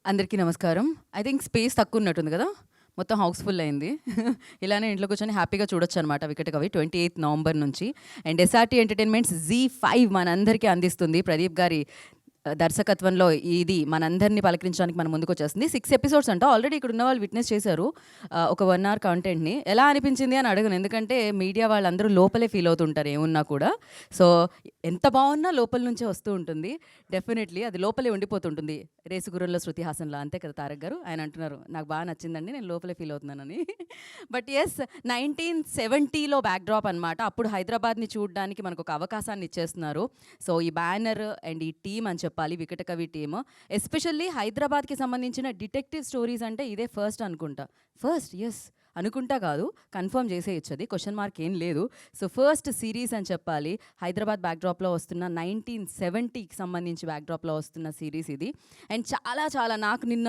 అందరికీ నమస్కారం. I think space తక్కువ ఉన్నట్టుంది కదా! మొత్తం హౌస్‌ఫుల్ అయింది. ఇలానే ఇంట్లో కూర్చొని హ్యాపీగా చూడొచ్చనమాట 'వికట కవి' 28 నవంబర్ నుంచి. అండ్ ఎస్ఆర్‌టీ ఎంటర్‌టైన్‌మెంట్స్ జీ5 మనందరికీ అందిస్తుంది. ప్రదీప్ గారి దర్శకత్వంలో ఇది మనందరిని పలకరించడానికి మన ముందుకొచ్చేస్తుంది. 6 ఎపిసోడ్స్ అంట. ఆల్రెడీ ఇక్కడ ఉన్న వాళ్ళు విట్నెస్ చేశారు. ఒక 1 అవర్ కంటెంట్‌ని. ఎలా అనిపించింది అని అడగను. ఎందుకంటే మీడియా వాళ్ళందరూ లోపలే ఫీల్ అవుతుంటారు ఏమున్నా కూడా. సో ఎంత బాగున్నా లోపల నుంచే వస్తూ ఉంటుంది. డెఫినెట్‌లీ అది లోపలే ఉండిపోతుంటుంది. 'రేసుగుర్రంలో శృతి హాసన్‌లా' అంతే కదా తారక్ గారు? ఆయన అంటున్నారు నాకు బాగా నచ్చిందండి. నేను లోపలే ఫీల్ అవుతున్నానని. బట్ యెస్ 1970లో బ్యాక్‌డ్రాప్ అనమాట. అప్పుడు హైదరాబాద్‌ని చూడడానికి మనకొక అవకాశాన్ని ఇచ్చేస్తున్నారు. సో ఈ బ్యానర్ అండ్ ఈ టీమ్ అని చెప్పాలి 'వికట కవి' టీమ్. ఎస్పెషల్లీ హైదరాబాద్‌కి సంబంధించిన డిటెక్టివ్ స్టోరీస్ అంటే ఇదే ఫస్ట్ అనుకుంటా. First yes. అనుకుంటా కాదు, కన్ఫర్మ్ చేసేయచ్చు అది. క్వెషన్ మార్క్ ఏం లేదు. సో ఫస్ట్ సిరీస్ అని చెప్పాలి. హైదరాబాద్ బ్యాక్‌డ్రాప్‌లో వస్తున్న 1970కి సంబంధించి బ్యాక్‌డ్రాప్‌లో వస్తున్న సిరీస్ ఇది. అండ్ చాలా చాలా నాకు నిన్న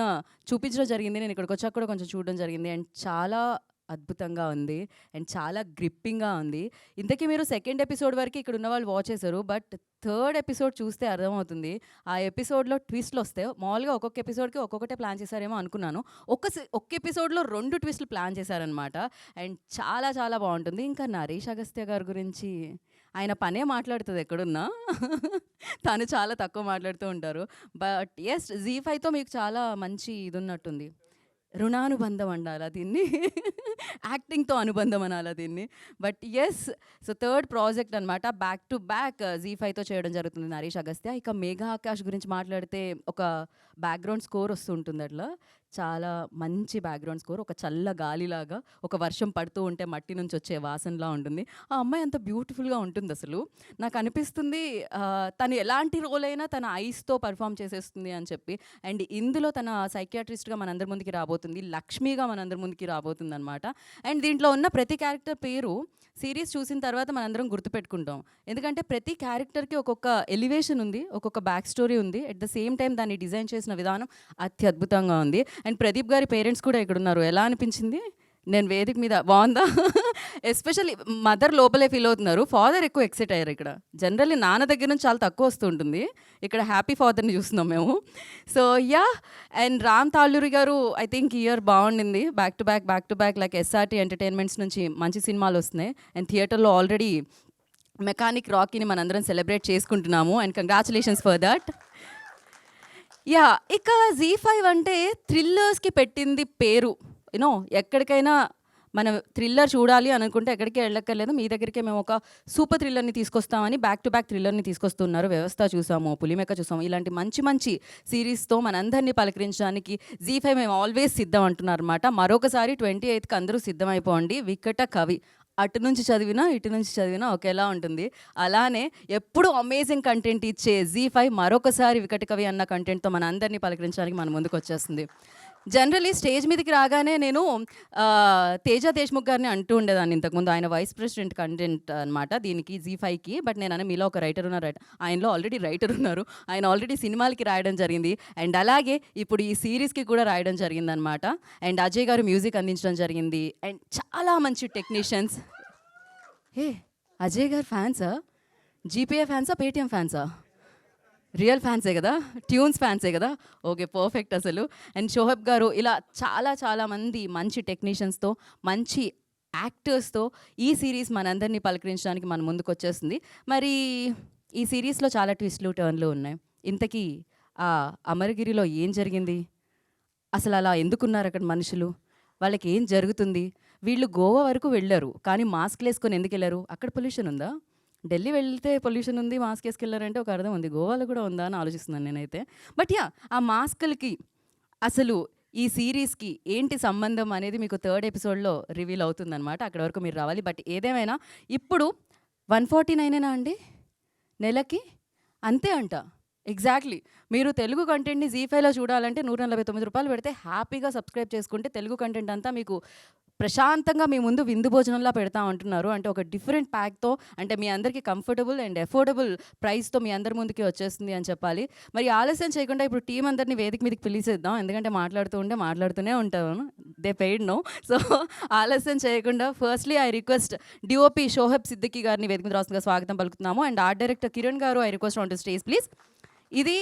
చూపించడం జరిగింది. నేను ఇక్కడికి వచ్చాక కూడా కొంచెం చూడడం జరిగింది. అండ్ చాలా అద్భుతంగా ఉంది. అండ్ చాలా గ్రిప్పింగ్‌గా ఉంది. ఇంతకీ మీరు సెకండ్ ఎపిసోడ్ వరకు ఇక్కడ ఉన్నవాళ్ళు వాచ్ చేశారు. బట్ థర్డ్ ఎపిసోడ్ చూస్తే అర్థమవుతుంది. ఆ ఎపిసోడ్‌లో ట్విస్ట్‌లొస్తాయి. మామూలుగా ఒక్కొక్క ఎపిసోడ్‌కి ఒక్కొక్కటే ప్లాన్ చేశారేమో అనుకున్నాను. ఒక్క ఎపిసోడ్‌లో 2 ట్విస్ట్‌లు ప్లాన్ చేశారనమాట. అండ్ చాలా చాలా బావుంటుంది. ఇంకా నరేష్ అగస్త్య గారి గురించి ఆయన పనే మాట్లాడుతది ఎక్కడున్నా. తను చాలా తక్కువ మాట్లాడుతూ ఉంటారు. బట్ యెస్ జీ5తో మీకు చాలా మంచి ఇదున్నట్టుంది. రుణానుబంధం అండాలా దీన్ని. యాక్టింగ్‌తో అనుబంధం అనాలా దీన్ని. But yes so third project అనమాట. బ్యాక్ టు బ్యాక్ జీ5తో చేయడం జరుగుతుంది నరేష్ అగస్త్య. ఇక 'మేఘా ఆకాష్' గురించి మాట్లాడితే ఒక బ్యాక్‌గ్రౌండ్ స్కోర్ వస్తుంటుంది అట్లా. చాలా మంచి బ్యాక్‌గ్రౌండ్ స్కోర్. ఒక చల్ల గాలిలాగా, ఒక వర్షం పడుతూ ఉంటే మట్టి నుంచి వచ్చే వాసనలా ఉంటుంది. ఆ అమ్మాయి అంత బ్యూటిఫుల్‌గా ఉంటుందసలు. నాకనిపిస్తుంది తను ఎలాంటి రోల్ అయినా తన ఐస్‌తో పెర్ఫార్మ్ చేసేస్తుంది అని చెప్పి. అండ్ ఇందులో తన సైకియాట్రిస్ట్‌గా మనందరి ముందుకి రాబోతుంది. లక్ష్మిగా మనందరి ముందుకి రాబోతుందనమాట. అండ్ దీంట్లో ఉన్న ప్రతి క్యారెక్టర్ పేరు సీరీస్ చూసిన తర్వాత మనందరం గుర్తుపెట్టుకుంటాం. ఎందుకంటే ప్రతి క్యారెక్టర్‌కి ఒక్కొక్క ఎలివేషన్ ఉంది. ఒక్కొక్క బ్యాక్ స్టోరీ ఉంది. ఎట్ ద సేమ్ టైమ్ దాన్ని డిజైన్ చేసిన విధానం అత్యద్భుతంగా ఉంది. అండ్ ప్రదీప్ గారి పేరెంట్స్ కూడా ఇక్కడున్నారు. ఎలా అనిపించింది? నేను వేదిక మీద బావుందా? ఎస్పెషల్లీ మదర్ లోపలే ఫీల్ అవుతున్నారు. ఫాదర్ ఎక్కువ ఎక్సైట్ అయ్యారు ఇక్కడ. జనరల్లీ నాన్న దగ్గర నుంచి చాలా తక్కువ వస్తూ ఉంటుంది. ఇక్కడ హ్యాపీ ఫాదర్‌ని చూస్తున్నాం మేము. So yeah! And Ram Talluri garu I think ఈ ఇయర్ బావుండింది. Back to back like SRT entertainments నుంచి మంచి సినిమాలొస్తున్నాయి. అండ్ థియేటర్‌లో ఆల్రెడీ 'మెకానిక్ రాకీని' మనందరం సెలబ్రేట్ చేసుకుంటున్నాము. And congratulations for that. Yeah! ఇక జీ5 అంటే థ్రిల్లర్స్‌కి పెట్టింది పేరు. ఎక్కడికైనా మనం థ్రిల్లర్ చూడాలి అనుకుంటే ఎక్కడికి వెళ్ళక్కర్లేదు. మీ దగ్గరికే మేము ఒక సూపర్ థ్రిల్లర్‌ని తీసుకొస్తామని బ్యాక్ టు బ్యాక్ థ్రిల్లర్‌ని తీసుకొస్తున్నారు. 'వ్యవస్థ' చూసాము, 'పులిమేక' చూసాము. ఇలాంటి మంచి మంచి సీరీస్‌తో మనందరినీ పలకరించడానికి జీ5 మేము ఆల్వేస్ సిద్ధం అంటున్నారన్నమాట. మరొకసారి 28కి అందరూ సిద్ధమైపోండి. 'వికట కవి' అటు నుంచి చదివినా, ఇటు నుంచి చదివినా ఒకేలా ఉంటుంది. అలానే ఎప్పుడు అమేజింగ్ కంటెంట్ ఇచ్చే జీ5 మరొకసారి 'వికట కవి' అన్న కంటెంట్‌తో మనందరినీ పలకరించడానికి మన ముందుకొచ్చేస్తుంది. జనరల్లీ స్టేజ్ మీదకి రాగానే నేను తేజ దేశ్ముఖ్ గారిని అంటూ ఉండేదాన్ని ఇంతకుముందు. ఆయన వైస్ ప్రెసిడెంట్ కంటెంట్ అనమాట దీనికి జీ5కి. బట్ నేనన్నా మీలో ఒక రైటర్ ఉన్నారు. ఆయనలో ఆల్రెడీ రైటర్ ఉన్నారు. ఆయన ఆల్రెడీ సినిమాలకి రాయడం జరిగింది. అండ్ అలాగే ఇప్పుడు ఈ సీరీస్‌కి కూడా రాయడం జరిగిందనమాట. అండ్ అజయ్ గారు మ్యూజిక్ అందించడం జరిగింది. అండ్ చాలా మంచి టెక్నీషియన్స్. హే! అజయ్ గారు ఫ్యాన్సా? జీపీఏ ఫ్యాన్సా? పేటీఎం ఫ్యాన్సా? రియల్ ఫ్యాన్సే కదా! ట్యూన్స్ ఫ్యాన్సే కదా! ఓకే. పర్ఫెక్ట్ అసలు. అండ్ షోహెబ్ గారు ఇలా చాలా చాలా మంది మంచి టెక్నీషియన్స్‌తో, మంచి యాక్టర్స్‌తో ఈ సీరీస్ మనందరినీ పలకరించడానికి మన ముందుకొచ్చేస్తుంది. మరి ఈ సీరీస్‌లో చాలా ట్విస్ట్‌లు, టర్న్‌లు ఉన్నాయి. ఇంతకీ ఆ అమరగిరిలో ఏం జరిగింది? అసలు అలా ఎందుకున్నారు అక్కడ మనుషులు? వాళ్ళకి ఏం జరుగుతుంది? వీళ్ళు గోవా వరకు వెళ్లారు. కానీ మాస్క్‌లేసుకొని ఎందుకెళ్లారు? అక్కడ పొల్యూషన్ ఉందా? ఢిల్లీ వెళ్తే పొల్యూషన్ ఉంది. మాస్క్ ఏసుకెళ్లారంటే ఒక అర్థం ఉంది. గోవాలో కూడా ఉందా అని ఆలోచిస్తున్నాను నేనైతే. But yeah! ఆ మాస్కులకి అసలు ఈ సీరీస్‌కి ఏంటి సంబంధం అనేది మీకు థర్డ్ ఎపిసోడ్‌లో రివీల్ అవుతుందనమాట. అక్కడి వరకు మీరు రావాలి. బట్ ఏదేమైనా ఇప్పుడు 149 అండి నెలకి? అంతే అంట. ఎగ్జాక్ట్‌లీ. మీరు తెలుగు కంటెంట్‌ని జీ5లో చూడాలంటే రూ. 149 పెడితే హ్యాపీగా సబ్స్క్రైబ్ చేసుకుంటే తెలుగు కంటెంట్ అంతా మీకు ప్రశాంతంగా మీ ముందు విందు భోజనంలా పెడతా ఉంటున్నారు. అంటే ఒక డిఫరెంట్ ప్యాక్‌తో అంటే మీ అందరికీ కంఫర్టబుల్ అండ్ అఫోర్డబుల్ ప్రైస్‌తో మీ అందరి ముందుకి వచ్చేస్తుంది అని చెప్పాలి. మరి ఆలస్యం చేయకుండా ఇప్పుడు టీమ్ అందరిని వేదిక మీదకి పిలిచేద్దాం. ఎందుకంటే మాట్లాడుతూనే ఉంటాను. They paid no. సో ఆలస్యం చేయకుండా firstly I request DOP Shoaib Siddiqui గారిని వేదిక మీద రాస్తుందిగా స్వాగతం పలుకుతున్నాము. And art director Kiran garu I request on to stage please. ఇది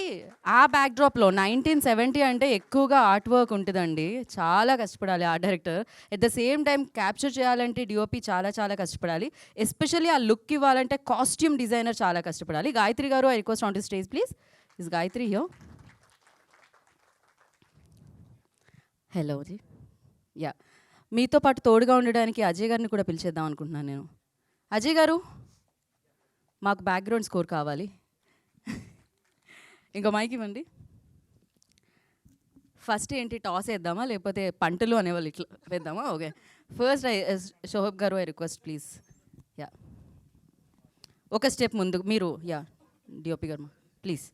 ఆ బ్యాక్డ్రాప్లో 1970 అంటే ఎక్కువగా ఆర్ట్ వర్క్ ఉంటుందండి. చాలా కష్టపడాలి ఆ director. At the same time capture చేయాలంటే డిఓపి చాలా చాలా కష్టపడాలి. ఎస్పెషల్లీ ఆ లుక్ ఇవ్వాలంటే కాస్ట్యూమ్ డిజైనర్ చాలా కష్టపడాలి. గాయత్రి గారు, I request on to stage please. Is Gayatri here? Hello జీ. యా, మీతో పాటు తోడుగా ఉండడానికి అజయ్ గారిని కూడా పిలిచేద్దాం అనుకుంటున్నాను నేను. అజయ్ గారు, మాకు బ్యాక్గ్రౌండ్ స్కోర్ కావాలి. ఇంకా మైక్ ఇవ్వండి. ఫస్ట్ ఏంటి, టాస్ వేద్దామా లేకపోతే పంటలు అనేవాళ్ళు ఇట్లా వేద్దామా? ఓకే, ఫస్ట్ షోహబ్ గారు, ఐ రిక్వెస్ట్ ప్లీజ్. యా, ఒక స్టెప్ ముందు మీరు. యా, డిఓపి గారు ప్లీజ్.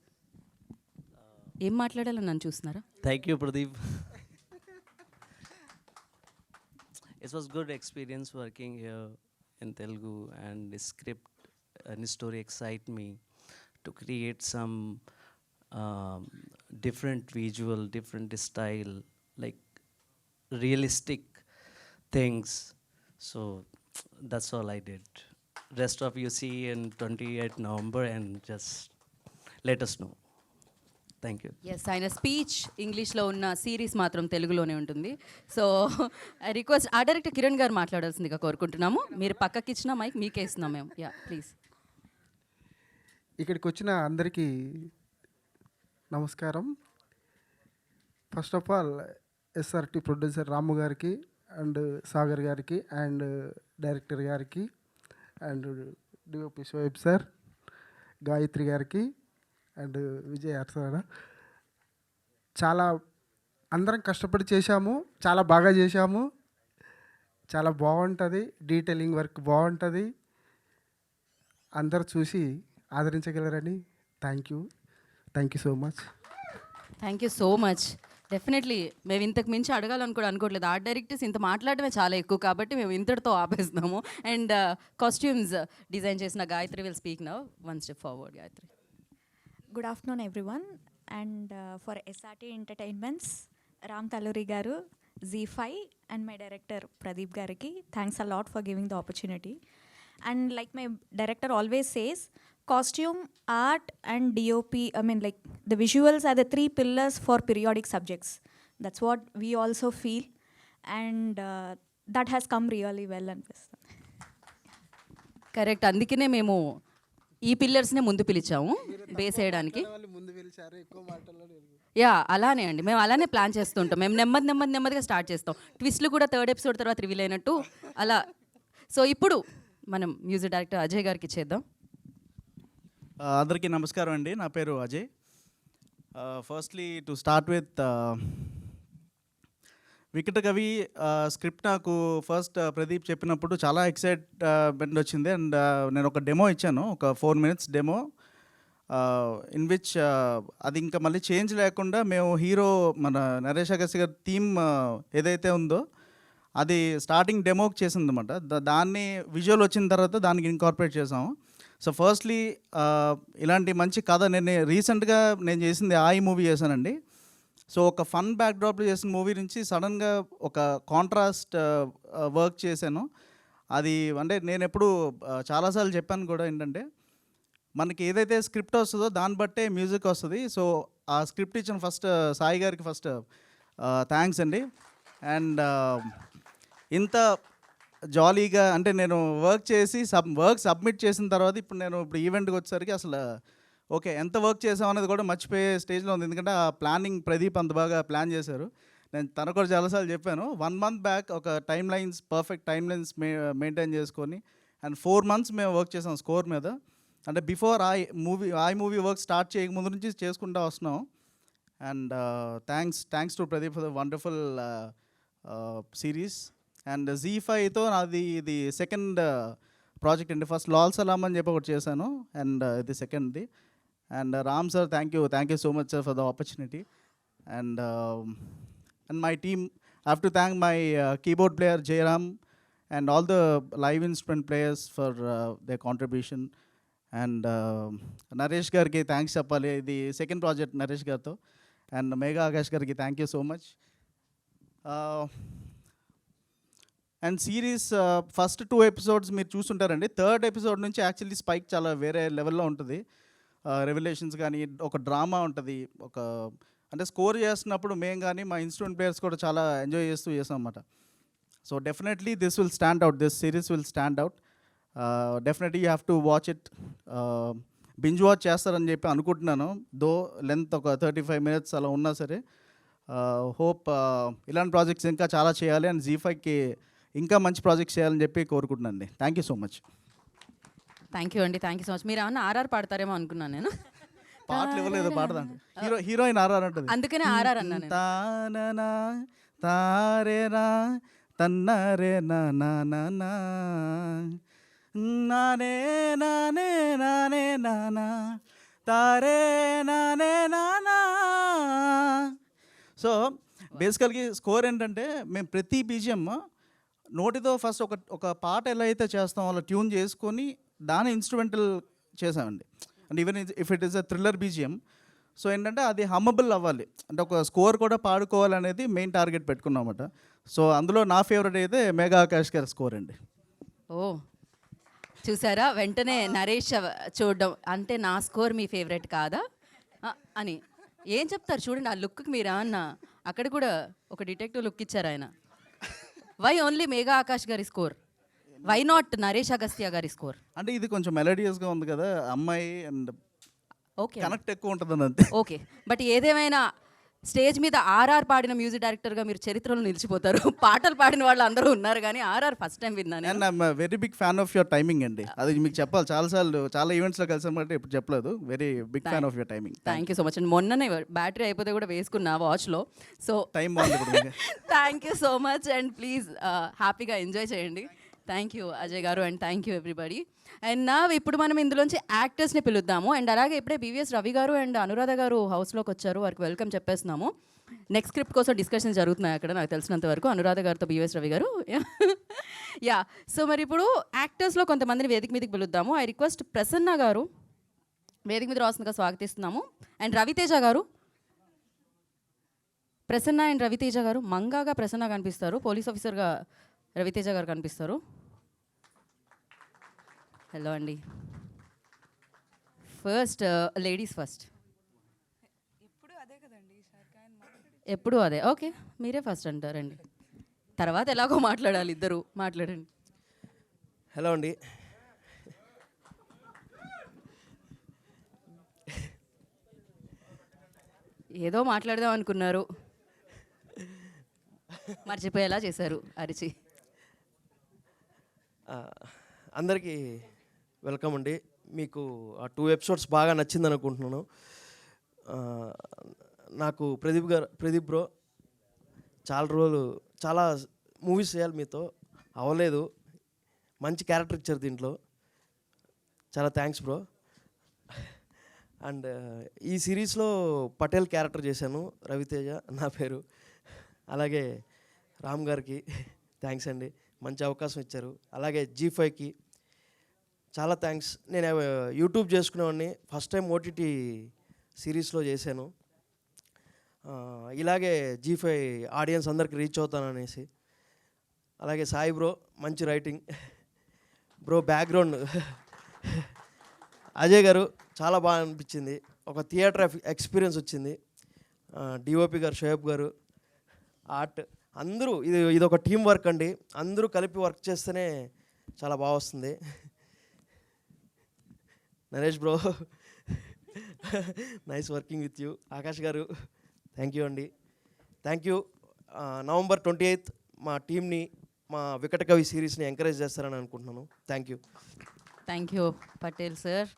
ఏం మాట్లాడాలని నన్ను చూస్తున్నారా? Thank you, Pradeep. It was good experience working here in Telugu, and the script and the story excite me to create some um, different visual, different style, like realistic things. So that's all I did. Rest of you see in 28th November, and just let us know. Thank you. Yes, ఆయన speech ఇంగ్లీష్లో ఉన్న series మాత్రం తెలుగులోనే ఉంటుంది. So I request ఆ director Kiran గారు మాట్లాడాల్సిందిగా కోరుకుంటున్నాము. మీరు పక్కకి ఇచ్చిన మైక్ మీకే ఇస్తున్నాం మేము. Yeah please. ఇక్కడికి వచ్చిన అందరికీ నమస్కారం. First of all SRT producer Ramu గారికి అండ్ సాగర్ గారికి అండ్ డైరెక్టర్ గారికి and DOP Shoaib sir, Gayatri గారికి అండ్ విజయ్ అర్సన. చాలా అందరం కష్టపడి చేశాము, చాలా బాగా చేశాము, చాలా బాగుంటుంది, డీటెయిలింగ్ వర్క్ బాగుంటుంది. అందరు చూసి ఆదరించగలరని thank you so much. Thank you so much. Definitely మేము ఇంతకు మించి అడగాలని కూడా అనుకోవట్లేదు. ఆర్ట్ డైరెక్టర్స్ ఇంత మాట్లాడమే చాలా ఎక్కువ కాబట్టి మేము ఇంతటితో ఆపేస్తున్నాము. అండ్ కాస్ట్యూమ్స్ డిజైన్ చేసిన Gayatri will speak now. One step forward Gayatri. Good afternoon, everyone. And for SRT Entertainments, Ram Taluri Garu, Z5, and my director Pradeep Gariki, thanks a lot for giving the opportunity. And like my director always says, costume, art, and DOP, I mean, like the visuals are the three pillars for periodic subjects. That's what we also feel. And that has come really well. Correct, అందుకనే మేము ఈ పిల్లర్స్నే ముందు పిలిచాము base వేయడానికి. Yeah, అలానే అండి, మేము అలానే plan చేస్తుంటాం. మేము నెమ్మదిగా స్టార్ట్ చేస్తాం. ట్విస్ట్లు కూడా థర్డ్ ఎపిసోడ్ తర్వాత రివీల్ అయినట్టు అలా. సో ఇప్పుడు మనం మ్యూజిక్ డైరెక్టర్ అజయ్ గారికి ఇచ్చేద్దాం. అందరికీ నమస్కారం అండి, నా పేరు Ajay. Firstly to start with Vikatakavi script నాకు ఫస్ట్ ప్రదీప్ చెప్పినప్పుడు చాలా ఎక్సైట్మెంట్ వచ్చింది. అండ్ నేను ఒక డెమో ఇచ్చాను, ఒక 4 minutes డెమో, ఇన్ విచ్ అది ఇంకా మళ్ళీ చేంజ్ లేకుండా మేము హీరో మన నరేష్ అగస్త్య గారి థీమ్ ఏదైతే ఉందో అది స్టార్టింగ్ డెమోకి చేసింది అనమాట. దాన్ని విజువల్ వచ్చిన తర్వాత దానికి ఇన్కార్పొరేట్ చేసాము. సో ఫస్ట్లీ ఇలాంటి మంచి కథ నేను రీసెంట్గా చేసింది ఆయి మూవీ చేశానండి. సో ఒక ఫన్ బ్యాక్డ్రాప్లో చేసిన మూవీ నుంచి సడన్గా ఒక కాంట్రాస్ట్ వర్క్ చేశాను. అది అంటే నేను ఎప్పుడు చాలాసార్లు చెప్పాను కూడా, ఏంటంటే మనకి ఏదైతే స్క్రిప్ట్ వస్తుందో దాన్ని బట్టే మ్యూజిక్ వస్తుంది. సో ఆ స్క్రిప్ట్ ఇచ్చిన ఫస్ట్ సాయి గారికి ఫస్ట్ థ్యాంక్స్ అండి. అండ్ ఇంత జాలీగా అంటే నేను వర్క్ చేసి వర్క్ సబ్మిట్ చేసిన తర్వాత ఇప్పుడు ఈవెంట్కి వచ్చేసరికి అసలు ఓకే ఎంత వర్క్ చేసాం అనేది కూడా మర్చిపోయే స్టేజ్లో ఉంది. ఎందుకంటే ఆ ప్లానింగ్ ప్రదీప్ అంత బాగా ప్లాన్ చేశారు. నేను తనకు కూడా చాలాసార్లు చెప్పాను, 1 month బ్యాక్ ఒక పర్ఫెక్ట్ టైమ్ లైన్స్ మెయింటైన్ చేసుకొని అండ్ 4 months మేము వర్క్ చేసాం స్కోర్ మీద. అంటే before I movie work start చేయకముందు నుంచి చేసుకుంటూ వస్తున్నాం. And thanks to Pradeep for the wonderful series. And Z5తో నాది ఇది సెకండ్ ప్రాజెక్ట్ అండి. ఫస్ట్ లాల్ సలాం అని చెప్పి ఒకటి చేశాను, అండ్ ఇది సెకండ్ది. And Ram sir, thank you so much sir for the opportunity. And my team, I have to thank my keyboard player Jayaram and all the live instrument players for they contribution. And Naresh గారికి thanks చెప్పాలి, ఇది second project Naresh గారితో. And Megha Akash గారికి thank you so much. And series first 2 episodes మీరు చూస్తుంటారండి. Third episode నుంచి actually spike చాలా వేరే లెవెల్లో ఉంటుంది. రెవల్యూషన్స్ కానీ ఒక డ్రామా ఉంటుంది. ఒక అంటే స్కోర్ చేస్తున్నప్పుడు మేము కానీ మా ఇన్స్ట్రుమెంట్ ప్లేయర్స్ కూడా చాలా ఎంజాయ్ చేస్తూ చేసాం అన్నమాట. So definitely this will stand out, this series will stand out. Definitely you have to watch it. Binge watch చేస్తారని చెప్పి అనుకుంటున్నాను. దో లెంత్ ఒక 35 minutes అలా ఉన్నా సరే. హోప్ ఇలాంటి ప్రాజెక్ట్స్ ఇంకా చాలా చేయాలి అండ్ జీ5కి ఇంకా మంచి ప్రాజెక్ట్స్ చేయాలని చెప్పి కోరుకుంటున్నాను. Thank you so much. Thank you అండి, థ్యాంక్ యూ సో మచ్. మీరు ఏమన్నా ఆర్ఆర్ పాడతారేమో అనుకున్నాను నేను. పాటలు ఇవ్వలేదు, పాడదాం. హీరోయిన్ ఆర్ఆర్ అంటుంది. అందుకనే ఆర్ఆర్ అన్నా నేను. తాననా తారేనా తన్నారే నానా నానే నానే నానే నానా తారే నానే నానా. సో బేసికల్గా స్కోర్ ఏంటంటే మేము ప్రతి బీజిఎం నోటితో ఫస్ట్ ఒక పాట ఎలా అయితే చేస్తామో అలా ట్యూన్ చేసుకొని దాని ఇన్స్ట్రుమెంటల్ చేసామండి. And even if it is a thriller BGM, so ఏంటంటే అది హమ్మబుల్ అవ్వాలి, అంటే ఒక స్కోర్ కూడా పాడుకోవాలనేది మెయిన్ టార్గెట్ పెట్టుకున్నాం అన్నమాట. సో అందులో నా ఫేవరెట్ అయితే మేఘా ఆకాష్ గారి స్కోర్ అండి. ఓ చూసారా, వెంటనే నరేష్ చూడడం అంటే నా స్కోర్ మీ ఫేవరెట్ కాదా అని ఏం చెప్తారు చూడండి. ఆ లుక్కి మీరా అన్న అక్కడ కూడా ఒక డిటెక్టివ్ లుక్ ఇచ్చారు ఆయన. వై ఓన్లీ మేఘా ఆకాష్ గారి score, why not Naresh Agastya గారి స్కోర్? అంటే ఇది కొంచెం మెలోడియస్గా ఉంది కదా అమ్మాయి, అండ్ ఓకే కనెక్ట్ ఎక్కువ ఉంటుంది అంతే. ఓకే, బట్ ఏదేమైనా స్టేజ్ మీద ఆర్ఆర్ పాడిన మ్యూజిక్ డైరెక్టర్గా మీరు చరిత్రలో నిలిచిపోతారు. పాటలు పాడిన వాళ్ళు అందరూ ఉన్నారు కానీ ఆర్ఆర్ ఫస్ట్ టైం విన్నాను. And I'm very big fan of your timing అండి. అది మీకు చెప్పాలి, చాలాసార్లు చాలా ఈవెంట్స్లో కలిసాం బట్టి ఇప్పుడు చెప్పలేదు. Very big fan of your timing. Thank you so much అండి. మొన్ననే బ్యాటరీ అయిపోతే కూడా వేసుకున్నా వాచ్లో. సో టైం బాగుంది ఇప్పుడు. Thank you so much and please హ్యాపీగా ఎంజాయ్ చేయండి. థ్యాంక్ యూ అజయ్ గారు and thank you everybody. And నా ఇప్పుడు మనం ఇందులోంచి యాక్టర్స్ని పిలుద్దాము. అండ్ అలాగే ఇప్పుడే బీవీఎస్ రవి గారు అండ్ అనురాధ గారు హౌస్లోకి వచ్చారు, వారికి వెల్కమ్ చెప్పేస్తున్నాము. నెక్స్ట్ స్క్రిప్ట్ కోసం డిస్కషన్స్ జరుగుతున్నాయి అక్కడ నాకు తెలిసినంత వరకు, అనురాధ గారితో బీవీఎస్ రవి గారు. యా, సో మరి ఇప్పుడు యాక్టర్స్లో కొంతమందిని వేదిక మీదకి పిలుద్దాము. ఐ రిక్వెస్ట్ ప్రసన్న గారు వేదిక మీద రాస్తుందిగా స్వాగతిస్తున్నాము. అండ్ రవితేజ గారు, ప్రసన్న అండ్ రవితేజ గారు, మంగాగా ప్రసన్న కనిపిస్తారు, పోలీస్ ఆఫీసర్గా రవితేజ గారు కనిపిస్తారు. హలో అండి. First ladies first. ఎప్పుడు అదే, ఓకే మీరే ఫస్ట్ అంటారండి, తర్వాత ఎలాగో మాట్లాడాలి, ఇద్దరు మాట్లాడండి. హలో అండి. ఏదో మాట్లాడదాం అనుకున్నారు, మర్చిపోయేలా చేశారు అరిచి. అందరికీ వెల్కమ్ అండి. మీకు ఆ 2 episodes బాగా నచ్చింది అనుకుంటున్నాను. నాకు ప్రదీప్ బ్రో చాలా మూవీస్ చేయాలి మీతో, అవ్వలేదు. మంచి క్యారెక్టర్ ఇచ్చారు దీంట్లో, చాలా థ్యాంక్స్ బ్రో. అండ్ ఈ సిరీస్లో పటేల్ క్యారెక్టర్ చేశాను, రవితేజ నా పేరు. అలాగే రామ్ గారికి థ్యాంక్స్ అండి, మంచి అవకాశం ఇచ్చారు. అలాగే జీ5కి చాలా థ్యాంక్స్. నేను యూట్యూబ్ చేసుకునేవాడిని, ఫస్ట్ టైం ఓటీటీ సిరీస్లో చేశాను. ఇలాగే జీ5 ఆడియన్స్ అందరికి రీచ్ అవుతాననేసి. అలాగే సాయి బ్రో మంచి రైటింగ్ బ్రో, బ్యాక్గ్రౌండ్ అజయ్ గారు చాలా బాగా అనిపించింది, ఒక థియేటర్ ఎక్స్పీరియన్స్ వచ్చింది. డిఓపి గారు, షోయబ్ గారు, ఆర్ట్ అందరూ ఇది ఒక టీం వర్క్ అండి, అందరూ కలిపి వర్క్ చేస్తేనే చాలా బాగా వస్తుంది. Naresh bro nice working with you. Akash garu thank you అండి, థ్యాంక్ యూ. November 28th మా టీంని, మా వికట కవి సిరీస్ని ఎంకరేజ్ చేస్తారని అనుకుంటున్నాను. Thank you. Thank you Patel sir.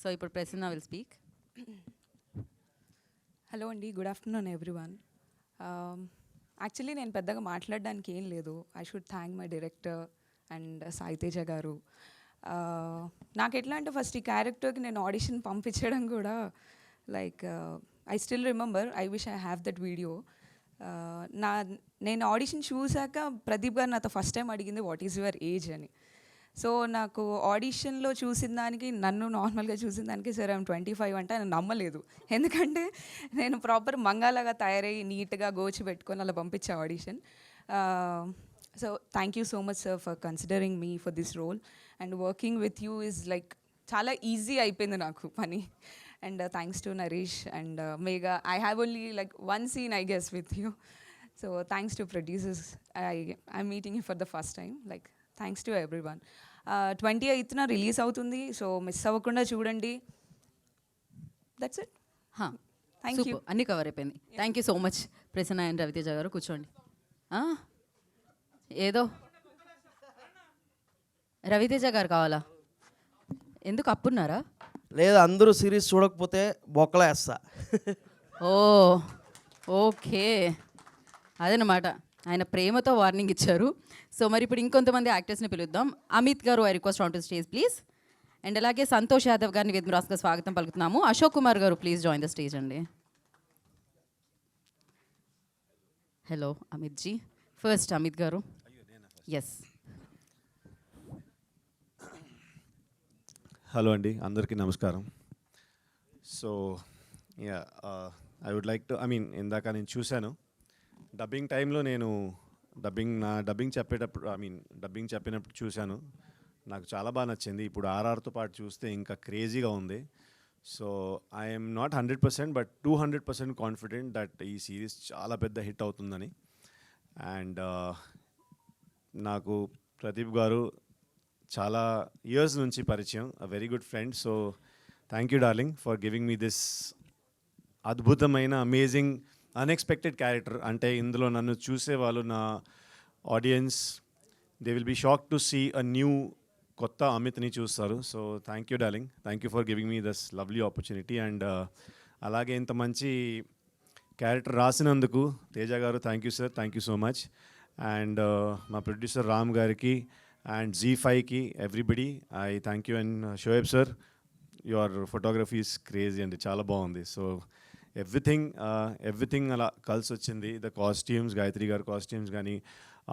So ఇప్పుడు ప్రసన్న విల్ స్పీక్. హలో అండి, గుడ్ ఆఫ్టర్నూన్ ఎవ్రీవన్. యాక్చువల్లీ నేను పెద్దగా మాట్లాడడానికి ఏం లేదు. I should thank my director and Sai Teja గారు. నాకు ఎట్లా అంటే ఫస్ట్ ఈ క్యారెక్టర్కి నేను ఆడిషన్ పంపించడం కూడా like I still remember, I wish I have that video. నేను ఆడిషన్ చూసాక ప్రదీప్ గారు నాతో ఫస్ట్ టైం అడిగింది వాట్ ఈజ్ యువర్ ఏజ్ అని. సో నాకు ఆడిషన్లో చూసిన దానికి, నన్ను నార్మల్గా చూసిన దానికి సార్ ఐఎమ్ 25 అంటే ఆయన నమ్మలేదు. ఎందుకంటే నేను ప్రాపర్ మంగాలాగా తయారయ్యి నీట్గా గోచి పెట్టుకొని అలా పంపించే audition. So thank you so much sir for considering me for this role. And working with you is like చాలా ఈజీ అయిపోయింది నాకు పని. And thanks to Naresh and Megha. I have only like one scene, I guess, with you. So thanks to producers. I'm meeting you for the first time. Like, thanks to everyone. 28th release అవుతుంది, so miss అవ్వకుండా చూడండి. That's it. Thank you. అన్ని cover అయిపోయింది. Thank you so much Prasanna and Raviteja గారు. కూర్చోండి. ఏదో రవితేజ గారు కావాలా? ఎందుకు అప్పున్నారా? లేదా అందరూ సిరీస్ చూడకపోతే బొక్కలేస్తా. ఓ ఓకే, అదనమాట. ఆయన ప్రేమతో వార్నింగ్ ఇచ్చారు. సో మరి ఇప్పుడు ఇంకొంతమంది యాక్టర్స్ని పిలుద్దాం. అమిత్ గారు, I request on to stage please. And అలాగే సంతోష్ యాదవ్ గారిని వేదిక రాసుగా స్వాగతం పలుకుతున్నాము. అశోక్ కుమార్ గారు, ప్లీజ్ జాయిన్ ద స్టేజ్ అండి. హలో అమిత్ జీ. ఫస్ట్ అమిత్ గారు. ఎస్. హలో అండి, అందరికీ నమస్కారం. So yeah, I would like to, ఇందాక నేను చూశాను డబ్బింగ్ టైంలో, నేను డబ్బింగ్ చెప్పేటప్పుడు, డబ్బింగ్ చెప్పినప్పుడు చూశాను. నాకు చాలా బాగా నచ్చింది. ఇప్పుడు ఆర్ఆర్తో పాటు చూస్తే ఇంకా క్రేజీగా ఉంది. So I'm not 100% but 200% confident that ఈ సిరీస్ చాలా పెద్ద హిట్ అవుతుందని. అండ్ నాకు ప్రదీప్ గారు చాలా ఇయర్స్ నుంచి పరిచయం, a very good friend. So thank you darling for giving me this అద్భుతమైన అమేజింగ్ అన్ఎక్స్పెక్టెడ్ క్యారెక్టర్. అంటే ఇందులో నన్ను చూసేవాళ్ళు, నా audience, they will be shock to see a new కొత్త అమిత్ని చూస్తారు. So thank you darling, thank you for giving me this lovely opportunity. And అలాగే ఇంత మంచి క్యారెక్టర్ రాసినందుకు తేజ గారు, thank you sir, thank you so much. And మా producer Ram గారికి and Z5కి, everybody I thank you. And Shoaib sir, your photography is crazy అండి, చాలా బాగుంది. సో ఎవ్రీథింగ్ అలా కలిసి వచ్చింది. ద కాస్ట్యూమ్స్, గాయత్రి గారి కాస్ట్యూమ్స్ కానీ,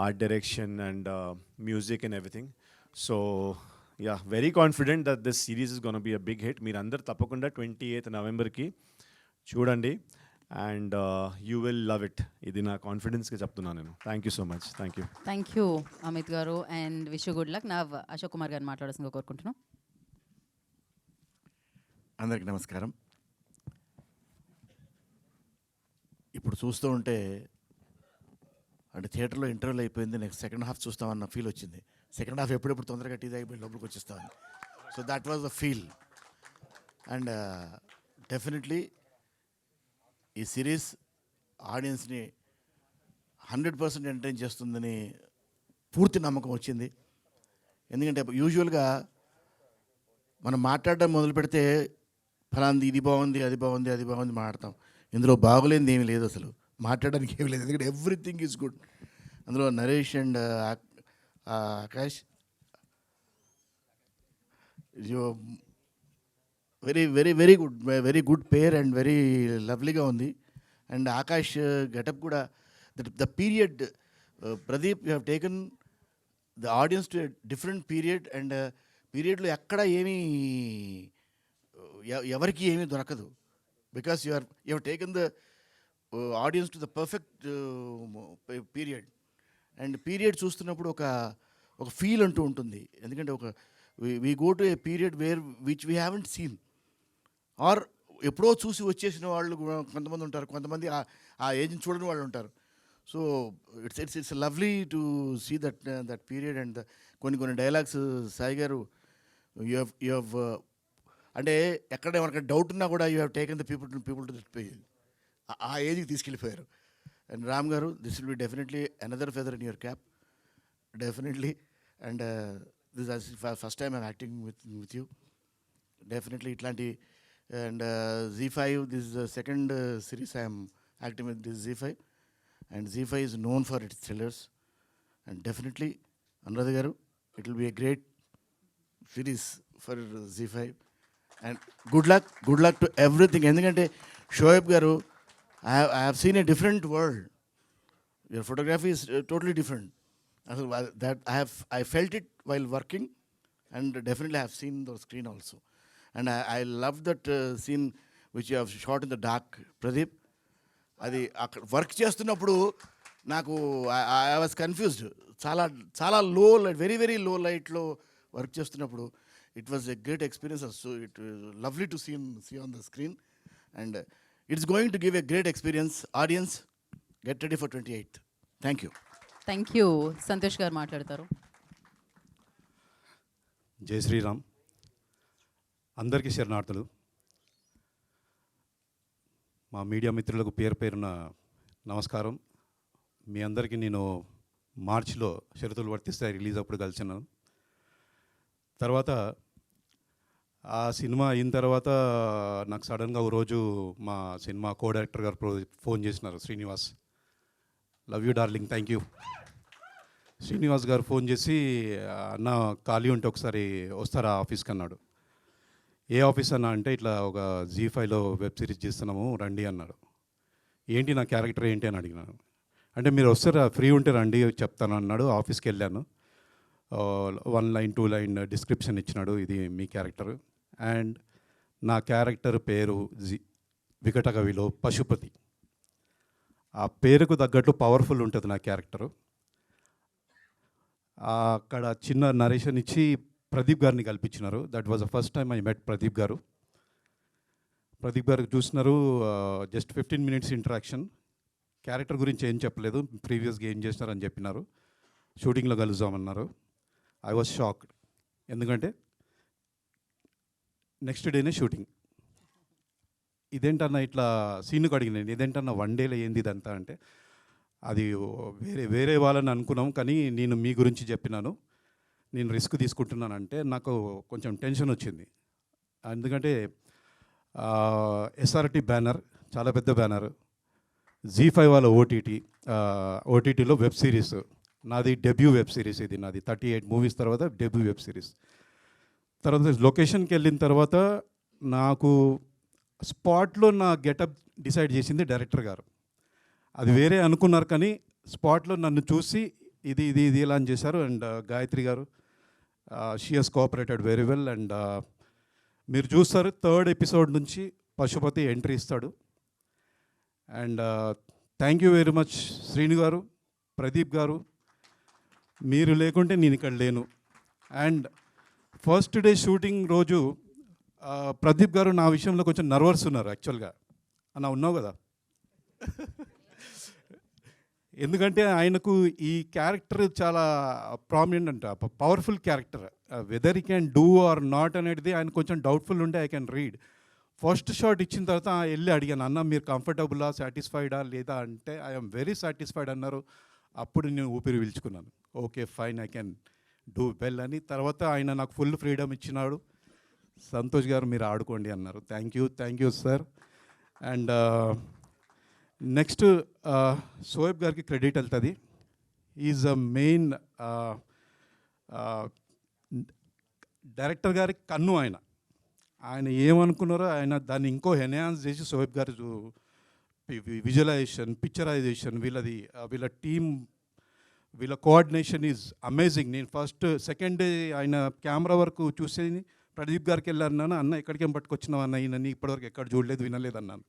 art direction and music and everything. So yeah, very confident that this series is gonna be a big hit. మీరు అందరు తప్పకుండా 28th నవంబర్కి చూడండి and you will love it. ఇది నా కాన్ఫిడెన్స్గా చెప్తున్నాను నేను. Thank you so much. Thank you. Thank you Amit గారు అండ్ విష్ గుడ్ లక్. నా అశోక్ కుమార్ గారిని మాట్లాడాల్సిందిగా కోరుకుంటున్నాను. అందరికీ నమస్కారం. ఇప్పుడు చూస్తూ ఉంటే అంటే థియేటర్లో ఇంటర్వ్యూలు అయిపోయింది, నెక్స్ట్ సెకండ్ హాఫ్ చూస్తామన్న ఫీల్ వచ్చింది. సెకండ్ హాఫ్ ఎప్పుడెప్పుడు తొందరగా టీ తాగిపోయి లోపలికి వచ్చేస్తామని. So that was the feel. And definitely ఈ సిరీస్ ఆడియన్స్ని 100% ఎంటర్టైన్ చేస్తుందని పూర్తి నమ్మకం వచ్చింది. ఎందుకంటే యూజువల్గా మనం మాట్లాడడం మొదలు పెడితే ఫలాంది ఇది బాగుంది, అది బాగుంది, అది బాగుంది మాట్లాడతాం. ఇందులో బాగోలేనిది ఏమీ లేదు, అసలు మాట్లాడడానికి ఏమీ లేదు. ఎందుకంటే ఎవ్రీథింగ్ ఈజ్ గుడ్. అందులో Naresh and Akash very very very good pair and very లవ్లీగా ఉంది. అండ్ ఆకాష్ గెటప్ కూడా, the period Pradeep you have taken the audience to different period. And పీరియడ్లో ఎక్కడ ఏమీ ఎవరికి ఏమీ దొరకదు. Because you have taken the audience to the perfect period. And period చూస్తున్నప్పుడు ఒక ఫీల్ అంటూ ఉంటుంది. ఎందుకంటే we go to a period where which we haven't seen, or ఎప్పుడో చూసి వచ్చేసిన వాళ్ళు కొంతమంది ఉంటారు, కొంతమంది ఆ ఏజ్ని చూడని వాళ్ళు ఉంటారు. So it's lovely to see that period. And కొన్ని dialogues Sai garu you have అంటే ఎక్కడ ఎవరికైనా డౌట్ ఉన్నా కూడా you have taken the people to that period, ఆ ఏజ్కి తీసుకెళ్ళిపోయారు. And Ram garu, this will be definitely another feather in your cap, definitely. And this first time I'm acting with you, definitely ఇట్లాంటి. And Z5, this is the second series I am acting with this Z5, and Z5 is known for its thrillers, and definitely Anuradha garu, it will be a great series for Z5, and good luck to everything. Endukante Shoaib garu, I have seen a different world. Your photography is totally different. That I felt it while working, and definitely I have seen the screen also. And I love that scene which you have shot in the dark, Pradeep. అది అక్కడ work చేస్తున్నప్పుడు నాకు I was confused. చాలా లో light, very low లైట్లో work చేస్తున్నప్పుడు It was a great experience. So it was lovely to see on the screen, and it's going to give a great experience. Audience, get ready for 28th. Thank you. Thank you. Santosh గారు మాట్లాడతారు. జై శ్రీరామ్. అందరికీ శరణార్థులు. మా media మిత్రులకు పేరు పేరున నమస్కారం. మీ అందరికీ నేను మార్చిలో షరతులు వర్తిస్తాయి రిలీజ్ అప్పుడు కలిసినాను. తర్వాత ఆ సినిమా అయిన తర్వాత నాకు సడన్గా ఓ రోజు మా సినిమా కో డైరెక్టర్ గారు ఫోన్ చేసినారు, Srinivas. Love you darling, thank you. Srinivas గారు ఫోన్ చేసి, అన్న ఖాళీ ఉంటే ఒకసారి వస్తారా ఆఫీస్కి అన్నాడు. ఏ ఆఫీస్ అన్న అంటే, ఇట్లా ఒక జీ5లో వెబ్ సిరీస్ చేస్తున్నాము రండి అన్నాడు. ఏంటి నా క్యారెక్టర్ ఏంటి అని అడిగినాను. అంటే మీరు వస్తారా, ఫ్రీ ఉంటే రండి చెప్తాను అన్నాడు. ఆఫీస్కి వెళ్ళాను. 1 లైన్ 2 లైన్ డిస్క్రిప్షన్ ఇచ్చినాడు, ఇది మీ క్యారెక్టర్. అండ్ నా క్యారెక్టర్ పేరు వికటకవిలో పశుపతి. ఆ పేరుకు తగ్గట్టు పవర్ఫుల్ ఉంటుంది నా క్యారెక్టరు. అక్కడ చిన్న నరేషన్ ఇచ్చి ప్రదీప్ గారిని కల్పించినారు. That was the first time I met Pradeep గారు. ప్రదీప్ గారు చూసినారు, జస్ట్ 15 minutes ఇంటరాక్షన్. క్యారెక్టర్ గురించి ఏం చెప్పలేదు, ప్రీవియస్గా ఏం చేసినారని చెప్పినారు. షూటింగ్లో కలుద్దామన్నారు. ఐ వాజ్ షాక్డ్, ఎందుకంటే నెక్స్ట్ డేనే షూటింగ్. ఇదేంటన్నా ఇట్లా సీన్కి అడిగినాను, ఇదేంటన్నా 1 dayలో ఏంది ఇదంతా అంటే, అది వేరే వాళ్ళని అనుకున్నాం, కానీ నేను మీ గురించి చెప్పినాను, నేను రిస్క్ తీసుకుంటున్నానంటే నాకు కొంచెం టెన్షన్ వచ్చింది. ఎందుకంటే ఎస్ఆర్టీ బ్యానర్, చాలా పెద్ద బ్యానర్. జీ5 వాళ్ళ ఓటీటీలో వెబ్ సిరీస్. నాది డెబ్యూ వెబ్ సిరీస్ ఇది. నాది 38 movies తర్వాత డెబ్యూ వెబ్ సిరీస్. తర్వాత లొకేషన్కి వెళ్ళిన తర్వాత నాకు స్పాట్లో నా గెటప్ డిసైడ్ చేసింది డైరెక్టర్ గారు. అది వేరే అనుకున్నారు, కానీ స్పాట్లో నన్ను చూసి ఇది ఇది ఇది ఇలా అని చేశారు. అండ్ గాయత్రి గారు, she has cooperated very well. And మీరు చూస్తారు 3rd episode నుంచి పశుపతి ఎంట్రీ ఇస్తాడు. And thank you very much Srinu గారు, ప్రదీప్ గారు. మీరు లేకుంటే నేను ఇక్కడ లేను. అండ్ ఫస్ట్ డే షూటింగ్ రోజు ప్రదీప్ గారు నా విషయంలో కొంచెం నర్వస్ ఉన్నారు యాక్చువల్గా. అన్న ఉన్నావు కదా, ఎందుకంటే ఆయనకు ఈ క్యారెక్టర్ చాలా ప్రామినెంట్ అంట, పవర్ఫుల్ క్యారెక్టర్. వెదర్ ఈ క్యాన్ డూ ఆర్ నాట్ అనేది ఆయన కొంచెం డౌట్ఫుల్ ఉండే. I can read. First shot ఇచ్చిన తర్వాత వెళ్ళి అడిగాను, అన్న మీరు కంఫర్టబులా, సాటిస్ఫైడా లేదా అంటే ఐఎమ్ వెరీ సాటిస్ఫైడ్ అన్నారు. అప్పుడు నేను ఊపిరి పీల్చుకున్నాను. Okay fine, I can do well అని. తర్వాత ఆయన నాకు ఫుల్ ఫ్రీడమ్ ఇచ్చినాడు. సంతోష్ గారు మీరు ఆడుకోండి అన్నారు. Thank you sir. And next Soyab గారికి క్రెడిట్ వెళ్తుంది. ఈజ్ అ మెయిన్ డైరెక్టర్ గారి కన్ను ఆయన. ఆయన ఏమనుకున్నారో ఆయన దాన్ని ఇంకో ఎన్హాన్స్ చేసి సోయబ్ గారు విజువలైజేషన్, పిక్చరైజేషన్, వీళ్ళ టీమ్, వీళ్ళ కోఆర్డినేషన్ ఈజ్ అమేజింగ్. నేను సెకండ్ డే ఆయన కెమెరా వరకు చూసేది ప్రదీప్ గారికి వెళ్ళాను. అన్న ఎక్కడికేం పట్టుకొచ్చినావు అన్న, ఈయనని ఇప్పటివరకు ఎక్కడ చూడలేదు, వినలేదు అన్నాను.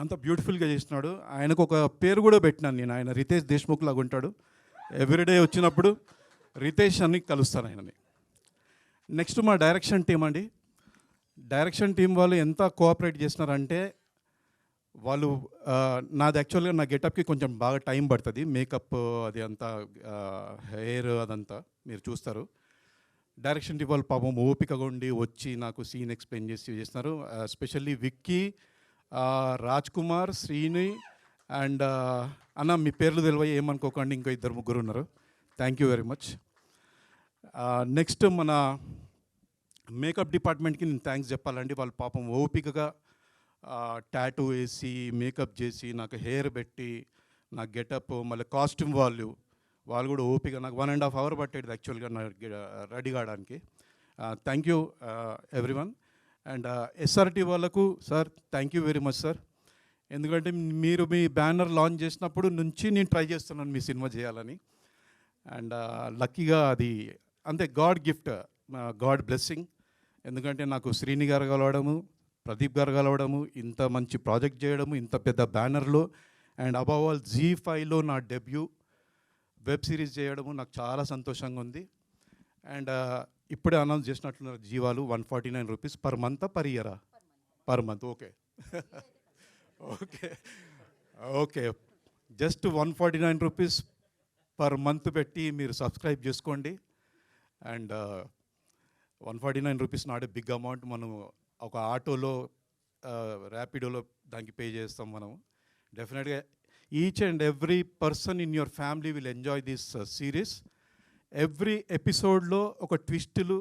అంత బ్యూటిఫుల్గా చేసినాడు. ఆయనకు ఒక పేరు కూడా పెట్టినాను నేను, ఆయన రితేష్ దేశ్ముఖ్ లాగా ఉంటాడు. ఎవ్రీడే వచ్చినప్పుడు రితేష్ అని కలుస్తాను ఆయనని. నెక్స్ట్ మా డైరెక్షన్ టీం అండి. డైరెక్షన్ టీం వాళ్ళు ఎంత కోఆపరేట్ చేసినారంటే, వాళ్ళు నాది యాక్చువల్గా నా గెటప్కి కొంచెం బాగా టైం పడుతుంది. మేకప్ అది అంతా, హెయిర్ అదంతా మీరు చూస్తారు. డైరెక్షన్ టీం వాళ్ళు పాపం ఓపికగా ఉండి వచ్చి నాకు సీన్ ఎక్స్ప్లెయిన్ చేస్తున్నారు. ఎస్పెషల్లీ విక్కీ, రాజ్ కుమార్, శ్రీని అండ్ అన్న మీ పేర్లు తెలియ ఏమనుకోకండి, ఇంకో 2-3 ఉన్నారు. Thank you very much. Next మన మేకప్ డిపార్ట్మెంట్కి నేను థ్యాంక్స్ చెప్పాలండి. వాళ్ళు పాపం ఓపికగా టాటూ వేసి, మేకప్ చేసి, నాకు హెయిర్ పెట్టి, నా గెటప్, మళ్ళీ కాస్ట్యూమ్ వాళ్ళు కూడా ఓపిక. నాకు 1.5 hour పట్టేది యాక్చువల్గా నా రెడీ కావడానికి. Thank you everyone. And SRT వాళ్ళకు sir thank you very much sir. ఎందుకంటే మీరు మీ బ్యానర్ లాంచ్ చేసినప్పుడు నుంచి నేను ట్రై చేస్తున్నాను మీ సినిమా చేయాలని. అండ్ లక్కీగా అది అంతే గాడ్ గిఫ్ట్, గాడ్ బ్లెస్సింగ్. ఎందుకంటే నాకు శ్రీని గారు కలవడము, ప్రదీప్ గారు కలవడము, ఇంత మంచి ప్రాజెక్ట్ చేయడము, ఇంత పెద్ద బ్యానర్లో, అండ్ అబవ్ ఆల్ జీ5లో నా డెబ్యూ వెబ్ సిరీస్ చేయడము నాకు చాలా సంతోషంగా ఉంది. అండ్ ఇప్పుడే అనౌన్స్ చేసినట్లున్నారు జీవాలు 149 రూపీస్ పర్ మంత్ పర్ ఇయరా? Per month. Okay okay okay, just 149 rupees per month పెట్టి మీరు సబ్స్క్రైబ్ చేసుకోండి. And 149 rupees not a big amount. మనం ఒక ఆటోలో ర్యాపిడోలో దానికి పే చేస్తాం మనం. డెఫినెట్గా each and every person in your family will enjoy this series. Every ఎపిసోడ్లో ఒక ట్విస్టులు,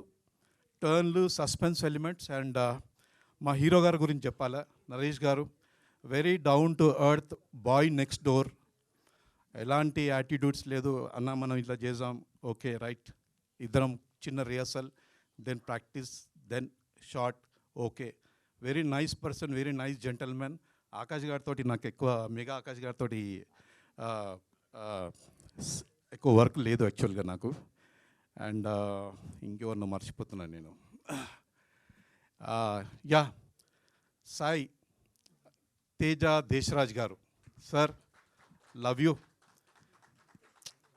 టర్న్లు, సస్పెన్స్ ఎలిమెంట్స్. అండ్ మా హీరో గారి గురించి చెప్పాలా, నరేష్ గారు very down to earth bye next door. ఎలాంటి యాటిట్యూడ్స్ లేదు, అన్న మనం ఇట్లా చేద్దాం, ఓకే రైట్, ఇద్దరం చిన్న rehearsal, then practice, then shot, okay. Very nice person, very nice gentlemen. Akash గారితో నాకు ఎక్కువ, మెగా ఆకాష్ గారితో ఎక్కువ వర్క్ లేదు యాక్చువల్గా నాకు. అండ్ ఇంకెవరినో మర్చిపోతున్నాను నేను. యా, సాయి తేజ దేశరాజ్ గారు సార్, లవ్ యూ.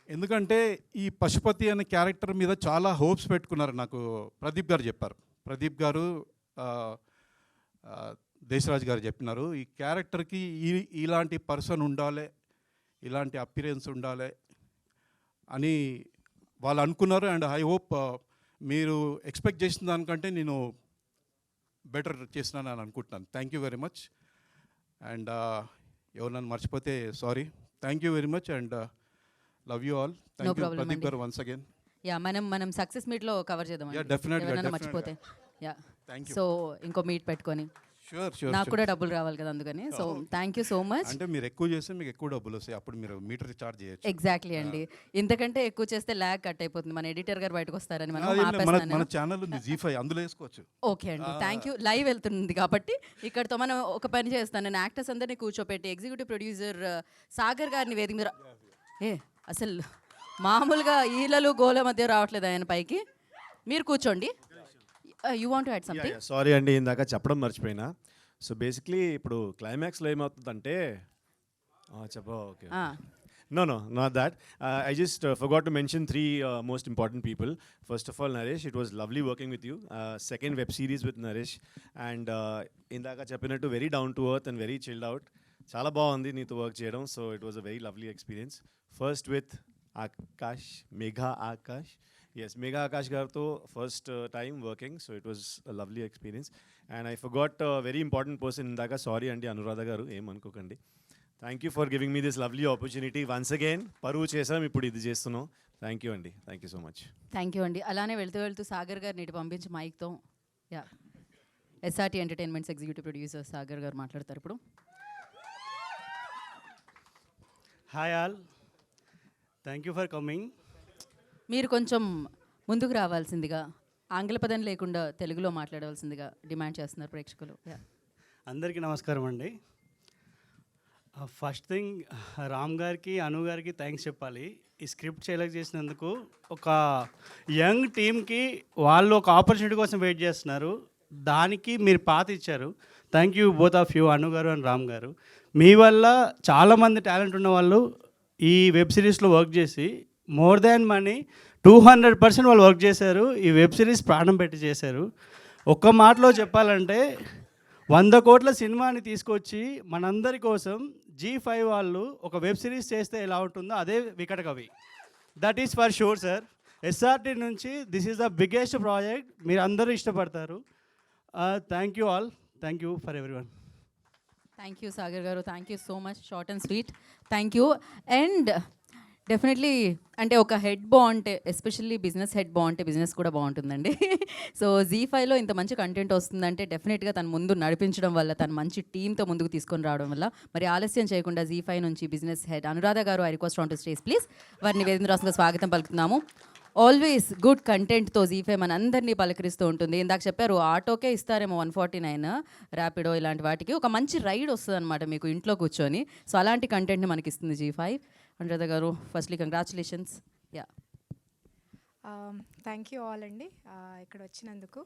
ఎందుకంటే ఈ పశుపతి అనే క్యారెక్టర్ మీద చాలా హోప్స్ పెట్టుకున్నారు, నాకు ప్రదీప్ గారు చెప్పారు. ప్రదీప్ గారు దేశరాజ్ గారు చెప్పినారు, ఈ క్యారెక్టర్కి ఇలాంటి పర్సన్ ఉండాలి, ఇలాంటి అపిరెన్స్ ఉండాలి అని వాళ్ళు అనుకున్నారు. అండ్ ఐ హోప్ మీరు ఎక్స్పెక్ట్ చేసిన దానికంటే నేను బెటర్ చేసినాను అని అనుకుంటున్నాను. Thank you very much. And ఎవరు మర్చిపోతే sorry. Thank you very much and love you all. Thank you Pradeep గారు వన్స్ అగైన్. యా, మనం సక్సెస్ మీట్లో కవర్ చేద్దాం. Yeah, definitely. మర్చిపోతే యా, థ్యాంక్ యూ. సో ఇంకో మీట్ పెట్టుకొని, షూర్ నాకు కూడా డబ్బులు రావాలి కదా అందుకని. So thank you so much. అంటే మీరు ఎక్కువ చేస్తే మీకు ఎక్కువ డబ్బులు వస్తాయి, అప్పుడు మీరు మీటర్ ఛార్జ్ చేయొచ్చు. ఎగ్జాక్ట్లీ అండి, ఇంతకంటే ఎక్కువ చేస్తే ల్యాగ్ కట్ అయిపోతుంది. మన ఎడిటర్ గారు బయటకు వస్తారని మనం మన ఛానల్ ఉంది Zee5, అందులో వేసుకోవచ్చు. ఓకే అండి, థ్యాంక్ యూ. లైవ్ వెళ్తుంది కాబట్టి ఇక్కడతో మనం ఒక పని చేస్తాను, నేను యాక్టర్స్ అందరినీ కూర్చోపెట్టి ఎగ్జిక్యూటివ్ ప్రొడ్యూసర్ సాగర్ గారిని వేదిక మీద అసలు మామూలుగా ఈలలు గోల మధ్య రావట్లేదు ఆయన పైకి. మీరు కూర్చోండి. You want to add something? Sorry అండి, ఇందాక చెప్పడం మర్చిపోయినా. సో బేసిక్లీ ఇప్పుడు క్లైమాక్స్లో ఏమవుతుందంటే చెప్పా. Okay, no, not that. I just forgot to mention three most important people. First of all, Naresh, it was lovely working with you. Second web series with Naresh, and indaka cheppinattu very down to earth and very chilled out. Chala baagundi neeto work cheyadam, so it was a very lovely experience. First with Akash, Megha Akash. Yes, Megha Akash garto first time working, so it was a lovely experience. And I forgot a very important person indaka. Sorry andi, Anuradha garu, em anukokandi. Thank you for giving me this lovely opportunity once again. Paruvu చేసాం, ఇప్పుడు ఇది చేస్తున్నాం. Thank you అండి, thank you so much. Thank you అండి. అలానే వెళ్తూ సాగర్ గారిని ఇటు పంపించి మైక్తో. Yeah, SRT entertainments executive producer Sagar garu మాట్లాడతారు ఇప్పుడు. Hi all, thank you for coming. మీరు కొంచెం ముందుకు రావాల్సిందిగా, ఆంగ్ల పదం లేకుండా తెలుగులో మాట్లాడవలసిందిగా డిమాండ్ చేస్తున్నారు ప్రేక్షకులు. యా, అందరికీ నమస్కారం అండి. ఫస్ట్ థింగ్, రామ్ గారికి, అను గారికి థ్యాంక్స్ చెప్పాలి. ఈ స్క్రిప్ట్ సెలెక్ట్ చేసినందుకు. ఒక యంగ్ టీమ్కి వాళ్ళు ఒక ఆపర్చునిటీ కోసం వెయిట్ చేస్తున్నారు, దానికి మీరు పాత ఇచ్చారు. Thank you both of you, Anu garu and Ram గారు. మీ వల్ల చాలామంది టాలెంట్ ఉన్న వాళ్ళు ఈ వెబ్ సిరీస్లో వర్క్ చేసి మోర్ దాన్ మనీ 200% వాళ్ళు వర్క్ చేశారు. ఈ వెబ్ సిరీస్ ప్రాణం పెట్టి చేశారు. ఒక్క మాటలో చెప్పాలంటే 100 కోట్ల సినిమాని తీసుకొచ్చి మనందరి కోసం Zee5 వాళ్ళు ఒక వెబ్ సిరీస్ చేస్తే ఎలా ఉంటుందో అదే Vikatakavi. That is for sure sir. SRT నుంచి this is the biggest project, మీరు అందరూ ఇష్టపడతారు. Thank you all, thank you for every one. Thank you Sagar garu, thank you so much, short and sweet. Thank you. And definitely అంటే ఒక head బాగుంటే, especially business head బాగుంటే business కూడా బాగుంటుందండి. So Zee5లో ఇంత మంచి కంటెంట్ వస్తుందంటే డెఫినెట్గా తను ముందు నడిపించడం వల్ల, తను మంచి టీంతో ముందుకు తీసుకొని రావడం వల్ల. మరి ఆలస్యం చేయకుండా Zee5 నుంచి బిజినెస్ హెడ్ అనురాధ గారు, I request on to stage please. వారిని వేదిక రాష్ట్రంగా స్వాగతం పలుకుతున్నాము. ఆల్వేస్ గుడ్ కంటెంట్తో Zee5 మన అందరినీ పలకరిస్తూ ఉంటుంది. ఇందాక చెప్పారు ఆటోకే ఇస్తారేమో 149, ర్యాపిడో ఇలాంటి వాటికి ఒక మంచి రైడ్ వస్తుంది అనమాట మీకు ఇంట్లో కూర్చొని. సో అలాంటి కంటెంట్ని మనకి ఇస్తుంది Zee5. Anuradha garu, firstly congratulations. Yeah, thank you all అండి ఇక్కడ వచ్చినందుకు.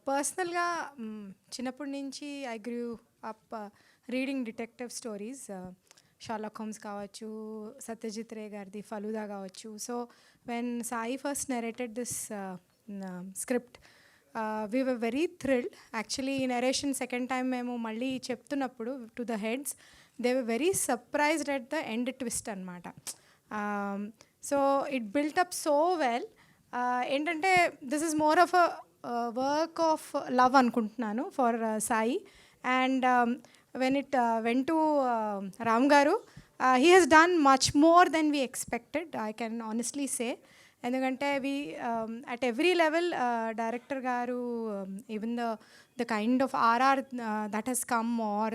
పర్సనల్గా చిన్నప్పటి నుంచి I grew up reading detective stories. Sherlock Holmes కావచ్చు, సత్యజిత్ రే గారిది ఫలూదా కావచ్చు. So when Sai first narrated this script. We were very thrilled. Actually, narration second time మేము మళ్ళీ చెప్తున్నప్పుడు to the heads, they were very surprised at the end twist అనమాట. So it built up so well. ఏంటంటే this is more of a work of love అనుకుంటున్నాను for Sai. And when it went to Ram Garu, he has done much more than we expected, I can honestly say. ఎందుకంటే we at every level director garu, even the kind of RR that has come, or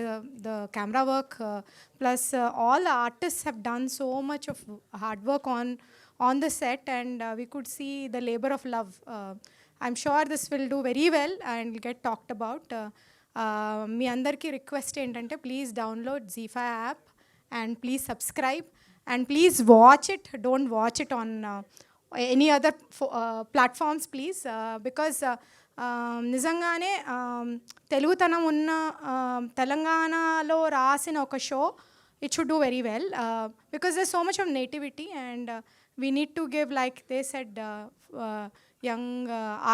the camera work, plus all the artists have done so much of hard work on the set, and we could see the labor of love. I'm sure this will do very well and will get talked about. మీ అందరికీ request ఏంటంటే please download ZEE5 app and please subscribe and please watch it. Don't watch it on any other platforms, please, because నిజంగానే తెలుగుతనం ఉన్న తెలంగాణలో రాసిన ఒక show, it should do very well, because there's so much of nativity, and we need to give, like they said, young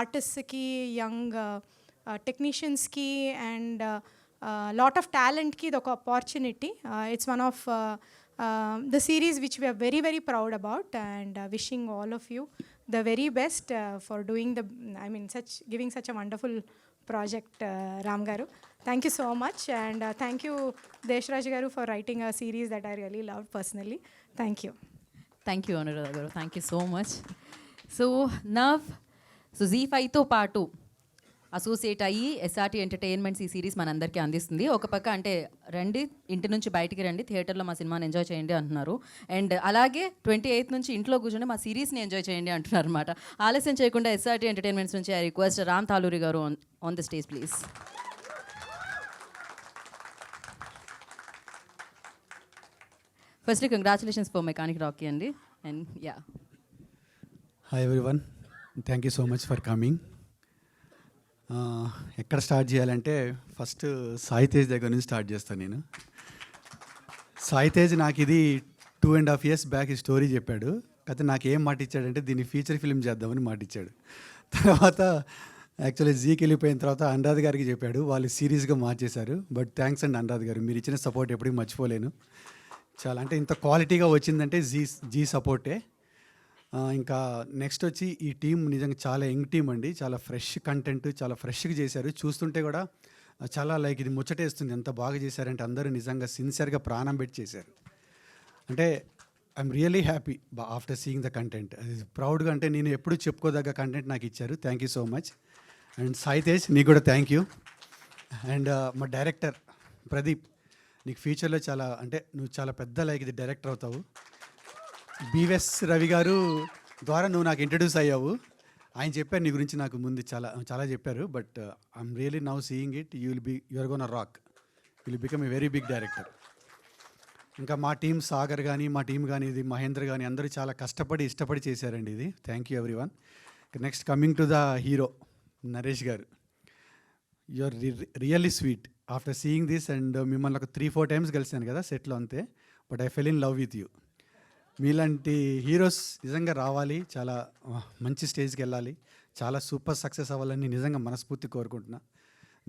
artists ki, young technicians ki, and lot of talent ki the opportunity. It's one of the series which we are very, very proud about, and wishing all of you the very best for doing giving such a wonderful project, Ram Garu. Thank you so much, and thank you Deshraj Garu for writing a series that I really loved personally. Thank you. Thank you Anuradha garu, thank you so much. So ZEE5తో పాటు associate అయ్యి SRT entertainments ఈ series మనందరికీ అందిస్తుంది. ఒక పక్క అంటే రండి, ఇంటి నుంచి బయటికి రండి, థియేటర్లో మా సినిమాని ఎంజాయ్ చేయండి అంటున్నారు. అండ్ అలాగే 28th నుంచి ఇంట్లో కూర్చొని మా సిరీస్ని ఎంజాయ్ చేయండి అంటున్నారు అనమాట. ఆలస్యం చేయకుండా ఎస్ఆర్టీ ఎంటర్టైన్మెంట్స్ నుంచి I request Ram Taluri garu on the stage please. Firstly congratulations for mechanic Rocky అండి. And yeah, hi everyone, thank you so much for coming. ఎక్కడ స్టార్ట్ చేయాలంటే ఫస్ట్ సాయి తేజ్ దగ్గర నుంచి స్టార్ట్ చేస్తాను నేను. సాయి తేజ్ నాకు ఇది 2.5 years బ్యాక్ ఈ స్టోరీ చెప్పాడు. అయితే నాకు ఏం మాట ఇచ్చాడంటే దీన్ని ఫీచర్ ఫిల్మ్ చేద్దామని మాట ఇచ్చాడు. తర్వాత యాక్చువల్లీ జీకి వెళ్ళిపోయిన తర్వాత అనురాధ్ గారికి చెప్పాడు, వాళ్ళు సీరియస్గా మార్చేశారు. బట్ థ్యాంక్స్ అండి అనురాధ్ గారు, మీరు ఇచ్చిన సపోర్ట్ ఎప్పటికీ మర్చిపోలేను. చాలా అంటే ఇంత క్వాలిటీగా వచ్చిందంటే జీ సపోర్టే. ఇంకా నెక్స్ట్ వచ్చి ఈ టీం నిజంగా చాలా యంగ్ టీం అండి, చాలా ఫ్రెష్ కంటెంట్, చాలా ఫ్రెష్గా చేశారు. చూస్తుంటే కూడా చాలా లైక్ ఇది ముచ్చటేస్తుంది, ఎంత బాగా చేశారంటే అందరూ నిజంగా సిన్సియర్గా ప్రాణం పెట్టి చేశారు. అంటే I'm really happy after seeing the content. అది ప్రౌడ్గా, అంటే నేను ఎప్పుడు చెప్పుకోదగ్గ కంటెంట్ నాకు ఇచ్చారు. Thank you so much. And Sai Tej నీకు కూడా థ్యాంక్ యూ. అండ్ మా డైరెక్టర్ ప్రదీప్, నీకు ఫ్యూచర్లో చాలా అంటే నువ్వు చాలా పెద్ద లైక్ ఇది డైరెక్టర్ అవుతావు. BVS రవి గారు ద్వారా నువ్వు నాకు ఇంట్రడ్యూస్ అయ్యావు. ఆయన చెప్పారు నీ గురించి నాకు ముందు చాలా చాలా చెప్పారు. But I'm really now seeing it, you are gonna rock, will become a very big director. ఇంకా మా టీం సాగర్ కానీ, మా టీం కానీ, ఇది మహేంద్ర కానీ అందరూ చాలా కష్టపడి ఇష్టపడి చేశారండి ఇది. Thank you every one. Next coming to the hero Naresh garu, you are really sweet. After seeing this and మిమ్మల్ని ఒక 3-4 times కలిసాను కదా సెట్లో అంతే, but I fell in love with you. మీలాంటి హీరోస్ నిజంగా రావాలి, చాలా మంచి స్టేజ్కి వెళ్ళాలి, చాలా సూపర్ సక్సెస్ అవ్వాలని నిజంగా మనస్ఫూర్తి కోరుకుంటున్నా.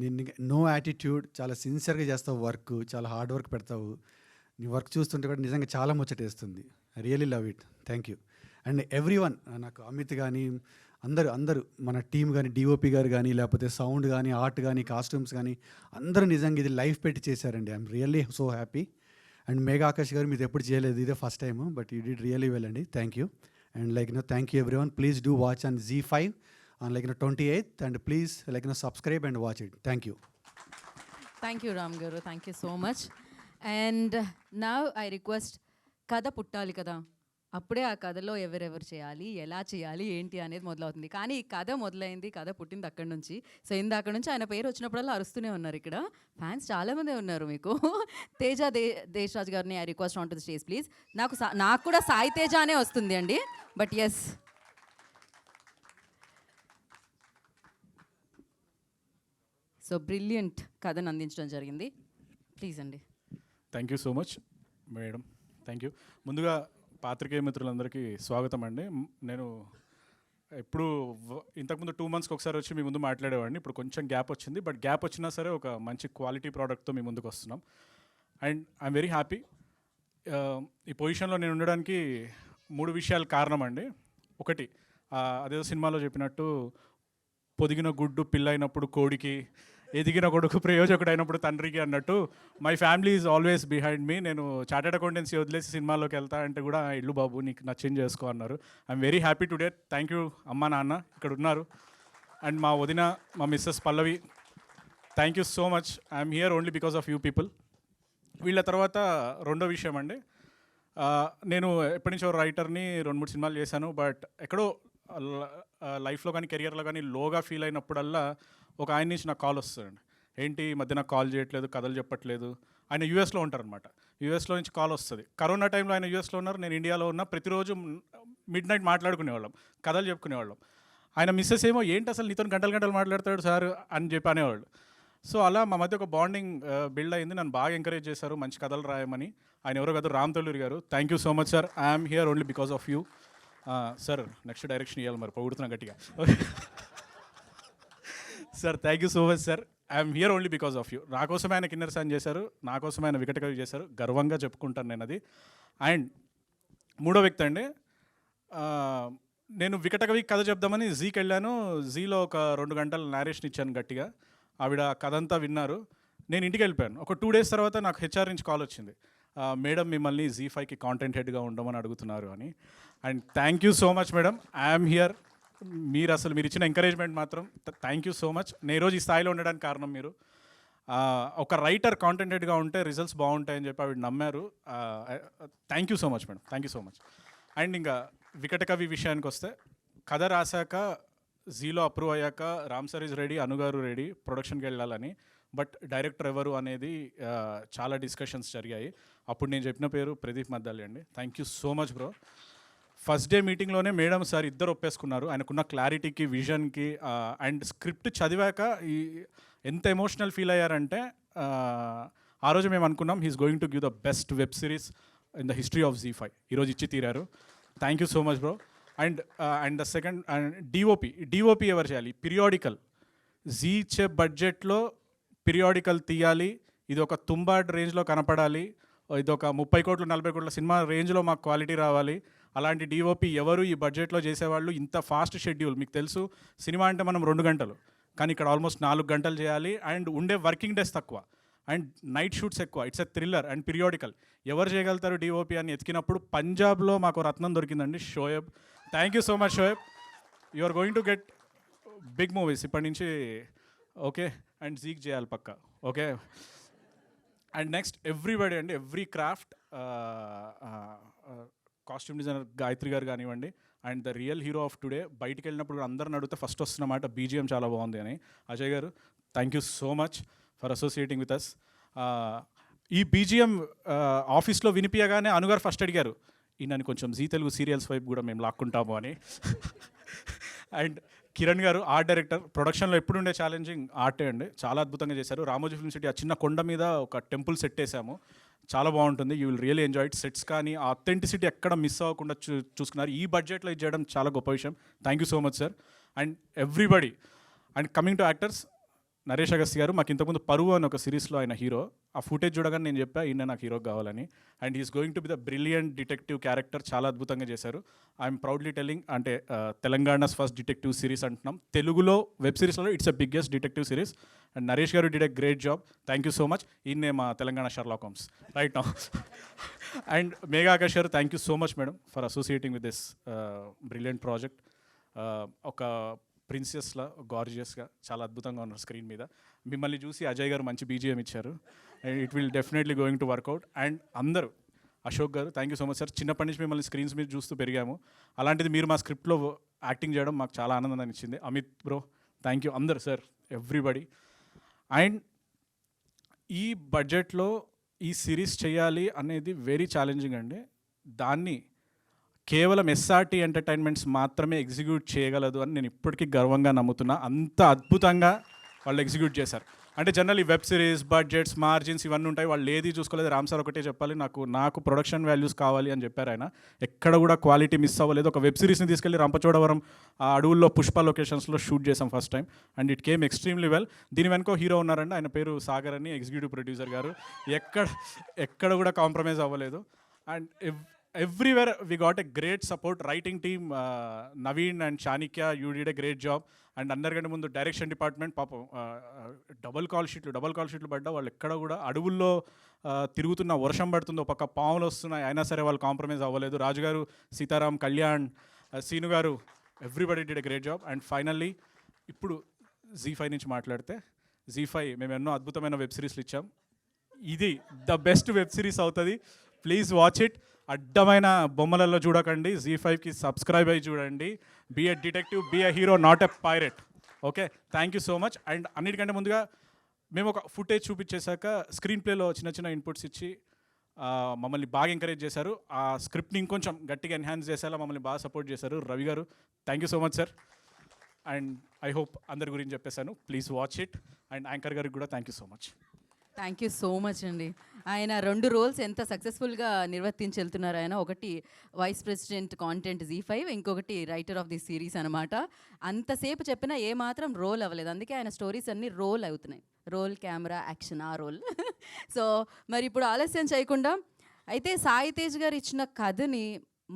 నేను నో యాటిట్యూడ్, చాలా సిన్సియర్గా చేస్తావు వర్క్, చాలా హార్డ్ వర్క్ పెడతావు. నీ వర్క్ చూస్తుంటే కూడా నిజంగా చాలా ముచ్చటేస్తుంది. I really love it. Thank you. And every one, నాకు అమిత్ కానీ అందరూ మన టీం కానీ, డిఓపి గారు కానీ, లేకపోతే సౌండ్ కానీ, ఆర్ట్ కానీ, కాస్ట్యూమ్స్ కానీ అందరూ నిజంగా ఇది లైఫ్ పెట్టి చేశారండి. I'm really so happy. And Megha Akash garu మీరు ఎప్పుడు చేయలేదు, ఇదే first time, but you did really well అండి. Thank you. And thank you every one. Please do watch on ZEE5 on 28th, and please subscribe and watch it. Thank you. Thank you Ram garu, thank you so much. And now I request, కథ పుట్టాలి కదా, అప్పుడే ఆ కథలో ఎవరెవరు చేయాలి, ఎలా చేయాలి, ఏంటి అనేది మొదలవుతుంది. కానీ ఈ కథ మొదలైంది, కథ పుట్టింది అక్కడి నుంచి. సో ఇందాక నుంచి ఆయన పేరు వచ్చినప్పుడల్లా అరుస్తూనే ఉన్నారు. ఇక్కడ ఫ్యాన్స్ చాలామందే ఉన్నారు మీకు. తేజ దేశ్రాజ్ గారిని I request on to the stage please. నాకు కూడా సాయి తేజ అనే వస్తుంది అండి, బట్ ఎస్. సో బ్రిలియంట్ కథను అందించడం జరిగింది. ప్లీజ్ అండి. Thank you so much madam, thank you. ముందుగా పాత్రికేయ మిత్రులందరికీ స్వాగతం అండి. నేను ఎప్పుడు ఇంతకుముందు 2 monthsకి ఒకసారి వచ్చి మీ ముందు మాట్లాడేవాడిని. ఇప్పుడు కొంచెం గ్యాప్ వచ్చింది, బట్ గ్యాప్ వచ్చినా సరే ఒక మంచి క్వాలిటీ ప్రోడక్ట్తో మీ ముందుకు వస్తున్నాం. And I'm very happy. ఈ పొజిషన్లో నేను ఉండడానికి 3 విషయాలు కారణం అండి. ఒకటి, అదేదో సినిమాలో చెప్పినట్టు పొదిగిన గుడ్డు పిల్లైనప్పుడు కోడికి, ఎదిగిన కొడుకు ప్రయోజకుడు అయినప్పుడు తండ్రికి అన్నట్టు my family is always behind me. నేను చార్టెడ్ అకౌంటెన్సీ వదిలేసి సినిమాలోకి వెళ్తా అంటే కూడా ఇల్లు బాబు నీకు నచ్చింది చేసుకో అన్నారు. I'm very happy today. Thank you అమ్మ నాన్న ఇక్కడ ఉన్నారు. అండ్ మా వదిన, మా Mrs Pallavi, thank you so much. I'm here only because of you people. వీళ్ళ తర్వాత రెండో విషయం అండి, నేను ఎప్పటి నుంచో రైటర్ని 2-3 సినిమాలు చేశాను. బట్ ఎక్కడో లైఫ్లో కానీ కెరియర్లో కానీ లోగా ఫీల్ అయినప్పుడల్లా ఒక ఆయన నుంచి నాకు కాల్ వస్తుందండి. ఏంటి ఈ మధ్య నాకు కాల్ చేయట్లేదు, కథలు చెప్పట్లేదు. ఆయన యూఎస్లో ఉంటారనమాట. యూఎస్లో నుంచి కాల్ వస్తుంది. కరోనా టైంలో ఆయన యూఎస్లో ఉన్నారు, నేను ఇండియాలో ఉన్నా. ప్రతిరోజు మిడ్ నైట్ మాట్లాడుకునేవాళ్ళం, కథలు చెప్పుకునేవాళ్ళం. ఆయన మిస్సెస్ ఏమో ఏంటి అసలు నీతో గంటలు గంటలు మాట్లాడతాడు సార్ అని చెప్పి అనేవాళ్ళు. సో అలా మా మధ్య ఒక బాండింగ్ బిల్డ్ అయింది. నన్ను బాగా ఎంకరేజ్ చేశారు మంచి కథలు రాయమని. ఆయన ఎవరో కాదు, రామ్ తల్లూరి గారు. Thank you so much sir. I'm here only because of you. Sir next direction ఇవ్వాలి మరి, పొగుడుతున్నా గట్టిగా. Sir thank you so much sir. I'm here only because of you. నా కోసం ఆయన కిన్నెర సాన్ చేశారు, నా కోసం ఆయన వికట కవి చేశారు. గర్వంగా చెప్పుకుంటాను నేను అది. అండ్ మూడో వ్యక్తి అండి, నేను వికట కవి కథ చెప్దామని జీకి వెళ్ళాను. జీలో ఒక 2 గంటలు నేరేషన్ ఇచ్చాను గట్టిగా. ఆవిడ కథ అంతా విన్నారు. నేను ఇంటికి వెళ్ళిపోయాను. ఒక 2 days తర్వాత నాకు హెచ్ఆర్ నుంచి కాల్ వచ్చింది, మేడం మిమ్మల్ని Z5కి కాంటెంట్ హెడ్గా ఉండమని అడుగుతున్నారు అని. And thank you so much madam. I'm here. మీరు ఇచ్చిన ఎంకరేజ్మెంట్ మాత్రం థ్యాంక్ యూ సో మచ్. నేను ఈరోజు ఈ స్థాయిలో ఉండడానికి కారణం మీరు. ఒక రైటర్ కాంటెంట్ హెడ్గా ఉంటే రిజల్ట్స్ బాగుంటాయని చెప్పి ఆవిడ నమ్మారు. Thank you so much madam, thank you so much. And ఇంకా వికట కవి విషయానికి వస్తే, కథ రాశాక జీలో అప్రూవ్ అయ్యాక రామ్ సార్ ఇస్ రెడీ, అనుగారు రెడీ, ప్రొడక్షన్కి వెళ్ళాలని. బట్ డైరెక్టర్ ఎవరు అనేది చాలా డిస్కషన్స్ జరిగాయి. అప్పుడు నేను చెప్పిన పేరు ప్రదీప్ మద్దాలి అండి. Thank you so much bro. First day మీటింగ్లోనే మేడం సార్ ఇద్దరు ఒప్పేసుకున్నారు. ఆయనకున్న క్లారిటీకి, విజన్కి. అండ్ స్క్రిప్ట్ చదివాక ఎంత ఎమోషనల్ ఫీల్ అయ్యారంటే, ఆ రోజు మేము అనుకున్నాం he's going to give the best web series in the history of Z5. ఈరోజు ఇచ్చి తీరారు. Thank you so much bro. And the second, DOP ఎవరు చేయాలి? పిరియాడికల్. జీ ఇచ్చే బడ్జెట్లో పిరియాడికల్ తీయాలి. ఇది ఒక తుంబాడ్ రేంజ్లో కనపడాలి. ఇది ఒక 30 కోట్లు 40 కోట్ల సినిమా రేంజ్లో మాకు క్వాలిటీ రావాలి. అలాంటి డిఓపి ఎవరు ఈ బడ్జెట్లో చేసేవాళ్ళు? ఇంత ఫాస్ట్ షెడ్యూల్. మీకు తెలుసు సినిమా అంటే మనం 2 గంటలు, కానీ ఇక్కడ ఆల్మోస్ట్ 4 గంటలు చేయాలి. అండ్ ఉండే వర్కింగ్ డేస్ తక్కువ, అండ్ నైట్ షూట్స్ ఎక్కువ. It's a thriller and periodical. ఎవరు చేయగలుగుతారు డిఓపి అని ఎతికినప్పుడు పంజాబ్లో మాకు రత్నం దొరికిందండి, Shoaib. Thank you so much Shoaib. You are going to get big movies ఇప్పటి నుంచి. ఓకే, అండ్ జీక్ చేయాలి పక్క. ఓకే. అండ్ నెక్స్ట్ ఎవ్రీబడి అండి, every craft, costume designer Gayatri garu కానివ్వండి. And the real hero of today, బయటికి వెళ్ళినప్పుడు అందరిని అడిగితే ఫస్ట్ వస్తున్నమాట బీజిఎం చాలా బాగుంది అని. అజయ్ గారు thank you so much for associating with us. ఈ బీజిఎం ఆఫీస్లో వినిపించగానే అనుగారు ఫస్ట్ అడిగారు, ఈయనని కొంచెం జీ తెలుగు సీరియల్స్ వైపు కూడా మేము లాక్కుంటాము అని. అండ్ కిరణ్ గారు ఆర్ట్ డైరెక్టర్. ప్రొడక్షన్లో ఎప్పుడు ఉండే ఛాలెంజింగ్ ఆర్టే అండి, చాలా అద్భుతంగా చేశారు. రామోజీ ఫిల్మ్ సిటీ ఆ చిన్న కొండ మీద ఒక టెంపుల్ సెట్ వేసాము, చాలా బాగుంటుంది. You will really enjoy it. Sets కానీ ఆ అథెంటిసిటీ ఎక్కడ మిస్ అవ్వకుండా చూసుకున్నారు. ఈ బడ్జెట్లో ఇది చేయడం చాలా గొప్ప విషయం. Thank you so much sir. And everybody. And coming to actors, Naresh Agastya గారు. మాకు ఇంతకుముందు పరువు అని ఒక సిరీస్లో ఆయన హీరో. ఆ ఫుటేజ్ చూడగానే నేను చెప్పా ఈయన నాకు హీరో కావాలని. And is going to be the brilliant detective character. చాలా అద్భుతంగా చేశారు. ఐఎమ్ ప్రౌడ్లీ టెల్లింగ్, అంటే తెలంగాణస్ ఫస్ట్ డిటెక్టివ్ సిరీస్ అంటున్నాం. తెలుగులో వెబ్ సిరీస్లో it's a biggest detective series. And Naresh garu did a great job. Thank you so much. ఈయనే మా Telangana Sherlock Holmes right now. And Megha Akash garu, thank you so much madam for associating with this brilliant project. ఒక ప్రిన్సెస్లా, గార్జియస్గా చాలా అద్భుతంగా ఉన్నారు screen మీద. మిమ్మల్ని చూసి అజయ్ గారు మంచి బీజిఎం ఇచ్చారు. It will definitely going to work out. And అందరూ, అశోక్ గారు thank you so much sir. చిన్నప్పటి నుంచి మిమ్మల్ని స్క్రీన్స్ మీద చూస్తూ పెరిగాము. అలాంటిది మీరు మా స్క్రిప్ట్లో యాక్టింగ్ చేయడం మాకు చాలా ఆనందాన్ని ఇచ్చింది. Amit bro thank you. అందరు సార్, ఎవ్రీబడి. అండ్ ఈ బడ్జెట్లో ఈ సిరీస్ చేయాలి అనేది వెరీ ఛాలెంజింగ్ అండి. దాన్ని కేవలం ఎస్ఆర్టీ ఎంటర్టైన్మెంట్స్ మాత్రమే ఎగ్జిక్యూట్ చేయగలదు అని నేను ఇప్పటికీ గర్వంగా నమ్ముతున్నా. అంత అద్భుతంగా వాళ్ళు ఎగ్జిక్యూట్ చేశారు. అంటే జనరల్ ఈ వెబ్ సిరీస్ బడ్జెట్స్ మార్జిన్స్ ఇవన్నీ ఉంటాయి, వాళ్ళు ఏది చూసుకోలేదు. రామ్ సార్ ఒకటే చెప్పాలి, నాకు ప్రొడక్షన్ వాల్యూస్ కావాలి అని చెప్పారు ఆయన. ఎక్కడ కూడా క్వాలిటీ మిస్ అవ్వలేదు. ఒక వెబ్ సిరీస్ని తీసుకెళ్ళి రంపచోడవరం ఆ అడవుల్లో పుష్ప లొకేషన్స్లో షూట్ చేసాం first time, and it came extremely well. దీని వెనుక హీరో ఉన్నారండి, ఆయన పేరు సాగర్ అని, ఎగ్జిక్యూటివ్ ప్రొడ్యూసర్ గారు. ఎక్కడ కూడా కాంప్రమైజ్ అవ్వలేదు. And everywhere we got a great support. Writing team Naveen and Chanakya, you did a great job. And అందరికంటే ముందు డైరెక్షన్ డిపార్ట్మెంట్ పాపం డబల్ కాల్ షీట్లు పడ్డా వాళ్ళు ఎక్కడ కూడా అడవుల్లో తిరుగుతున్న, వర్షం పడుతుంది, ఒక పక్క పాములు వస్తున్నాయి, అయినా సరే వాళ్ళు కాంప్రమైజ్ అవ్వలేదు. రాజుగారు, సీతారాం, కళ్యాణ్, సీను గారు, everybody did a great job. And finally ఇప్పుడు Z5 నుంచి మాట్లాడితే, Z5 మేము ఎన్నో అద్భుతమైన వెబ్ సిరీస్లు ఇచ్చాం, ఇది ద బెస్ట్ వెబ్ సిరీస్ అవుతుంది. Please watch it. అడ్డమైన బొమ్మలలో చూడకండి, Z5కి సబ్స్క్రైబ్ అయ్యి చూడండి. Be a detective, be a hero, not a pirate. Okay, thank you so much. And అన్నిటికంటే ముందుగా మేము ఒక ఫుటేజ్ చూపించేశాక స్క్రీన్ ప్లేలో చిన్న ఇన్పుట్స్ ఇచ్చి మమ్మల్ని బాగా ఎంకరేజ్ చేశారు. ఆ స్క్రిప్ట్ని ఇంకొంచెం గట్టిగా ఎన్హాన్స్ చేసేలా మమ్మల్ని బాగా సపోర్ట్ చేశారు. రవి గారు, thank you so much sir. And I hope అందరి గురించి చెప్పేశాను. Please watch it. And anchor గారికి కూడా thank you so much. Thank you so much అండి. ఆయన 2 రోల్స్ ఎంత సక్సెస్ఫుల్గా నిర్వర్తించి వెళ్తున్నారు ఆయన. ఒకటి వైస్ ప్రెసిడెంట్ కాంటెంట్ Z5, ఇంకొకటి రైటర్ ఆఫ్ ది సిరీస్ అనమాట. అంతసేపు చెప్పినా ఏమాత్రం రోల్ అవ్వలేదు, అందుకే ఆయన స్టోరీస్ అన్నీ రోల్ అవుతున్నాయి. రోల్, కెమెరా, యాక్షన్, ఆ రోల్. సో మరి ఇప్పుడు ఆలస్యం చేయకుండా అయితే సాయి తేజ్ గారు ఇచ్చిన కథని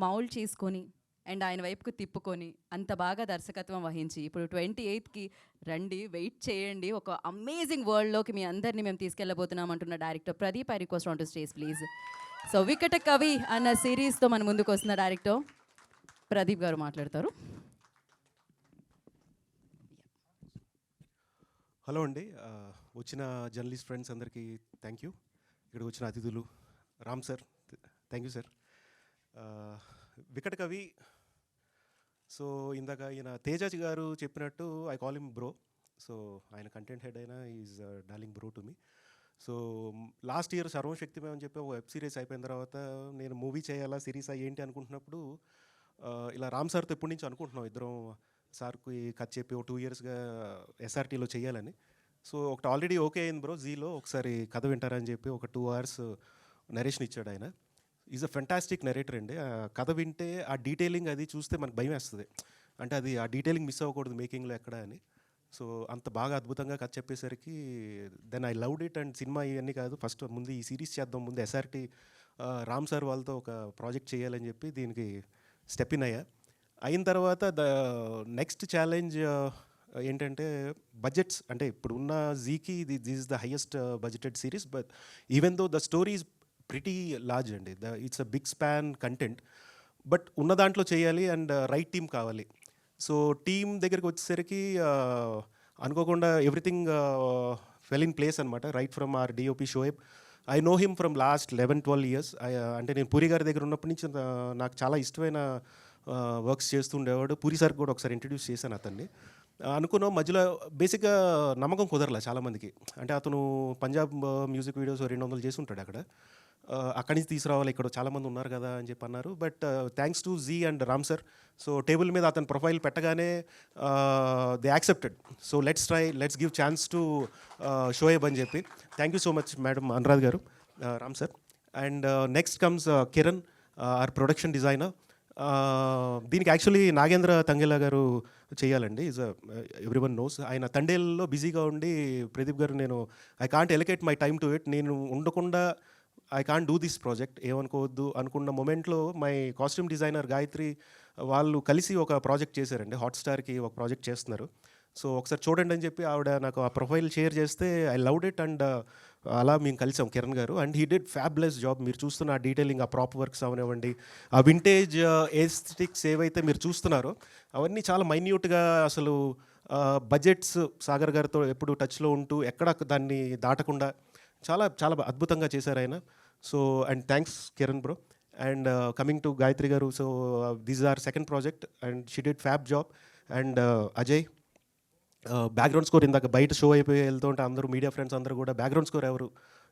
మౌల్డ్ చేసుకొని అండ్ ఆయన వైపుకు తిప్పుకొని అంత బాగా దర్శకత్వం వహించి ఇప్పుడు 28కి రండి, వెయిట్ చేయండి, ఒక అమేజింగ్ వరల్డ్లోకి మీ అందరినీ మేము తీసుకెళ్ళబోతున్నాం అంటున్న director Pradeep. I request on to stage please. So Vikata Kavi అన్న సిరీస్తో మన ముందుకు వస్తున్న డైరెక్టర్ ప్రదీప్ గారు మాట్లాడతారు. హలో అండి, వచ్చిన జర్నలిస్ట్ ఫ్రెండ్స్ అందరికీ థ్యాంక్ యూ. ఇక్కడ వచ్చిన అతిథులు, Ram sir thank you sir. Vikata Kavi, so ఇందాక ఈయన తేజాజీ గారు చెప్పినట్టు I call him bro. So ఆయన కంటెంట్ హెడ్ అయినా is darling bro to me. So last year Sarvashaktimayam అని చెప్పి ఒక వెబ్ సిరీస్ అయిపోయిన తర్వాత నేను మూవీ చేయాలా సిరీస్ ఏంటి అనుకుంటున్నప్పుడు ఇలా రామ్ సార్తో ఎప్పటి నుంచి అనుకుంటున్నాం ఇద్దరం సార్కి కథ చెప్పి ఒక 2 yearsగా SRTలో చేయాలని. సో ఒకటి ఆల్రెడీ ఓకే అయింది బ్రో, జీలో ఒకసారి కథ వింటారని చెప్పి ఒక 2 hours నరేషన్ ఇచ్చాడు ఆయన. ఈజ్ అ ఫెంటాస్టిక్ నెరేటర్ అండి. కథ వింటే ఆ డీటెయిలింగ్ అది చూస్తే మనకు భయం వేస్తుంది, అంటే అది ఆ డీటెయిలింగ్ మిస్ అవ్వకూడదు మేకింగ్లో ఎక్కడ అని. సో అంత బాగా అద్భుతంగా కథ చెప్పేసరికి then I loved it. And సినిమా ఇవన్నీ కాదు, ఫస్ట్ ముందు ఈ సిరీస్ చేద్దాం, ముందు SRT రామ్ సార్ వాళ్ళతో ఒక ప్రాజెక్ట్ చేయాలని చెప్పి దీనికి స్టెప్ ఇన్ అయ్యా. అయిన తర్వాత ద నెక్స్ట్ ఛాలెంజ్ ఏంటంటే బడ్జెట్స్. అంటే ఇప్పుడు ఉన్న జీకి this is the highest budgeted series, but even though the story is pretty large అండి. It's a big span content, but ఉన్న దాంట్లో చేయాలి అండ్ రైట్ టీమ్ కావాలి. సో టీమ్ దగ్గరికి వచ్చేసరికి అనుకోకుండా ఎవ్రీథింగ్ ఫెల్ ఇన్ ప్లేస్ అనమాట. Right from our DOP Shoaib, I know him from last 11-12 years. అంటే నేను పూరి గారి దగ్గర ఉన్నప్పటి నుంచి నాకు చాలా ఇష్టమైన వర్క్స్ చేస్తుండేవాడు. పూరి సార్కి కూడా ఒకసారి ఇంట్రడ్యూస్ చేశాను అతన్ని. అనుకున్నాం మధ్యలో బేసిక్గా నమ్మకం కుదరలే చాలామందికి. అంటే అతను పంజాబ్ మ్యూజిక్ వీడియోస్ 200 చేసి ఉంటాడు అక్కడ, అక్కడి నుంచి తీసుకురావాలి, ఇక్కడ చాలామంది ఉన్నారు కదా అని చెప్పి అన్నారు. But thanks to Zee and Ram sir, so table మీద అతని ప్రొఫైల్ పెట్టగానే they accepted. So let's give chance to Shoaib అని చెప్పి. Thank you so much madam Anuradh గారు, Ram sir. And next comes Kiran, our production designer. దీనికి యాక్చువల్లీ నాగేంద్ర తంగేలా గారు చేయాలండి, ఈజ్ ఎవ్రీవన్ నోస్. ఆయన తండేల్లో బిజీగా ఉండి ప్రదీప్ గారు నేను I can't allocate my time to it, నేను ఉండకుండా I can't do this project, ఏమనుకోవద్దు అనుకున్న మొమెంట్లో మై కాస్ట్యూమ్ డిజైనర్ గాయత్రి వాళ్ళు కలిసి ఒక ప్రాజెక్ట్ చేశారండి, హాట్స్టార్కి ఒక ప్రాజెక్ట్ చేస్తున్నారు. సో ఒకసారి చూడండి అని చెప్పి ఆవిడ నాకు ఆ ప్రొఫైల్ షేర్ చేస్తే ఐ లవ్డ్ ఇట్. అండ్ అలా మేము కలిసాం కిరణ్ గారు, and he did fables job. మీరు చూస్తున్న ఆ డీటెయిలింగ్, ఆ ప్రాప్ వర్క్స్ అవనివ్వండి, ఆ వింటేజ్ ఎస్థెటిక్స్ ఏవైతే మీరు చూస్తున్నారో అవన్నీ చాలా మైన్యూట్గా, అసలు బడ్జెట్స్ సాగర్ గారితో ఎప్పుడు టచ్లో ఉంటూ ఎక్కడ దాన్ని దాటకుండా చాలా చాలా అద్భుతంగా చేశారు ఆయన. So and thanks Kiran bro. And coming to Gayatri గారు, so this our second project and she did fab job. And Ajay background score, ఇందాక బయట షో అయిపోయి వెళ్తుంటే అందరూ మీడియా ఫ్రెండ్స్ అందరూ కూడా బ్యాక్గ్రౌండ్ స్కోర్ ఎవరు,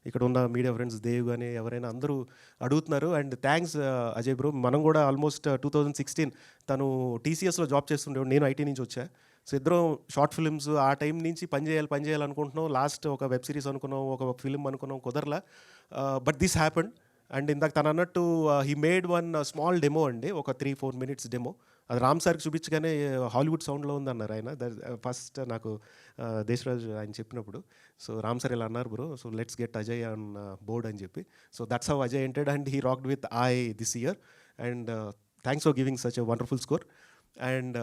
ఇక్కడ ఉన్న మీడియా ఫ్రెండ్స్ దేవ్ కానీ ఎవరైనా అందరూ అడుగుతున్నారు. And thanks Ajay bro. మనం కూడా ఆల్మోస్ట్ 2016 తను TCSలో జాబ్ చేస్తుండేవాడు, నేను IT నుంచి వచ్చా. సో ఇద్దరం షార్ట్ ఫిల్మ్స్ ఆ టైం నుంచి పని చేయాలనుకుంటున్నాం. లాస్ట్ ఒక వెబ్ సిరీస్ అనుకున్నాం, ఒక ఫిల్మ్ అనుకున్నాం, కుదరలా. But this happened. అండ్ ఇందాక తను అన్నట్టు he made one small demo అండి, ఒక 3-4 minutes డెమో. అది రామ్ సార్కి చూపించగానే హాలీవుడ్ సౌండ్లో ఉందన్నారు ఆయన. ఫస్ట్ నాకు దేశరాజ్ ఆయన చెప్పినప్పుడు, సో రామ్ సార్ ఇలా అన్నారు bro, so let's get Ajay on board అని చెప్పి. So that's how Ajay ఎంటెడ్ and he rocked with I this year. And thanks for giving such a wonderful score. And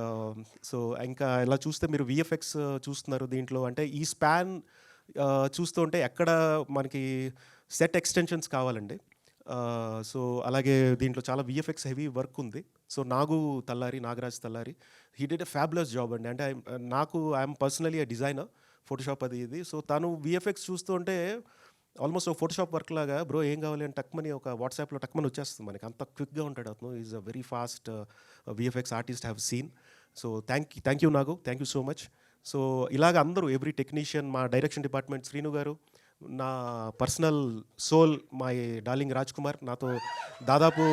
so ఇంకా ఇలా చూస్తే మీరు విఎఫ్ఎక్స్ చూస్తున్నారు దీంట్లో. అంటే ఈ స్పాన్ చూస్తూ ఉంటే ఎక్కడ మనకి సెట్ ఎక్స్టెన్షన్స్ కావాలండి. సో అలాగే దీంట్లో చాలా విఎఫ్ఎక్స్ హెవీ వర్క్ ఉంది. So Nagaraj Tallari he did a fabulous job అండి. అంటే I'm personally a designer, Photoshop అది ఇది. సో తను విఎఫ్ఎక్స్ చూస్తూ ఉంటే ఆల్మోస్ట్ ఒక ఫోటోషాప్ వర్క్ లాగా, బ్రో ఏం కావాలి అని టక్మని ఒక వాట్సాప్లో టక్మని వచ్చేస్తుంది మనకి, అంత క్విక్గా ఉంటాడు అతను. Is a very fast VFX artist have seen. So thank you Nagu, thank you so much. So ఇలాగ అందరూ ఎవ్రీ టెక్నీషియన్, మా డైరెక్షన్ డిపార్ట్మెంట్ శ్రీను గారు, నా personal soul my darling Raj Kumar, నాతో దాదాపు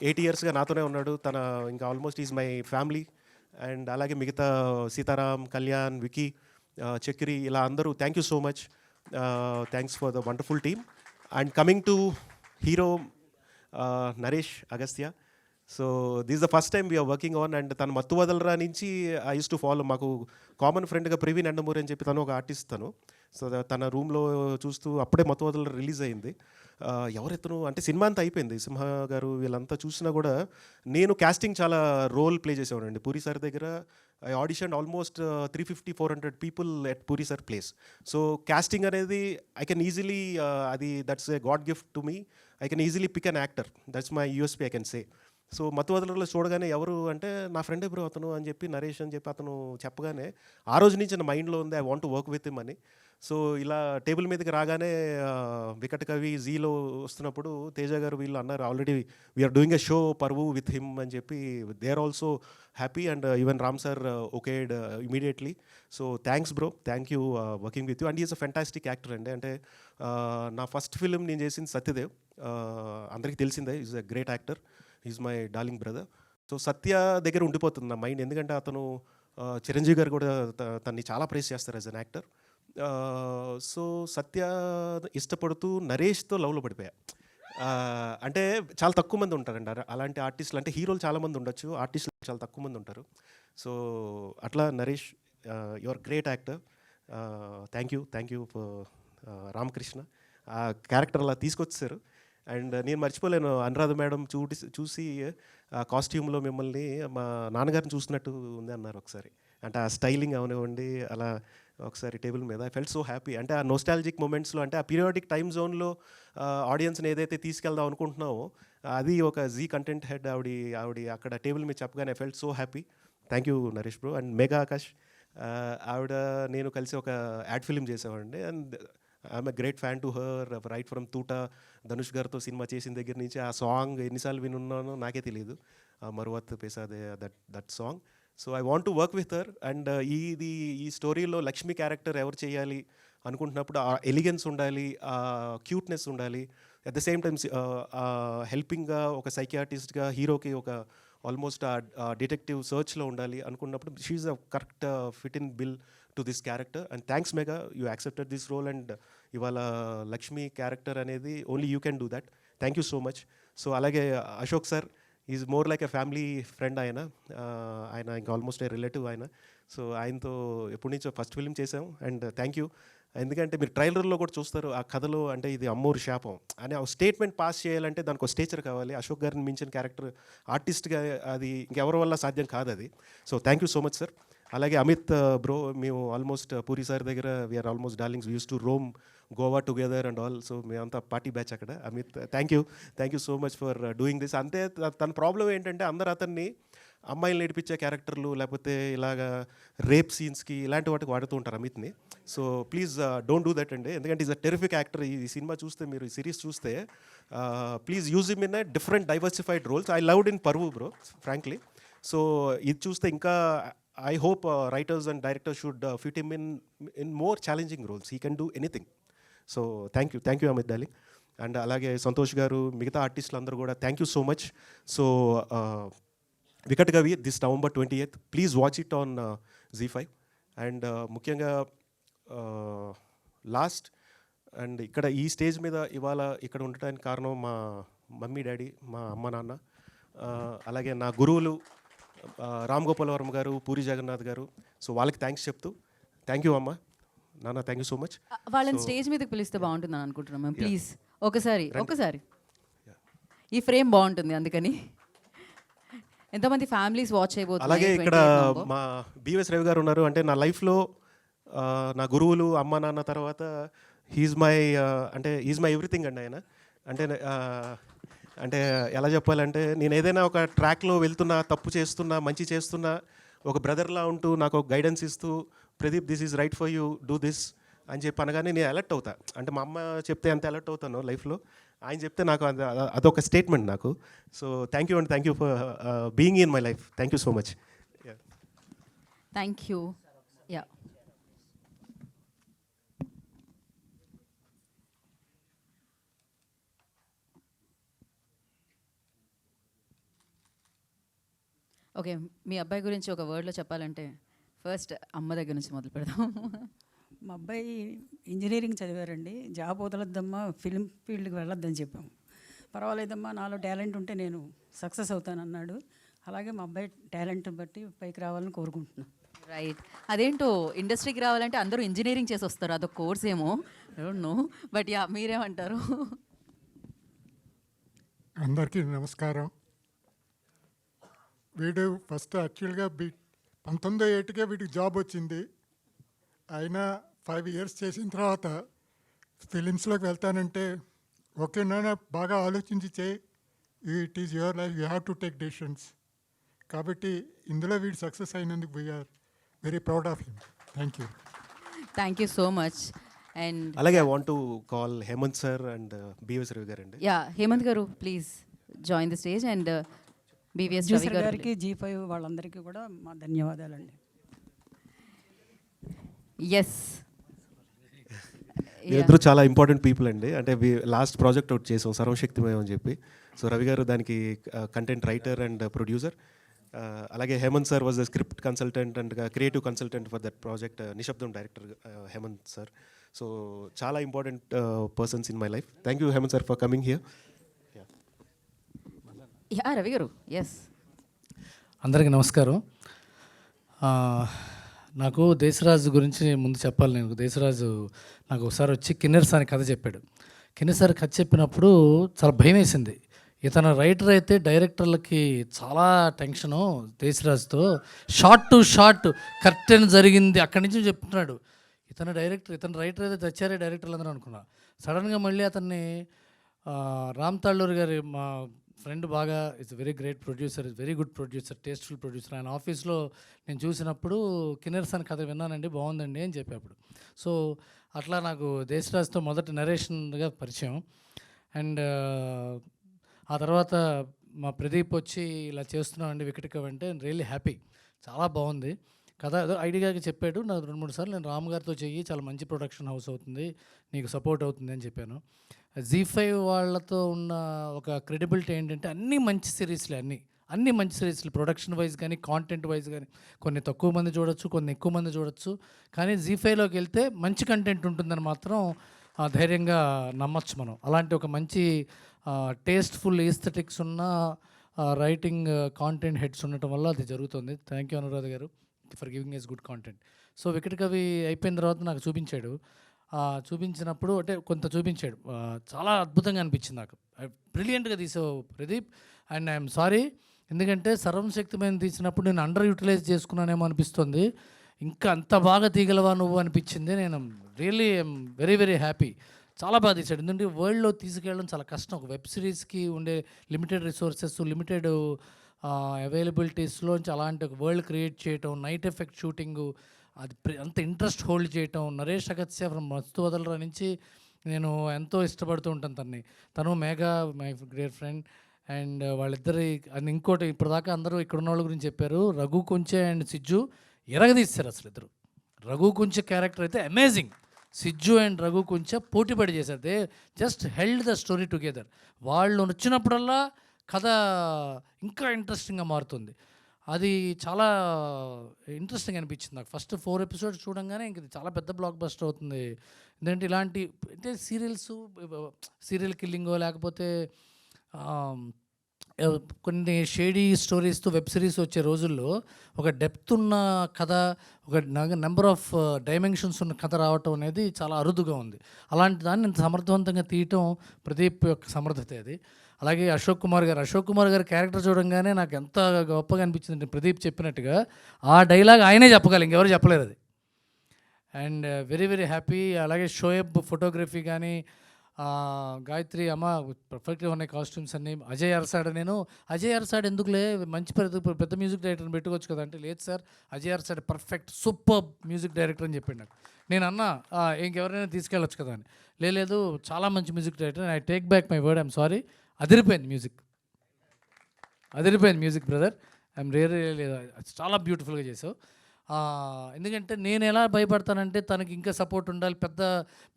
8 yearsగా నాతోనే ఉన్నాడు. తన ఇంకా almost is my family. And అలాగే మిగతా సీతారాం, కళ్యాణ్, వికీ, చక్రి, ఇలా అందరూ thank you so much. Thanks for the wonderful team. And coming to hero Naresh Agastya. So this the first time we are working on. And తను మత్తు వదలరా నుంచి ఐ యూస్ టు ఫాలో, మాకు common ఫ్రెండ్గా ప్రవీణ్ ఎండమూరి అని చెప్పి తను ఒక ఆర్టిస్ట్ తను. సో తన రూమ్లో చూస్తూ అప్పుడే మత్తు వదలరా రిలీజ్ అయింది. ఎవరెత్తను అంటే సినిమా అంతా అయిపోయింది, సింహ గారు వీళ్ళంతా చూసినా కూడా నేను కాస్టింగ్ చాలా రోల్ ప్లే చేసేవాడండి పూరి సార్ దగ్గర. I audition almost 350-400 people at Puri sir place. So casting అనేది ఐ కెన్ ఈజీలీ, అది that's a god gift to me. I can easily pick an actor, that's my USP I can say. So Mathu వదలలో చూడగానే ఎవరు అంటే నా friend bro అతను అని చెప్పి, నరేష్ అని చెప్పి అతను చెప్పగానే ఆ రోజు నుంచి నా మైండ్లో ఉంది I want to work with him అని. సో ఇలా టేబుల్ మీదకి రాగానే వికట్ కవి జీలో వస్తున్నప్పుడు తేజ గారు వీళ్ళు అన్నారు, already we're doing a show Paruvu with him అని చెప్పి. They are also happy. And even Ram sir okayed immediately. So thanks bro, thank you working with you. And is a fantastic actor అండి. అంటే నా ఫస్ట్ ఫిలిం నేను చేసింది సత్యదేవ్, అందరికీ తెలిసిందే. Is a great actor, is my darling brother. So Satya దగ్గర ఉండిపోతుంది నా మైండ్, ఎందుకంటే అతను చిరంజీవి గారు కూడా తన్ని చాలా ప్రైజ్ చేస్తారు యాజ్ అన్ యాక్టర్. సో సత్య ఇష్టపడుతూ నరేష్తో లవ్లో పడిపోయా. అంటే చాలా తక్కువ మంది ఉంటారండి అలాంటి ఆర్టిస్టులు. అంటే హీరోలు చాలామంది ఉండొచ్చు, ఆర్టిస్టులు చాలా తక్కువ మంది ఉంటారు. సో అట్లా Naresh, your great actor. Thank you for Ramakrishna. ఆ క్యారెక్టర్ అలా తీసుకొచ్చారు. అండ్ నేను మర్చిపోలేను, అనురాధ మేడం చూసి కాస్ట్యూమ్లో మిమ్మల్ని మా నాన్నగారిని చూసినట్టు ఉంది అన్నారు ఒకసారి. అంటే ఆ స్టైలింగ్ అవనివ్వండి, అలా ఒకసారి టేబుల్ మీద ఐ ఫెల్ట్ సో హ్యాపీ. అంటే ఆ నోస్టాలజిక్ మూమెంట్స్లో, అంటే ఆ పీరియాడిక్ టైమ్ జోన్లో ఆడియన్స్ని ఏదైతే తీసుకెళ్దాం అనుకుంటున్నామో అది ఒక జీ కంటెంట్ హెడ్ ఆవిడ అక్కడ టేబుల్ మీద చెప్పగానే I felt so happy. Thank you Naresh bro. And Megha Akash, ఆవిడ నేను కలిసి ఒక యాడ్ ఫిలిం చేసామండి. And I'm a great fan to her. Right from Thoota, Dhanush గారితో సినిమా చేసిన దగ్గర నుంచి ఆ సాంగ్ ఎన్నిసార్లు వినున్నానో నాకే తెలియదు, మరువత్ పేసాదే that song. So I want to work with her. And ఈ స్టోరీలో లక్ష్మి క్యారెక్టర్ ఎవరు చేయాలి అనుకుంటున్నప్పుడు ఆ ఎలిగెన్స్ ఉండాలి, ఆ క్యూట్నెస్ ఉండాలి, అట్ ద సేమ్ టైమ్స్ హెల్పింగ్గా ఒక సైకియాట్రిస్ట్గా హీరోకి ఒక ఆల్మోస్ట్ ఆ డిటెక్టివ్ సర్చ్లో ఉండాలి అనుకున్నప్పుడు she's a correct fit in bill to this character. And thanks Megha, you accepted this role. And ఇవాళ లక్ష్మి క్యారెక్టర్ అనేది only you can do that. Thank you so much. So అలాగే Ashok sir is more like a family friend. ఆయన ఇంకా almost a relative ఆయన. So ఆయనతో ఎప్పటి నుంచో first film చేసాం. And thank you. ఎందుకంటే మీరు ట్రైలర్లో కూడా చూస్తారు ఆ కథలో, అంటే ఇది అమ్మోరు శాపం అనే ఒక స్టేట్మెంట్ పాస్ చేయాలంటే దానికి ఒక స్టేచర్ కావాలి. అశోక్ గారిని మించిన క్యారెక్టర్ ఆర్టిస్ట్గా అది ఇంకెవరి వల్ల సాధ్యం కాదు అది. So thank you so much sir. అలాగే అమిత్ బ్రో, మేము ఆల్మోస్ట్ పూరి సార్ దగ్గర we are almost darlings, we use to roam Goa together and all. So మేమంతా పార్టీ బ్యాచ్ అక్కడ. Amit thank you so much for doing this. అంతే తన ప్రాబ్లం ఏంటంటే అందరూ అతన్ని అమ్మాయిలు నేర్పించే క్యారెక్టర్లు లేకపోతే ఇలాగా రేప్ సీన్స్కి ఇలాంటి వాటికి వాడుతూ ఉంటారు అమిత్ని. So please don't do that అండి, ఎందుకంటే ఈజ్ అ టెరిఫిక్ యాక్టర్. ఈ సినిమా చూస్తే, మీరు ఈ సిరీస్ చూస్తే please use him in a different diversified roles. I loved in Paruvu bro frankly. So ఇది చూస్తే ఇంకా I hope writers and directors should fit him in more challenging roles. He can do anything. So thank you Amit darling. And alage Santosh garu, migitha artists landaru kuda thank you so much. So Vikatakavi this November 28th. Please watch it on Z5. And ముఖ్యంగా last and ఇక్కడ ఈ stage మీద ఇవాళ ఇక్కడ ఉండటానికి కారణం మా mummy daddy, మా అమ్మ నాన్న, అలాగే నా గురువులు రామ్ గోపాల్ వర్మ గారు, పూరి జగన్నాథ్ గారు. సో వాళ్ళకి థ్యాంక్స్ చెప్తూ, థ్యాంక్ యూ అమ్మ, నాన్న, థ్యాంక్ యూ సో మచ్. వాళ్ళని స్టేజ్ మీదకి పిలిస్తే బాగుంటుందని అనుకుంటున్నాం మ్యామ్. ప్లీజ్ ఒకసారి రండి. ఈ ఫ్రేమ్ బాగుంటుంది అందుకని. ఎంతమంది ఫ్యామిలీస్ వాచ్ అలాగే ఇక్కడ చేయబోతున్నారు? మా బిఎస్ రవి గారు ఉన్నారు. అంటే నా లైఫ్లో నా గురువులు, అమ్మ నాన్న తర్వాత హీజ్ మై ఎవ్రీథింగ్ అండి ఆయన. అంటే అంటే ఎలా చెప్పాలంటే, నేను ఏదైనా ఒక ట్రాక్లో వెళ్తున్నా, తప్పు చేస్తున్నా, మంచి చేస్తున్నా, ఒక బ్రదర్లా ఉంటూ నాకు ఒక గైడెన్స్ ఇస్తూ, Pradeep this is right for you, do this అని చెప్పి అనగానే నేను అలర్ట్ అవుతా. అంటే మా అమ్మ చెప్తే ఎంత అలర్ట్ అవుతానో లైఫ్లో, ఆయన చెప్తే నాకు అదొక స్టేట్మెంట్ నాకు. So thank you and thank you for being in my life. Thank you so much. Thank you. Yeah, okay. మీ అబ్బాయి గురించి ఒక వర్డ్లో చెప్పాలంటే ఫస్ట్ అమ్మ దగ్గర నుంచి మొదలు పెడదాం. మా అబ్బాయి ఇంజనీరింగ్ చదివారండి. జాబ్ వదలొద్దమ్మా, ఫిల్మ్ ఫీల్డ్కి వెళ్ళొద్దని చెప్పాము. పర్వాలేదమ్మా, నాలో టాలెంట్ ఉంటే నేను సక్సెస్ అవుతానన్నాడు. అలాగే మా అబ్బాయి టాలెంట్ బట్టి పైకి రావాలని కోరుకుంటున్నాను. రైట్. అదేంటో ఇండస్ట్రీకి రావాలంటే అందరూ ఇంజనీరింగ్ చేసి వస్తారు, అదొక కోర్స్ ఏమో, I don't know. But yeah, మీరేమంటారు? అందరికీ నమస్కారం. వీడు ఫస్ట్ యాక్చువల్గా 19 వీడికి జాబ్ వచ్చింది. అయినా 5 years చేసిన తర్వాత ఫిలిమ్స్లోకి వెళ్తానంటే, ఓకే నాన్న బాగా ఆలోచించి చేయి, it is your life, you have to take decisions. కాబట్టి ఇందులో వీడు సక్సెస్ అయినందుకు we're very proud of him. Thank you. Thank you so much. And అలాగే I want to call Hemanth sir and BS Ravi గారు అండి. యా, హేమంత్ గారు please join the stage. And BVS Ravi producer గారు. గారికి, G5 వాళ్ళందరికీ కూడా మా ధన్యవాదాలండి. ఎస్, వీరిద్దరూ చాలా ఇంపార్టెంట్ పీపుల్ అండి. అంటే లాస్ట్ ప్రాజెక్ట్ ఒకటి చేసాం, సర్వశక్తిమయం అని చెప్పి. సో రవి గారు దానికి కంటెంట్ రైటర్ అండ్ ప్రొడ్యూసర్. అలాగే Hemanth sir was the script consultant and creative consultant for that project. Nishabdham director Hemanth sir. So చాలా important persons in my life. Thank you Hemanth sir for coming here. Yeah, Ravi గారు. Yes, అందరికీ నమస్కారం. నాకు దేశరాజు గురించి ముందు చెప్పాలి. నేను దేశరాజు నాకు ఒకసారి వచ్చి కిన్నెరసా అని కథ చెప్పాడు. కిన్నెరసా కథ చెప్పినప్పుడు చాలా భయం వేసింది. ఇతను రైటర్ అయితే డైరెక్టర్లకి చాలా టెన్షను. దేశరాజుతో షార్ట్ టు షార్ట్ కర్టెన్ జరిగింది అక్కడి నుంచి చెప్తున్నాడు. ఇతను రైటర్ అయితే తెచ్చారే డైరెక్టర్లు అందరూ అనుకున్నా. సడన్గా మళ్ళీ అతన్ని రామ్ తాళ్ళూరి గారి మా ఫ్రెండ్ బాగా it's very great producer, is very good producer, tasteful producer. ఆయన ఆఫీస్లో నేను చూసినప్పుడు కిన్నెరసాని కథ విన్నానండి, బాగుందండి అని చెప్పేప్పుడు. సో అట్లా నాకు దేశరాజ్తో మొదటి నరేషన్గా పరిచయం. అండ్ ఆ తర్వాత మా ప్రదీప్ వచ్చి ఇలా చేస్తున్నామండి వికటకవి అంటే రియల్లీ హ్యాపీ, చాలా బాగుంది కథ. ఏదో ఐడియాగా చెప్పాడు. నాకు 2-3 సార్లు నేను రామ్ గారితో చెయ్యి, చాలా మంచి ప్రొడక్షన్ హౌస్ అవుతుంది, నీకు సపోర్ట్ అవుతుంది అని చెప్పాను. Z5 వాళ్ళతో ఉన్న ఒక క్రెడిబిలిటీ ఏంటంటే అన్నీ మంచి సిరీస్లే, అన్నీ మంచి సిరీస్లు, ప్రొడక్షన్ వైజ్ కానీ కాంటెంట్ వైజ్ కానీ. కొన్ని తక్కువ మంది చూడొచ్చు, కొన్ని ఎక్కువ మంది చూడొచ్చు, కానీ Z5లోకి వెళ్తే మంచి కంటెంట్ ఉంటుందని మాత్రం ధైర్యంగా నమ్మచ్చు మనం. అలాంటి ఒక మంచి టేస్ట్ఫుల్ ఈస్థెటిక్స్ ఉన్న రైటింగ్ కాంటెంట్ హెడ్స్ ఉండటం వల్ల అది జరుగుతుంది. థ్యాంక్ యూ అనురాధ గారు for giving us good content. So Vikatakavi అయిపోయిన తర్వాత నాకు చూపించినప్పుడు అంటే కొంత చూపించాడు, చాలా అద్భుతంగా అనిపించింది నాకు. బ్రిలియంట్గా తీసావు ప్రదీప్. అండ్ ఐఎమ్ సారీ, ఎందుకంటే సర్వశక్తిమైన తీసినప్పుడు నేను అండర్ యూటిలైజ్ చేసుకున్నానేమో అనిపిస్తుంది. ఇంకా అంత బాగా తీగలవా నువ్వు అనిపించింది. నేను really I'm very very happy. చాలా బాగా తీసాడు. ఎందుకంటే వరల్డ్లో తీసుకెళ్ళడం చాలా కష్టం. ఒక వెబ్ సిరీస్కి ఉండే లిమిటెడ్ రిసోర్సెస్, లిమిటెడ్ అవైలబిలిటీస్లోంచి అలాంటి ఒక వరల్డ్ క్రియేట్ చేయటం, నైట్ ఎఫెక్ట్ షూటింగు, అది అంత ఇంట్రెస్ట్ హోల్డ్ చేయటం. నరేష్ అగత్య ఫ్రమ్ మస్తు వదలరా నుంచి నేను ఎంతో ఇష్టపడుతూ ఉంటాను తను Megha my great friend. And వాళ్ళిద్దరి అండ్ ఇంకోటి ఇప్పటిదాకా అందరూ ఇక్కడ ఉన్న వాళ్ళ గురించి చెప్పారు. రఘు కుంచె అండ్ సిజ్జు ఎరగదీస్తారు అసలు ఇద్దరు. రఘు కుంచె క్యారెక్టర్ అయితే అమేజింగ్. సిజ్జు అండ్ రఘు కుంచె పోటీపడి చేశారు. They just held the story together. వాళ్ళు వచ్చినప్పుడల్లా కథ ఇంకా ఇంట్రెస్టింగ్గా మారుతుంది. అది చాలా ఇంట్రెస్టింగ్ అనిపించింది నాకు. ఫస్ట్ 4 ఎపిసోడ్స్ చూడంగానే ఇంక ఇది చాలా పెద్ద బ్లాక్ బస్టర్ అవుతుంది. ఎందుకంటే ఇలాంటి అంటే సీరియల్ కిల్లింగో లేకపోతే కొన్ని షేడీ స్టోరీస్తో వెబ్ సిరీస్ వచ్చే రోజుల్లో ఒక డెప్త్ ఉన్న కథ, ఒక నెంబర్ ఆఫ్ డైమెన్షన్స్ ఉన్న కథ రావటం అనేది చాలా అరుదుగా ఉంది. అలాంటి దాన్ని ఇంత సమర్థవంతంగా తీయటం ప్రదీప్ యొక్క సమర్థత అది. అలాగే అశోక్ కుమార్ గారి క్యారెక్టర్ చూడంగానే నాకు ఎంత గొప్పగా అనిపించింది. ప్రదీప్ చెప్పినట్టుగా ఆ డైలాగ్ ఆయనే చెప్పగలరు, ఇంకెవరు చెప్పలేరు అది. And very very happy. అలాగే షోయబ్ ఫోటోగ్రఫీ కానీ, గాయత్రి అమ్మ పర్ఫెక్ట్గా ఉన్నాయి కాస్ట్యూమ్స్ అన్నీ. అజయ్ అర్సాడ్ ఎందుకులే, మంచి పెద్ద మ్యూజిక్ డైరెక్టర్ని పెట్టుకోవచ్చు కదా అంటే, లేదు sir Ajay Arasada perfect super music director అని చెప్పాడు నాకు. నేను అన్నా ఇంకెవరైనా తీసుకెళ్ళొచ్చు కదా అని. లేదు చాలా మంచి music director, I take back my word, I'm sorry. అదిరిపోయింది మ్యూజిక్ బ్రదర్. ఐఎమ్ రియల్లీ చాలా బ్యూటిఫుల్గా చేసావు. ఎందుకంటే నేను ఎలా భయపడతానంటే తనకి ఇంకా సపోర్ట్ ఉండాలి, పెద్ద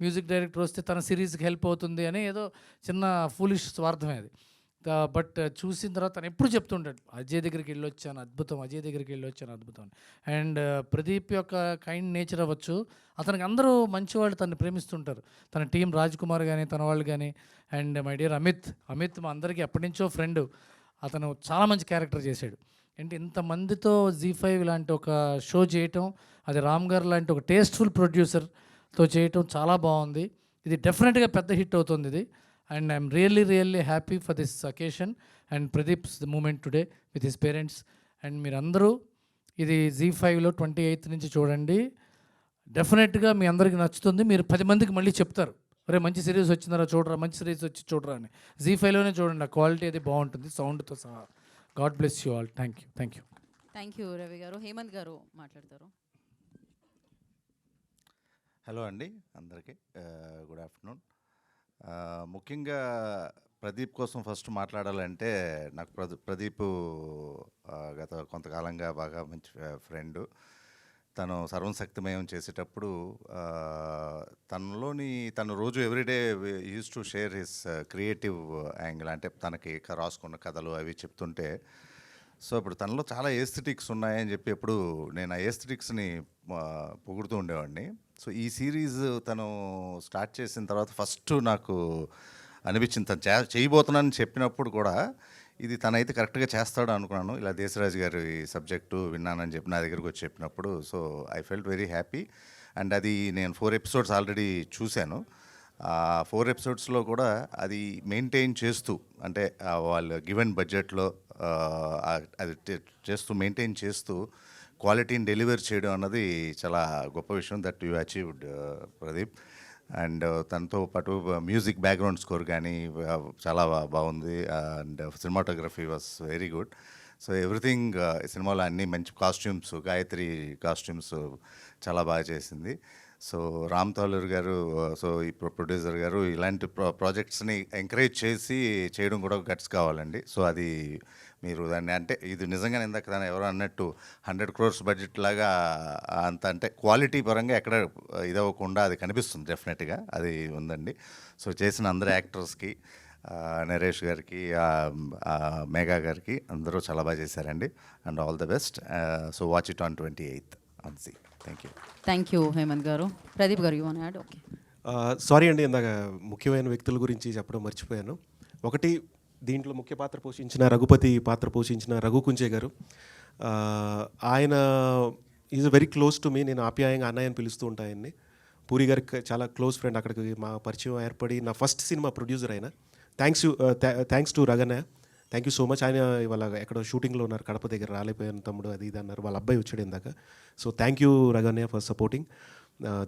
మ్యూజిక్ డైరెక్టర్ వస్తే తన సిరీస్కి హెల్ప్ అవుతుంది అని ఏదో చిన్న ఫూలిష్ స్వార్థమే అది. బట్ చూసిన తర్వాత తను ఎప్పుడు చెప్తుంటాడు అజయ్ దగ్గరికి వెళ్ళొచ్చాను అద్భుతం, అని. అండ్ ప్రదీప్ యొక్క కైండ్ నేచర్ అవ్వచ్చు, అతనికి అందరూ మంచివాళ్ళు తనని ప్రేమిస్తుంటారు. తన టీం రాజ్ కుమార్ కానీ, తన వాళ్ళు కానీ. అండ్ మై డియర్ అమిత్ మా అందరికీ ఎప్పటి నుంచో ఫ్రెండ్. అతను చాలా మంచి క్యారెక్టర్ చేశాడు. అంటే ఇంతమందితో Z5 లాంటి ఒక షో చేయటం, అది రామ్ గారు లాంటి ఒక టేస్ట్ఫుల్ ప్రొడ్యూసర్తో చేయటం చాలా బాగుంది. ఇది డెఫినెట్గా పెద్ద హిట్ అవుతుంది ఇది. And I'm really happy for this occasion and Pradeep's moment today with his parents. And మీరందరూ ఇది Z5లో 28th నుంచి చూడండి. డెఫినెట్గా మీ అందరికీ నచ్చుతుంది. మీరు 10 మందికి మళ్ళీ చెప్తారు, ఒరే మంచి సిరీస్ వచ్చిందరా చూడరా, మంచి సిరీస్ వచ్చి చూడరా అని. Z5లోనే చూడండి, ఆ క్వాలిటీ అది బాగుంటుంది సౌండ్తో సహా. God bless you all. Thank you. Thank you Ravi గారు. హేమంత్ గారు మాట్లాడతారు. హలో అండి అందరికీ, గుడ్ ఆఫ్టర్నూన్. ముఖ్యంగా ప్రదీప్ కోసం ఫస్ట్ మాట్లాడాలంటే, నాకు ప్రదీప్ గత కొంతకాలంగా బాగా మంచి ఫ్రెండు. తను సర్వశక్తిమయం చేసేటప్పుడు తను రోజు everyday use to share his creative angle, అంటే తనకి రాసుకున్న కథలు అవి చెప్తుంటే, సో ఇప్పుడు తనలో చాలా ఏస్థెటిక్స్ ఉన్నాయని చెప్పి ఎప్పుడు నేను ఆ ఏస్థెటిక్స్ని పొగుడుతూ ఉండేవాడిని. సో ఈ సిరీస్ తను స్టార్ట్ చేసిన తర్వాత ఫస్ట్ నాకు అనిపించింది, తను చేయబోతున్నానని చెప్పినప్పుడు కూడా ఇది తనైతే కరెక్ట్గా చేస్తాడు అనుకున్నాను. ఇలా దేశరాజు గారి సబ్జెక్టు విన్నానని చెప్పి నా దగ్గరికి వచ్చి చెప్పినప్పుడు, so I felt very happy. And అది నేను 4 ఎపిసోడ్స్ ఆల్రెడీ చూశాను. 4 ఎపిసోడ్స్లో కూడా అది మెయింటైన్ చేస్తూ, అంటే వాళ్ళు గివెన్ బడ్జెట్లో అది మెయింటైన్ చేస్తూ క్వాలిటీని డెలివర్ చేయడం అన్నది చాలా గొప్ప విషయం. That you achieved Pradeep. And తనతో పాటు మ్యూజిక్ బ్యాక్గ్రౌండ్ స్కోర్ కానీ చాలా బాగుంది. And cinematography was very good. So everything సినిమాలో అన్ని మంచి కాస్ట్యూమ్స్, గాయత్రి కాస్ట్యూమ్స్ చాలా బాగా చేసింది. సో రామ్ తాలూర్ గారు, సో ఈ ప్రొడ్యూసర్ గారు ఇలాంటి ప్రాజెక్ట్స్ని ఎంకరేజ్ చేసి చేయడం కూడా గట్స్ కావాలండి. సో అది మీరు దాన్ని, అంటే ఇది నిజంగా ఇందాక దాన్ని ఎవరో అన్నట్టు 100 crores బడ్జెట్ లాగా అంత, అంటే క్వాలిటీ పరంగా ఎక్కడ ఇదవ్వకుండా అది కనిపిస్తుంది, డెఫినెట్గా అది ఉందండి. సో చేసిన అందరు యాక్టర్స్కి, నరేష్ గారికి, మేఘా గారికి అందరూ చాలా బాగా చేశారండి. And all the best. So watch it on 28th on Zee. Thank you Hemant గారు. ప్రదీప్ గారు, you want add? Okay, sorry అండి, ఇందాక ముఖ్యమైన వ్యక్తుల గురించి చెప్పడం మర్చిపోయాను. ఒకటి, దీంట్లో ముఖ్య పాత్ర పోషించిన రఘుపతి పాత్ర పోషించిన రఘు కుంచే గారు. ఆయన is very close to me. నేను ఆప్యాయంగా అన్నయ్య అని పిలుస్తూ ఉంటాను ఆయన్ని. పూరి గారికి చాలా క్లోజ్ ఫ్రెండ్. అక్కడికి మా పరిచయం ఏర్పడి నా ఫస్ట్ సినిమా ప్రొడ్యూసర్ అయిన. Thanks to Ragannayya. Thank you so much. ఆయన ఇవాళ ఎక్కడో షూటింగ్లో ఉన్నారు, కడప దగ్గర, రాలేపోయాను తమ్ముడు అది ఇది అన్నారు. వాళ్ళ అబ్బాయి వచ్చాడు ఇందాక. So thank you Ragannayya for supporting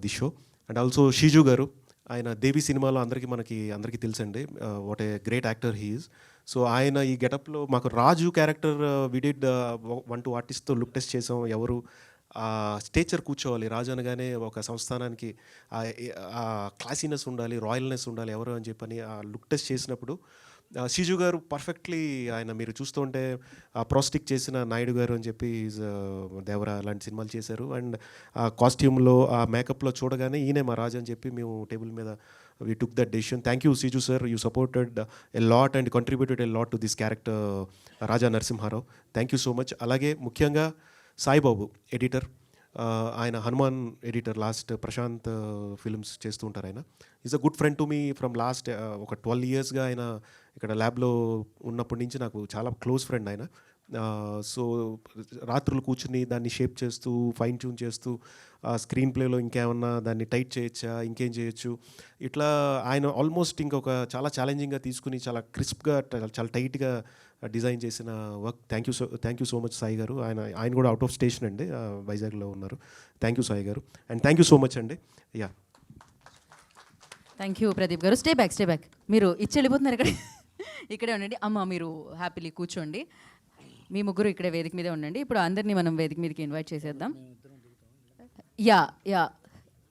the show. And also Shiju గారు, ఆయన దేవి సినిమాలో అందరికీ తెలుసండి, what a great actor he is. So ఆయన ఈ గెటప్లో మాకు రాజు క్యారెక్టర్ విడిడ్ 1-2 ఆర్టిస్ట్తో లుక్ టెస్ట్ చేసాం. ఎవరు స్టేచర్ కూర్చోవాలి, రాజు అనగానే ఒక సంస్థానానికి ఆ క్లాసీనెస్ ఉండాలి, రాయల్నెస్ ఉండాలి ఎవరు అని చెప్పని ఆ లుక్ టెస్ట్ చేసినప్పుడు షీజు గారు పర్ఫెక్ట్లీ, ఆయన మీరు చూస్తుంటే ఆ ప్రోస్టిక్ చేసిన నాయుడు గారు అని చెప్పి దేవరా లాంటి సినిమాలు చేశారు. అండ్ ఆ కాస్ట్యూమ్లో, ఆ మేకప్లో చూడగానే ఈయనే మా రాజు అని చెప్పి మేము టేబుల్ మీద we took that decision. Thank you, Siju sir. You supported a lot and contributed a lot to this character, Raja Narasimha Rao. Thank you so much. Alage ముఖ్యంగా సాయి బాబు ఎడిటర్, ఆయన Hanuman editor, last Prashanth films చేస్తూ ఉంటారు ఆయన. Is a good friend to me from last ఒక 12 yearsగా ఆయన ఇక్కడ ల్యాబ్లో ఉన్నప్పటి నుంచి నాకు చాలా క్లోజ్ ఫ్రెండ్ ఆయన. సో రాత్రులు కూర్చుని దాన్ని షేప్ చేస్తూ ఫైన్ ట్యూన్ చేస్తూ స్క్రీన్ ప్లేలో ఇంకేమన్నా దాన్ని టైట్ చేయొచ్చా, ఇంకేం చేయొచ్చు, ఇట్లా ఆయన ఆల్మోస్ట్ ఇంకొక చాలా ఛాలెంజింగ్గా తీసుకుని చాలా క్రిస్ప్గా చాలా టైట్గా డిజైన్ చేసిన work. Thank you so much Sai గారు. ఆయన కూడా అవుట్ ఆఫ్ స్టేషన్ అండి, వైజాగ్లో ఉన్నారు. థ్యాంక్ యూ సాయి గారు, and thank you so much అండి. యా, థ్యాంక్ యూ ప్రదీప్ గారు. Stay back. మీరు ఇచ్చి వెళ్ళిపోతున్నారు ఇక్కడే ఉండండి. అమ్మ మీరు హ్యాపీలీ కూర్చోండి. మీ ముగ్గురు ఇక్కడే వేదిక మీదే ఉండండి. ఇప్పుడు అందరినీ మనం వేదిక మీదకి ఇన్వైట్ చేసేద్దాం. యా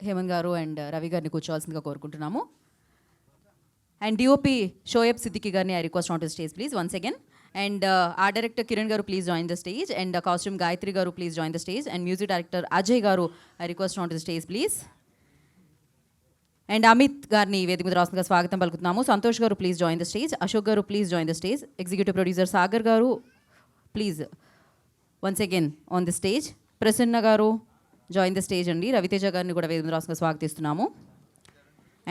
హేమంత్ గారు అండ్ రవి గారిని కూర్చోవాల్సిందిగా కోరుకుంటున్నాము. అండ్ డిఓపి షోయబ్ సిద్దికి గారిని I request on to stage please once again. And art director Kiran గారు please join the stage. And costume Gayatri గారు please join the stage. And music director Ajay గారు I request on to stage please. And Amit గారిని వేదిక మీద రాష్ట్రంగా స్వాగతం పలుకుతున్నాము. సంతోష్ గారు please join the stage. Ashok గారు please join the stage. Executive producer Sagar గారు please once again on the stage. Prasanna గారు జాయిన్ ద స్టేజ్ అండి. రవితేజ గారిని కూడా వేదిక రాష్ట్రంగా స్వాగతిస్తున్నాము.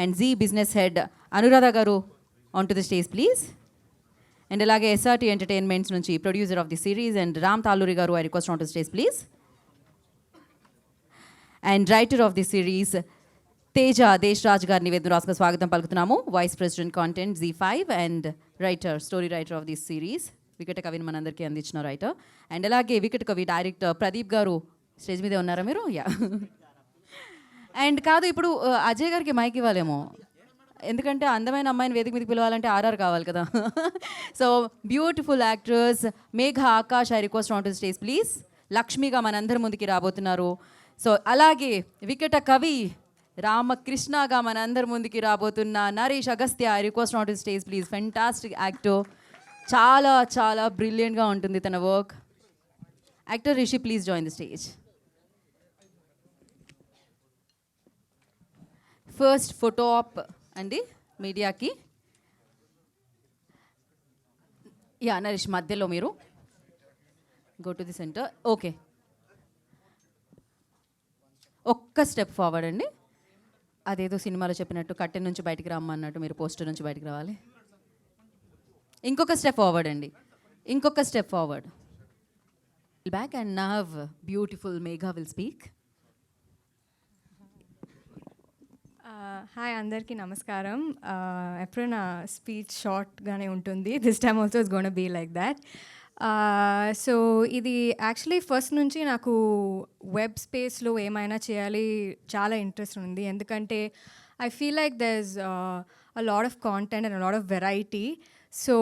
And Zee business head Anuradha గారు on to the stage please. And అలాగే ఎస్ఆర్టీ ఎంటర్టైన్మెంట్స్ నుంచి producer of the series and Ram Taluri గారు I request on to stage please. And writer of the series Teja Deshraj గారిని వేదిక రాష్ట్రంగా స్వాగతం పలుకుతున్నాము. Vice president content Z5 and story writer of this series, Vikata కవిని మనందరికీ అందించిన రైటర్. అండ్ అలాగే వికట కవి డైరెక్టర్ ప్రదీప్ గారు స్టేజ్ మీదే ఉన్నారా మీరు? యా. అండ్ కాదు ఇప్పుడు అజయ్ గారికి మైక్ ఇవ్వాలేమో, ఎందుకంటే అందమైన అమ్మాయిని వేదిక మీదకి పిలవాలంటే ఆర్ఆర్ కావాలి కదా. So beautiful actress Megha Akash I request on to stage please. లక్ష్మిగా మనందరి ముందుకి రాబోతున్నారు. సో అలాగే వికట కవి రామకృష్ణగా మనందరి ముందుకి రాబోతున్న Naresh Agastya I request on to stage please. Fantastic actor, చాలా బ్రిలియంట్గా ఉంటుంది తన work. Actor Rishi please join the stage. First photo op అండి మీడియాకి. యా నరేష్ మధ్యలో మీరు go to the centre. Okay, ఒక్క స్టెప్ ఫార్వర్డ్ అండి. అదేదో సినిమాలో చెప్పినట్టు కట్టెన్ నుంచి బయటికి రమ్మన్నట్టు మీరు పోస్టర్ నుంచి బయటికి రావాలి. ఇంకొక స్టెప్ ఫార్వర్డ్ అండి, ఇంకొక step forward. Back and now beautiful Megha will speak. Hi అందరికీ నమస్కారం. ఎప్పుడు నా స్పీచ్ షార్ట్గానే ఉంటుంది. This time also it's gonna be like that. So ఇది యాక్చువల్లీ ఫస్ట్ నుంచి నాకు వెబ్ స్పేస్లో ఏమైనా చేయాలి చాలా ఇంట్రెస్ట్ ఉంది. ఎందుకంటే I feel like there is a lot of content and a lot of variety. So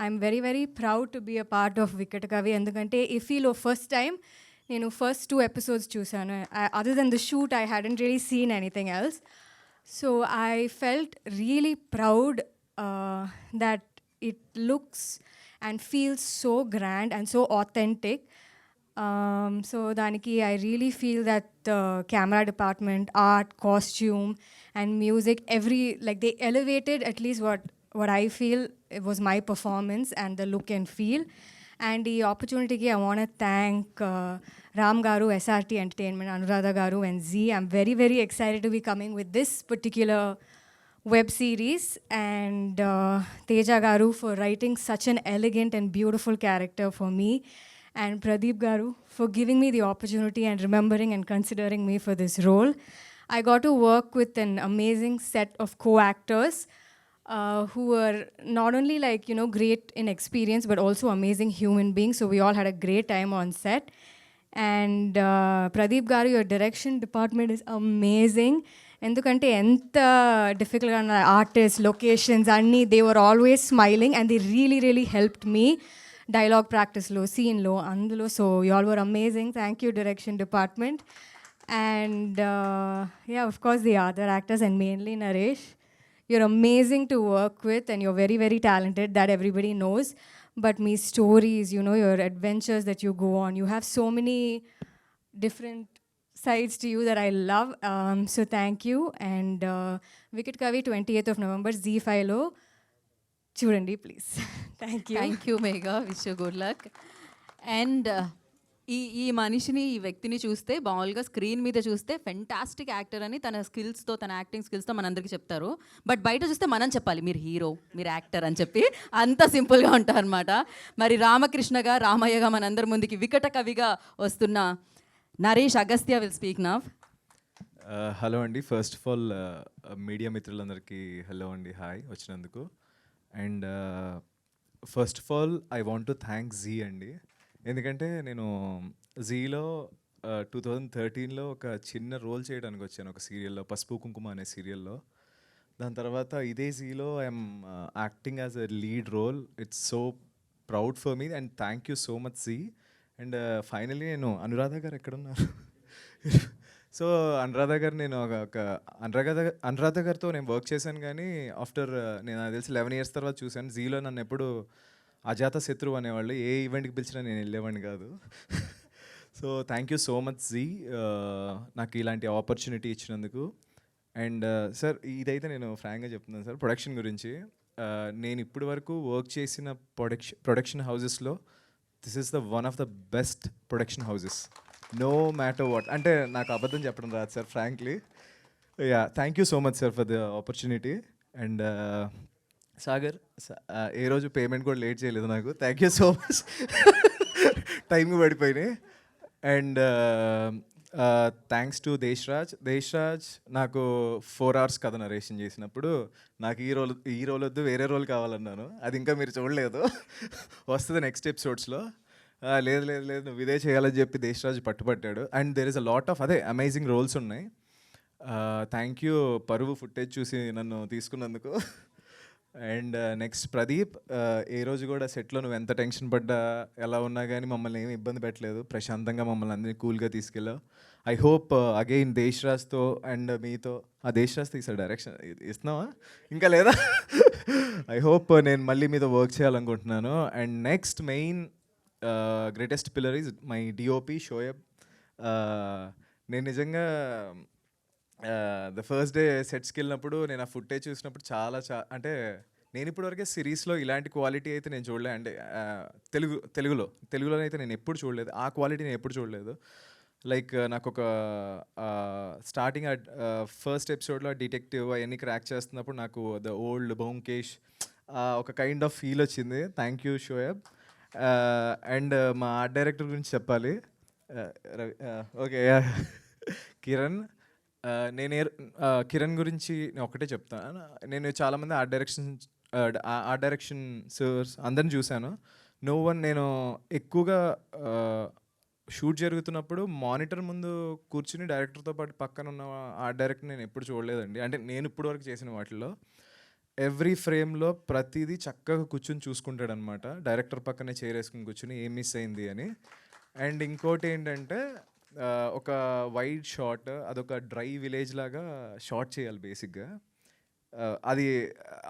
I'm very proud to be a part of Vikata Kavi. ఎందుకంటే ఇఫీలో ఫస్ట్ టైం నేను ఫస్ట్ 2 episodes చూసాను. Other than the shoot I hadn't really seen anything else. So I felt really proud that it looks and feels so grand and so authentic. So daniki I really feel that the camera department, art, costume and music, they elevated at least what I feel it was my performance and the look and feel. And the opportunity I want to thank Ram Garu, SRT Entertainment, Anuradha Garu and Z. I'm very excited to be coming with this particular web series, and Teja Garu for writing such an elegant and beautiful character for me, and Pradeep Garu for giving me the opportunity and remembering and considering me for this role. I got to work with an amazing set of co-actors who were not only great in experience but also amazing human beings. So we all had a great time on set. And Pradeep Garu, your direction department is amazing. ఎందుకంటే ఎంత డిఫికల్ట్గా ఉన్న artist locations అన్నీ they were always smiling and they really helped me dialogue ప్రాక్టీస్లో సీన్లో అందులో. So you all were amazing. Thank you direction department. And yeah of course the other actors and mainly Naresh, you're amazing to work with and you're very talented, that everybody knows. But me stories, your adventures that you go on, you have so many different sides to you that I love. So thank you. And Wicket Kavi 28th of November Z5 లో చూడండి please. Thank you. Thank you Megha, wish you good luck. And ఈ మనిషిని, ఈ వ్యక్తిని చూస్తే మామూలుగా screen మీద చూస్తే ఫెంటాస్టిక్ యాక్టర్ అని తన స్కిల్స్తో, తన యాక్టింగ్ స్కిల్స్తో మనందరికీ చెప్తారు. బట్ బయట చూస్తే మనం చెప్పాలి మీరు హీరో, మీరు యాక్టర్ అని చెప్పి, అంత సింపుల్గా ఉంటారనమాట. మరి రామకృష్ణగా, రామయ్యగా మనందరి ముందుకి వికట కవిగా వస్తున్న Naresh Agastya will speak now. Hello అండి, ఫస్ట్ ఆఫ్ ఆల్ మీడియా మిత్రులందరికీ హలో అండి, హాయ్ వచ్చినందుకు. And first of all I want to thank Zee అండి, ఎందుకంటే నేను జీలో 2013లో ఒక చిన్న రోల్ చేయడానికి వచ్చాను ఒక సీరియల్లో, పసుపు కుంకుమ అనే సీరియల్లో. దాని తర్వాత ఇదే జీలో I'm acting as a lead role. It's so proud for me and thank you so much Zee. And finally నేను అనురాధ గారు ఎక్కడున్నారు? సో అనురాధ గారు, నేను ఒక అనురాధ గారితో నేను వర్క్ చేశాను, కానీ ఆఫ్టర్ నేను నాకు తెలిసి 11 years తర్వాత చూశాను. జీలో నన్ను ఎప్పుడు అజాత శత్రువు అనేవాళ్ళు, ఏ ఈవెంట్కి పిలిచినా నేను వెళ్ళేవాడిని కాదు. So thank you so much ji, నాకు ఇలాంటి ఆపర్చునిటీ ఇచ్చినందుకు. అండ్ సార్, ఇదైతే నేను ఫ్రాంక్గా చెప్తున్నాను సార్, ప్రొడక్షన్ గురించి. నేను ఇప్పటి వరకు వర్క్ చేసిన ప్రొడక్షన్ హౌజెస్లో this is the one of the best production houses, no matter what. అంటే నాకు అబద్ధం చెప్పడం రాదు sir, frankly. Yeah, thank you so much sir for the opportunity. And Sagar, ఏ రోజు పేమెంట్ కూడా లేట్ చేయలేదు నాకు, థ్యాంక్ యూ సో మచ్. టైంకి పడిపోయినాయి. అండ్ థ్యాంక్స్ టు దేశ్రాజ్ నాకు 4 hours కథ నరేషన్ చేసినప్పుడు నాకు ఈ రోల్ వద్దు, వేరే రోల్ కావాలన్నాను. అది ఇంకా మీరు చూడలేదు, వస్తుంది నెక్స్ట్ ఎపిసోడ్స్లో. లేదు లేదు లేదు, నువ్వు ఇదే చేయాలని చెప్పి దేశ్రాజ్ పట్టుపట్టాడు. And there is a lot of amazing roles ఉన్నాయి. థ్యాంక్ యూ పరువు ఫుటేజ్ చూసి నన్ను తీసుకున్నందుకు. అండ్ నెక్స్ట్ ప్రదీప్, ఏ రోజు కూడా సెట్లో నువ్వు ఎంత టెన్షన్ పడ్డా, ఎలా ఉన్నా కానీ మమ్మల్ని ఏమి ఇబ్బంది పెట్టలేదు, ప్రశాంతంగా మమ్మల్ని అందరినీ కూల్గా తీసుకెళ్ళావు. ఐ హోప్ అగైన్ దేశ్రాజ్తో అండ్ మీతో, దేశ్రాజ్తో ఈసారి డైరెక్షన్ ఇస్తున్నావా ఇంకా లేదా? ఐ హోప్ నేను మళ్ళీ మీతో వర్క్ చేయాలనుకుంటున్నాను. And next main greatest pillar is my DOP Shoaib. నేను నిజంగా ద ఫస్ట్ డే సెట్స్కి వెళ్ళినప్పుడు నేను ఆ ఫుటేజ్ చూసినప్పుడు అంటే నేను ఇప్పటివరకే సిరీస్లో ఇలాంటి క్వాలిటీ అయితే నేను చూడలేదు. అంటే తెలుగులో అయితే నేను ఎప్పుడు చూడలేదు, ఆ క్వాలిటీ నేను ఎప్పుడు చూడలేదు. లైక్ నాకు ఒక స్టార్టింగ్ ఫస్ట్ ఎపిసోడ్లో డిటెక్టివ్ అవన్నీ క్రాక్ చేస్తున్నప్పుడు నాకు ద ఓల్డ్ బొంకేష్ ఒక కైండ్ ఆఫ్ ఫీల్ వచ్చింది. Thank you Shoaib. అండ్ మా ఆర్ట్ డైరెక్టర్ గురించి చెప్పాలి. ఓకే, కిరణ్. కిరణ్ గురించి నేను ఒకటే చెప్తాను. నేను చాలామంది ఆర్ట్ డైరెక్షన్ సర్స్ అందరిని చూశాను. నేను ఎక్కువగా షూట్ జరుగుతున్నప్పుడు మానిటర్ ముందు కూర్చుని డైరెక్టర్తో పాటు పక్కన ఉన్న ఆర్ట్ డైరెక్టర్ నేను ఎప్పుడు చూడలేదండి. అంటే నేను ఇప్పుడు వరకు చేసిన వాటిల్లో ఎవ్రీ ఫ్రేమ్లో ప్రతిదీ చక్కగా కూర్చుని చూసుకుంటాడు అనమాట. డైరెక్టర్ పక్కనే చైర్ వేసుకుని కూర్చుని ఏం మిస్ అయింది అని. అండ్ ఇంకోటి ఏంటంటే ఒక వైడ్ షాట్, అదొక డ్రై విలేజ్ లాగా షాట్ చేయాలి బేసిక్గా. అది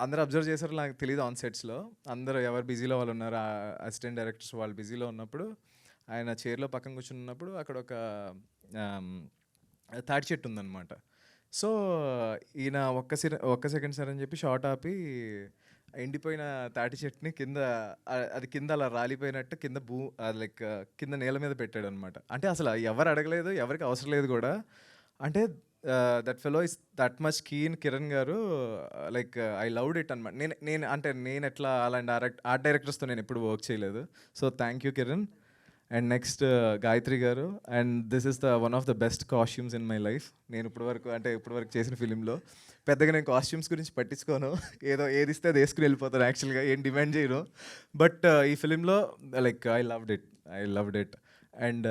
అందరూ అబ్జర్వ్ చేశారో నాకు తెలియదు. ఆన్ సెట్స్లో అందరూ ఎవరు బిజీలో వాళ్ళు ఉన్నారు, అసిస్టెంట్ డైరెక్టర్స్ వాళ్ళు బిజీలో ఉన్నప్పుడు ఆయన చైర్లో పక్కన కూర్చున్నప్పుడు అక్కడ ఒక తాటి చెట్టు ఉందన్నమాట. సో ఈయన ఒక్క సెకండ్ సార్ అని చెప్పి షార్ట్ ఆపి ఎండిపోయిన తాటి చెట్టుని అది కింద అలా రాలిపోయినట్టు లైక్ కింద నేల మీద పెట్టాడు అనమాట. అంటే అసలు ఎవరు అడగలేదు, ఎవరికి అవసరం లేదు కూడా. అంటే that fellow is that much keen Kiran గారు. లైక్ ఐ లవ్డ్ ఇట్ అనమాట. నేను ఎట్లా అలాంటి ఆర్ట్ డైరెక్టర్స్తో నేను ఎప్పుడు వర్క్ చేయలేదు. So thank you Kiran. And next Gayatri గారు. And this is the one of the best costumes in my life. నేను ఇప్పటివరకు చేసిన ఫిలింలో పెద్దగా నేను కాస్ట్యూమ్స్ గురించి పట్టించుకోను, ఏది ఇస్తే అది వేసుకుని వెళ్ళిపోతాను, యాక్చువల్గా ఏం డిమాండ్ చేయను. బట్ ఈ ఫిలింలో like I loved it. And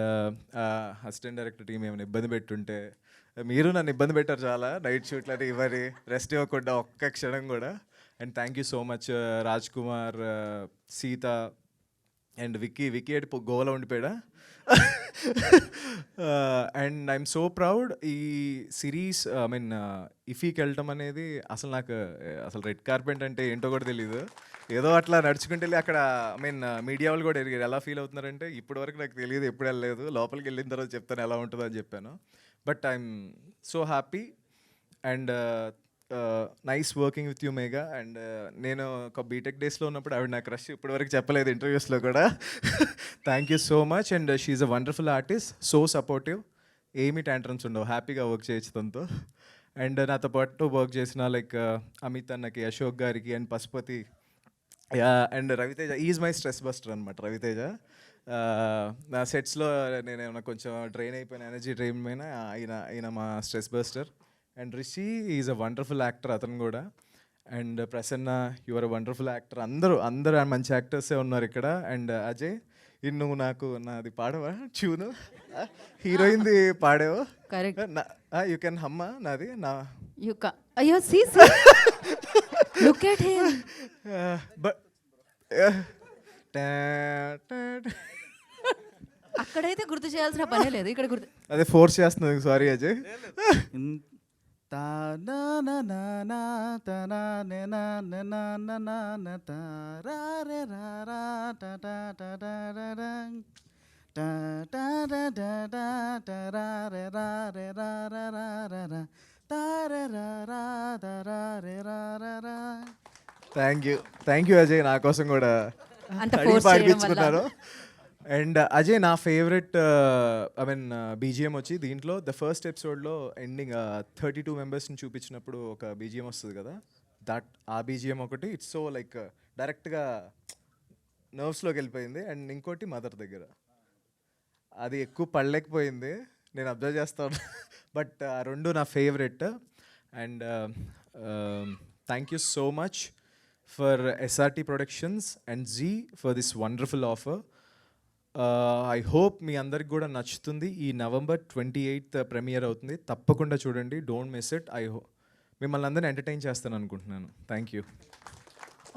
assistant director team ఏమైనా ఇబ్బంది పెట్టుంటే, మీరు నన్ను ఇబ్బంది పెట్టారు చాలా, నైట్ షూట్లు అని ఇవ్వని రెస్ట్ ఇవ్వకుండా ఒక్క క్షణం కూడా. And thank you so much Raj Kumar, Seetha and Vicky అటు గోవలో ఉండిపోయాడా. And I'm so proud. ఈ సిరీస్ ఇఫీకి వెళ్ళటం అనేది నాకు అసలు రెడ్ కార్పెట్ అంటే ఏంటో కూడా తెలియదు. ఏదో అట్లా నడుచుకుంటే వెళ్ళి అక్కడ మీడియా వాళ్ళు కూడా ఎదిగారు. ఎలా ఫీల్ అవుతున్నారంటే ఇప్పటివరకు నాకు తెలియదు, ఎప్పుడు వెళ్ళలేదు, లోపలికి వెళ్ళిన తర్వాత చెప్తాను ఎలా ఉంటుందో అని చెప్పాను. But I'm so happy and nice working with you Megha. And నేను ఒక బీటెక్ డేస్లో ఉన్నప్పుడు ఆవిడ నా క్రష్ ఇప్పటివరకు చెప్పలేదు ఇంటర్వ్యూస్లో కూడా. Thank you so much. And she's a wonderful artist, so supportive, ఏమీ ట్యాంట్రమ్స్ ఉండవు, హ్యాపీగా వర్క్ చేయొచ్చు తనతో. అండ్ నాతో పాటు వర్క్ చేసిన లైక్ అమిత్ అన్నకి, అశోక్ గారికి and Pashupati, and Ravi Teja is my stress buster అనమాట. రవితేజ నా సెట్స్లో నేను ఏమైనా కొంచెం డ్రైన్ అయిపోయిన, ఎనర్జీ డ్రైన్ అయినా ఈయన మా stress buster. And Rishi is a wonderful actor అతను కూడా. And Prasanna, your a wonderful actor. అందరూ మంచి యాక్టర్సే ఉన్నారు ఇక్కడ. అండ్ అజయ్, నువ్వు నాకు నాది పాడవా ట్యూను, హీరోయిన్ది పాడావు కరెక్ట్. యూ కెన్ హమ్మా నాది నా అయ్యో లుక్ ఎట్ హిమ్. బట్ అక్కడైతే గుర్తు చేయాల్సిన పనే లేదు, ఇక్కడ గుర్తు. అదే ఫోర్స్ చేస్తున్నాను, sorry Ajay. Thank you Ajay, నా కోసం కూడా అంత force పాడిపించుకున్నారు. అండ్ అజయ్, నా ఫేవరెట్ ఐ మీన్ బీజిఎం వచ్చి దీంట్లో ద ఫస్ట్ ఎపిసోడ్లో ఎండింగ్ 32 మెంబర్స్ని చూపించినప్పుడు ఒక బీజిఎం వస్తుంది కదా, ఆ బీజిఎం ఒకటి ఇట్స్ సో లైక్ డైరెక్ట్గా నర్వ్స్లోకి వెళ్ళిపోయింది. అండ్ ఇంకోటి మదర్ దగ్గర అది ఎక్కువ పడలేకపోయింది, నేను అబ్జర్వ్ చేస్తాను. బట్ ఆ రెండు నా favourite. And thank you so much for SRT productions and Zee for this wonderful offer. I hope మీ అందరికి కూడా నచ్చుతుంది. ఈ November 28th ప్రీమియర్ అవుతుంది, తప్పకుండా చూడండి, డోంట్ మిస్ ఇట్. మిమ్మల్ని అందరిని ఎంటర్టైన్ చేస్తాను అనుకుంటున్నాను. Thank you.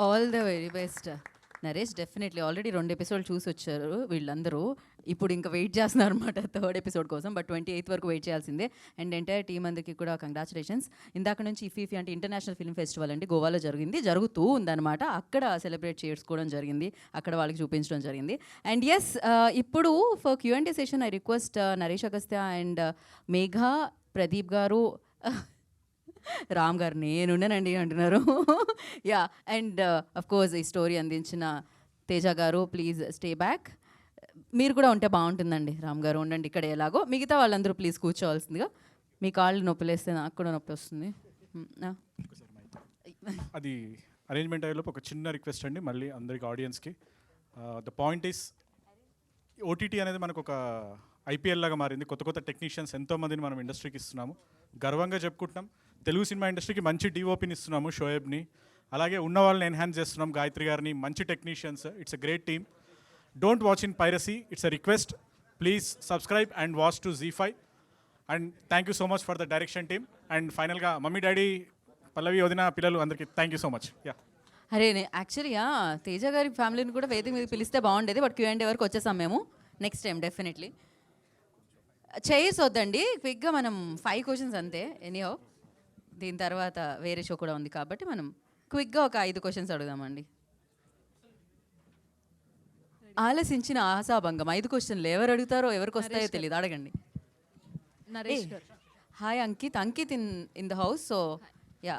All the very best Naresh. Definitely already 2 ఎపిసోడ్లు చూసి వచ్చారు వీళ్ళందరూ. ఇప్పుడు ఇంకా వెయిట్ చేస్తున్నారు అనమాట 3rd ఎపిసోడ్ కోసం. బట్ 28th వరకు వెయిట్ చేయాల్సిందే. అండ్ ఎంటైర్ టీమ్ అందరికీ కూడా కంగ్రాచులేషన్స్. ఇందాక నుంచి ఇఫీఫీ అంటే ఇంటర్నేషనల్ ఫిల్మ్ ఫెస్టివల్ అండి గోవాలో జరుగుతూ ఉందన్నమాట. అక్కడ సెలబ్రేట్ చేసుకోవడం జరిగింది, అక్కడ వాళ్ళకి చూపించడం జరిగింది. అండ్ ఎస్, ఇప్పుడు for Q&A session I request Naresh Agastya and Megha, Pradeep గారు, రామ్ గారు నేనున్నానండి అంటున్నారు. యా, అండ్ అఫ్ కోర్స్ ఈ స్టోరీ అందించిన తేజ గారు, ప్లీజ్ స్టే బ్యాక్. మీరు కూడా ఉంటే బాగుంటుందండి. రామ్ గారు ఉండండి ఇక్కడ ఎలాగో, మిగతా వాళ్ళందరూ ప్లీజ్ కూర్చోవాల్సిందిగా. మీ కాళ్ళు నొప్పిలేస్తే నాకు కూడా నొప్పి వస్తుంది. అది అరేంజ్మెంట్ అయ్యేలోపు ఒక చిన్న రిక్వెస్ట్ అండి మళ్ళీ అందరికి ఆడియన్స్కి. ద పాయింట్ ఈస్ ఓటీటీ అనేది మనకు ఒక ఐపీఎల్ లాగా మారింది. కొత్త టెక్నీషియన్స్ ఎంతోమందిని మనం ఇండస్ట్రీకి ఇస్తున్నాము, గర్వంగా చెప్పుకుంటున్నాం. తెలుగు సినిమా ఇండస్ట్రీకి మంచి డిఓపిని ఇస్తున్నాము, షోయబ్ని. అలాగే ఉన్న వాళ్ళని ఎన్హాన్స్ చేస్తున్నాం, గాయత్రి గారిని, మంచి technicians. It's a great team. Don't watch in piracy, it's a request. Please subscribe and watch to Z5. And thank you so much for the direction team. And ఫైనల్గా మమ్మీ డాడీ, పల్లవి వదిన, పిల్లలు అందరికీ thank you so much. Yeah, అరే యాక్చువల్గా తేజ గారి ఫ్యామిలీని కూడా వేదిక మీద పిలిస్తే బాగుండేది. బట్ Q&A వరకు వచ్చేసాం మేము. నెక్స్ట్ టైం డెఫినెట్లీ చైర్స్ వద్దండి, క్విక్గా మనం 5 క్వశ్చన్స్ అంతే. ఎనీహౌ దీని తర్వాత వేరే షో కూడా ఉంది కాబట్టి మనం క్విక్గా ఒక 5 క్వశ్చన్స్ అడుగుదామండి. ఆలసించిన ఆశాభంగం 5 క్వశ్చన్లు. ఎవరు అడుగుతారో ఎవరికి వస్తాయో తెలియదు, అడగండి. నరేష్ గారు. Hi Ankit in the house. So yeah,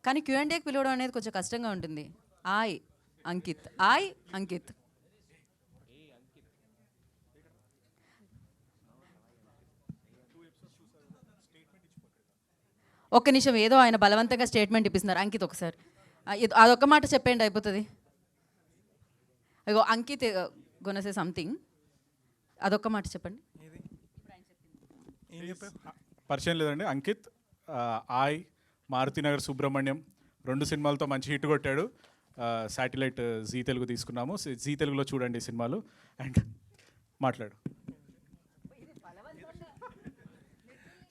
కానీ Q&Aకి పిలవడం అనేది కొంచెం కష్టంగా ఉంటుంది. అంకిత్. ఒక్క నిమిషం, ఏదో ఆయన బలవంతంగా స్టేట్మెంట్ ఇప్పిస్తున్నారు. అంకిత్ ఒకసారి అదొక్క మాట చెప్పండి అయిపోతుంది. అయ్యో అంకిత్ గోనా సే సంథింగ్, అదొక్క మాట చెప్పండి. పరిచయం లేదండి. అంకిత్, మారుతినగర్ సుబ్రహ్మణ్యం 2 సినిమాలతో మంచి హిట్ కొట్టాడు. శాటిలైట్ జీ తెలుగు తీసుకున్నాము, జీ తెలుగులో చూడండి సినిమాలు. అండ్ మాట్లాడు.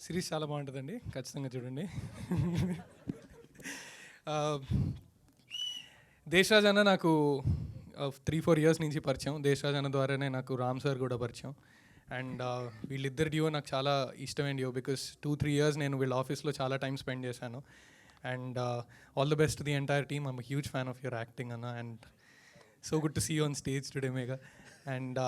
సిరీస్ చాలా బాగుంటుందండి, ఖచ్చితంగా చూడండి. దేశరాజ్ అన్న నాకు 3-4 ఇయర్స్ నుంచి పరిచయం. దేశరాజ్ అన్న ద్వారానే నాకు రామ్ సార్ కూడా పరిచయం. అండ్ వీళ్ళిద్దరు డియో నాకు చాలా ఇష్టమైన డియో, బికాస్ 2-3 ఇయర్స్ నేను వీళ్ళ ఆఫీస్లో చాలా టైం స్పెండ్ చేశాను. And all the best the entire team. I'm huge fan of your acting అన్న, and so good to see you on stage today Megha. And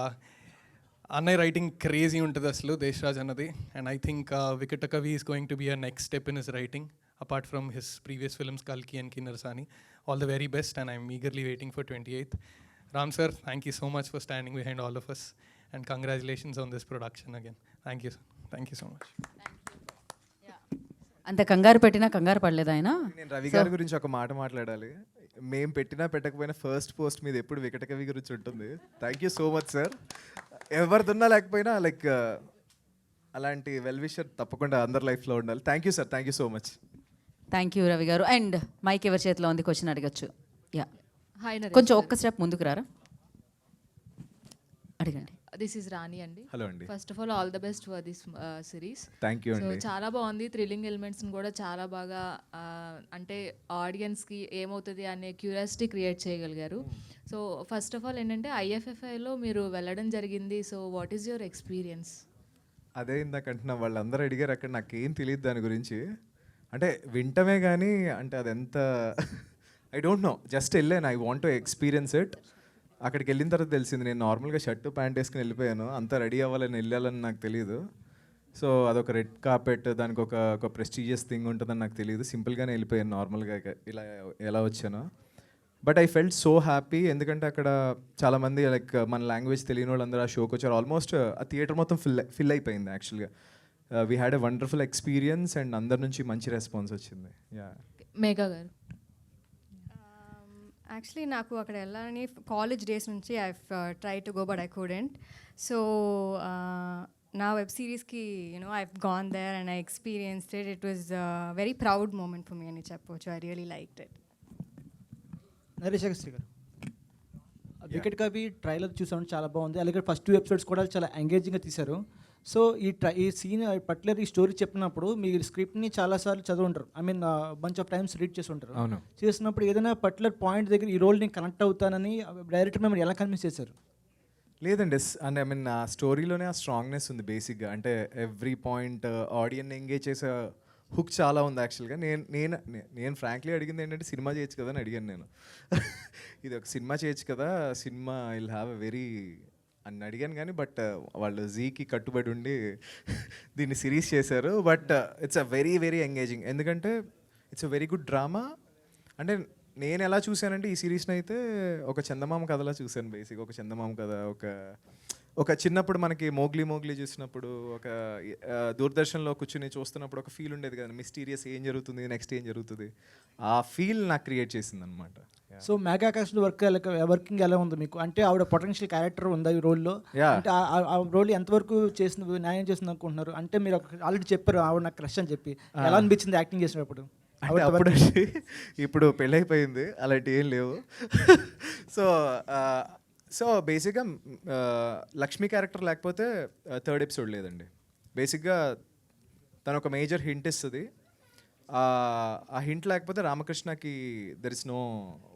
అన్నయ్య రైటింగ్ క్రేజీ ఉంటుంది అసలు దేశరాజ్ అన్నది. And I think Vikata Kavi is going to be a next step in his writing apart from his previous films కల్కి and Kinnerasani. All the very best and I'm eagerly waiting for 28th. Ram sir, thank you so much for standing behind all of us and congratulations on this production again. Thank you, sir. Thank you so much. అంత కంగారు పెట్టినా కంగారు పడలేదు ఆయన. నేను రవి గారి గురించి ఒక మాట మాట్లాడాలి. మేము పెట్టినా పెట్టకపోయినా ఫస్ట్ పోస్ట్ మీద ఎప్పుడు వికట కవి గురించి ఉంటుంది. Thank you so much sir. ఎవరిదున్నా లేకపోయినా లైక్ అలాంటి వెల్ విషర్ తప్పకుండా అందరి లైఫ్లో ఉండాలి. Thank you sir, thank you so much. Thank you Ravi గారు. అండ్ మైక్ ఎవరి చేతిలో ఉంది, క్వశ్చన్ అడగచ్చు. యా, హాయ్ కొంచెం ఒక్క స్టెప్ ముందుకు రారా, అడగండి. దిస్ ఈజ్ రాణి అండి. హలో అండి. First of all the best for this series. Thank you so అండి. చాలా బాగుంది. థ్రిల్లింగ్ ఎలిమెంట్స్ని కూడా చాలా బాగా అంటే ఆడియన్స్కి ఏమవుతుంది అనే క్యూరియాసిటీ క్రియేట్ చేయగలిగారు. సో ఫస్ట్ ఆఫ్ ఆల్ ఏంటంటే IFFIలో మీరు వెళ్ళడం జరిగింది. So what is your experience? అదే ఇందాక అంటున్నా, వాళ్ళందరూ అడిగారు అక్కడ, నాకేం తెలియదు దాని గురించి. అంటే వింటమే కానీ అంటే అది ఎంత ఐ డోంట్ నో, జస్ట్ వెళ్ళాను. I want to experience it. అక్కడికి వెళ్ళిన తర్వాత తెలిసింది, నేను నార్మల్గా షర్టు ప్యాంట్ వేసుకుని వెళ్ళిపోయాను. అంతా రెడీ అవ్వాలని వెళ్ళాలని నాకు తెలియదు. సో అదొక రెడ్ కార్పెట్, దానికి ఒక ప్రెస్టీజియస్ థింగ్ ఉంటుందని నాకు తెలియదు. సింపుల్గానే వెళ్ళిపోయాను నార్మల్గా ఇలా ఎలా వచ్చానో. But I felt so happy, ఎందుకంటే అక్కడ చాలామంది లైక్ మన లాంగ్వేజ్ తెలియని వాళ్ళందరూ ఆ షోకి వచ్చారు. ఆల్మోస్ట్ ఆ థియేటర్ మొత్తం ఫిల్ అయిపోయింది యాక్చువల్గా. We had a wonderful experience and అందరి నుంచి మంచి రెస్పాన్స్ వచ్చింది. యా, మేఘా గారు. యాక్చువల్లీ నాకు అక్కడ వెళ్ళాలని కాలేజ్ డేస్ నుంచి I try to go but I couldn't. So నా వెబ్ సిరీస్కి I gone there and I experienced it. It was very proud moment for me అని చెప్పవచ్చు. I really liked it. Naresh Shri garu, wicket కవి trailer చూసాను, చాలా బాగుంది. అలాగే ఫస్ట్ 2 ఎపిసోడ్స్ కూడా చాలా ఎంగేజింగ్గా తీశారు. సో ఈ సీన్ పర్టికులర్ ఈ స్టోరీ చెప్పినప్పుడు మీరు స్క్రిప్ట్ని చాలాసార్లు చదువుంటారు, I mean bunch of times read చేసి ఉంటారు. అవును. చేసినప్పుడు ఏదైనా పర్టికులర్ పాయింట్ దగ్గర ఈ రోల్ నేను కనెక్ట్ అవుతానని డైరెక్టర్ మేము ఎలా కన్విన్స్ చేశారు? లేదండి, అంటే ఐ మీన్ ఆ స్టోరీలోనే ఆ స్ట్రాంగ్నెస్ ఉంది బేసిక్గా. అంటే ఎవ్రీ పాయింట్ ఆడియన్ ఎంగేజ్ చేసే హుక్ చాలా ఉంది యాక్చువల్గా. నేను ఫ్రాంక్లీ అడిగింది ఏంటంటే సినిమా చేయొచ్చు కదా అని అడిగాను నేను. ఇది ఒక సినిమా చేయొచ్చు కదా, cinema will have a very అని అడిగాను. కానీ బట్ వాళ్ళు జీకి కట్టుబడి ఉండి దీన్ని సిరీస్ చేశారు. But it's a very very engaging, ఎందుకంటే it's a very good drama. అంటే నేను ఎలా చూశానంటే ఈ సిరీస్ని అయితే ఒక చందమామ కథలా చూశాను. బేసిక్ ఒక చందమామ కథ, ఒక చిన్నప్పుడు మనకి మోగ్లీ చూసినప్పుడు, ఒక దూరదర్శన్లో కూర్చుని చూస్తున్నప్పుడు ఒక ఫీల్ ఉండేది కదా, మిస్టీరియస్ ఏం జరుగుతుంది, నెక్స్ట్ ఏం జరుగుతుంది, ఆ ఫీల్ నాకు క్రియేట్ చేసింది అనమాట. సో మెగా కాస్ట్ వర్కింగ్ ఎలా ఉంది మీకు? అంటే ఆవిడ పొటెన్షియల్ క్యారెక్టర్ ఉందా ఈ రోల్లో? అంటే ఆ రోల్ ఎంతవరకు చేసిన న్యాయం చేసింది అనుకుంటున్నారు? అంటే మీరు ఆల్రెడీ చెప్పారు ఆవిడ నాకు క్రష్ అని చెప్పి, ఎలా అనిపించింది యాక్టింగ్ చేసినప్పుడు? అంటే అప్పుడు ఇప్పుడు పెళ్ళైపోయింది, అలాంటి ఏం లేవు. సో బేసిక్గా లక్ష్మి క్యారెక్టర్ లేకపోతే 3rd ఎపిసోడ్ లేదండి. బేసిక్గా తను ఒక మేజర్ హింట్ ఇస్తుంది. ఆ హింట్ లేకపోతే రామకృష్ణకి దెర్ ఇస్ నో,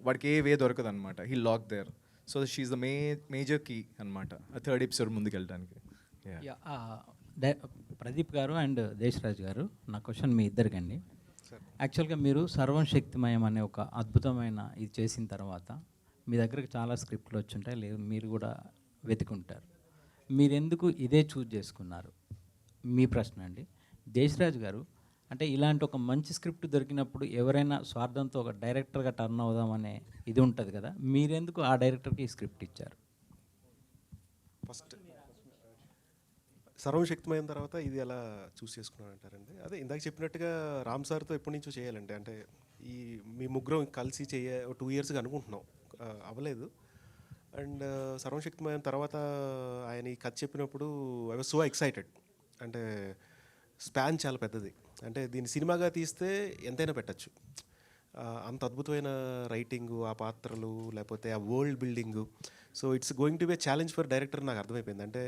వాడికి ఏ వే దొరకదు అనమాట. He lock there. So she's the major key అనమాట ఆ 3rd ఎపిసోడ్ ముందుకు వెళ్ళడానికి. ప్రదీప్ గారు అండ్ దేశరాజ్ గారు, నా క్వశ్చన్ మీ ఇద్దరికండి. యాక్చువల్గా మీరు సర్వం శక్తిమయం అనే ఒక అద్భుతమైన ఇది చేసిన తర్వాత మీ దగ్గరకు చాలా స్క్రిప్ట్లు వచ్చుంటాయి, లేదు మీరు కూడా వెతుకుంటారు. మీరు ఎందుకు ఇదే చూజ్ చేసుకున్నారు? మీ ప్రశ్న అండి. దేశరాజ్ గారు, అంటే ఇలాంటి ఒక మంచి స్క్రిప్ట్ దొరికినప్పుడు ఎవరైనా స్వార్థంతో ఒక డైరెక్టర్గా టర్న్ అవుదామనే ఇది ఉంటుంది కదా, మీరెందుకు ఆ డైరెక్టర్కి ఈ స్క్రిప్ట్ ఇచ్చారు? ఫస్ట్ సర్వశక్తిమయం తర్వాత ఇది ఎలా చూస్ చేసుకున్నాను అంటారండి. అదే ఇందాక చెప్పినట్టుగా రామ్ సార్తో ఎప్పటి నుంచో చేయాలండి. అంటే ఈ మీ ముగ్గురం కలిసి 2 ఇయర్స్గా అనుకుంటున్నాం, అవ్వలేదు. అండ్ సర్వశక్తిమయం తర్వాత ఆయన ఈ కథ చెప్పినప్పుడు ఐ వాజ్ సో ఎక్సైటెడ్. అంటే స్పాన్ చాలా పెద్దది, అంటే దీన్ని సినిమాగా తీస్తే ఎంతైనా పెట్టచ్చు. అంత అద్భుతమైన రైటింగు, ఆ పాత్రలు, లేకపోతే ఆ world building. So it's going to B challenge for director నాకు అర్థమైపోయింది. అంటే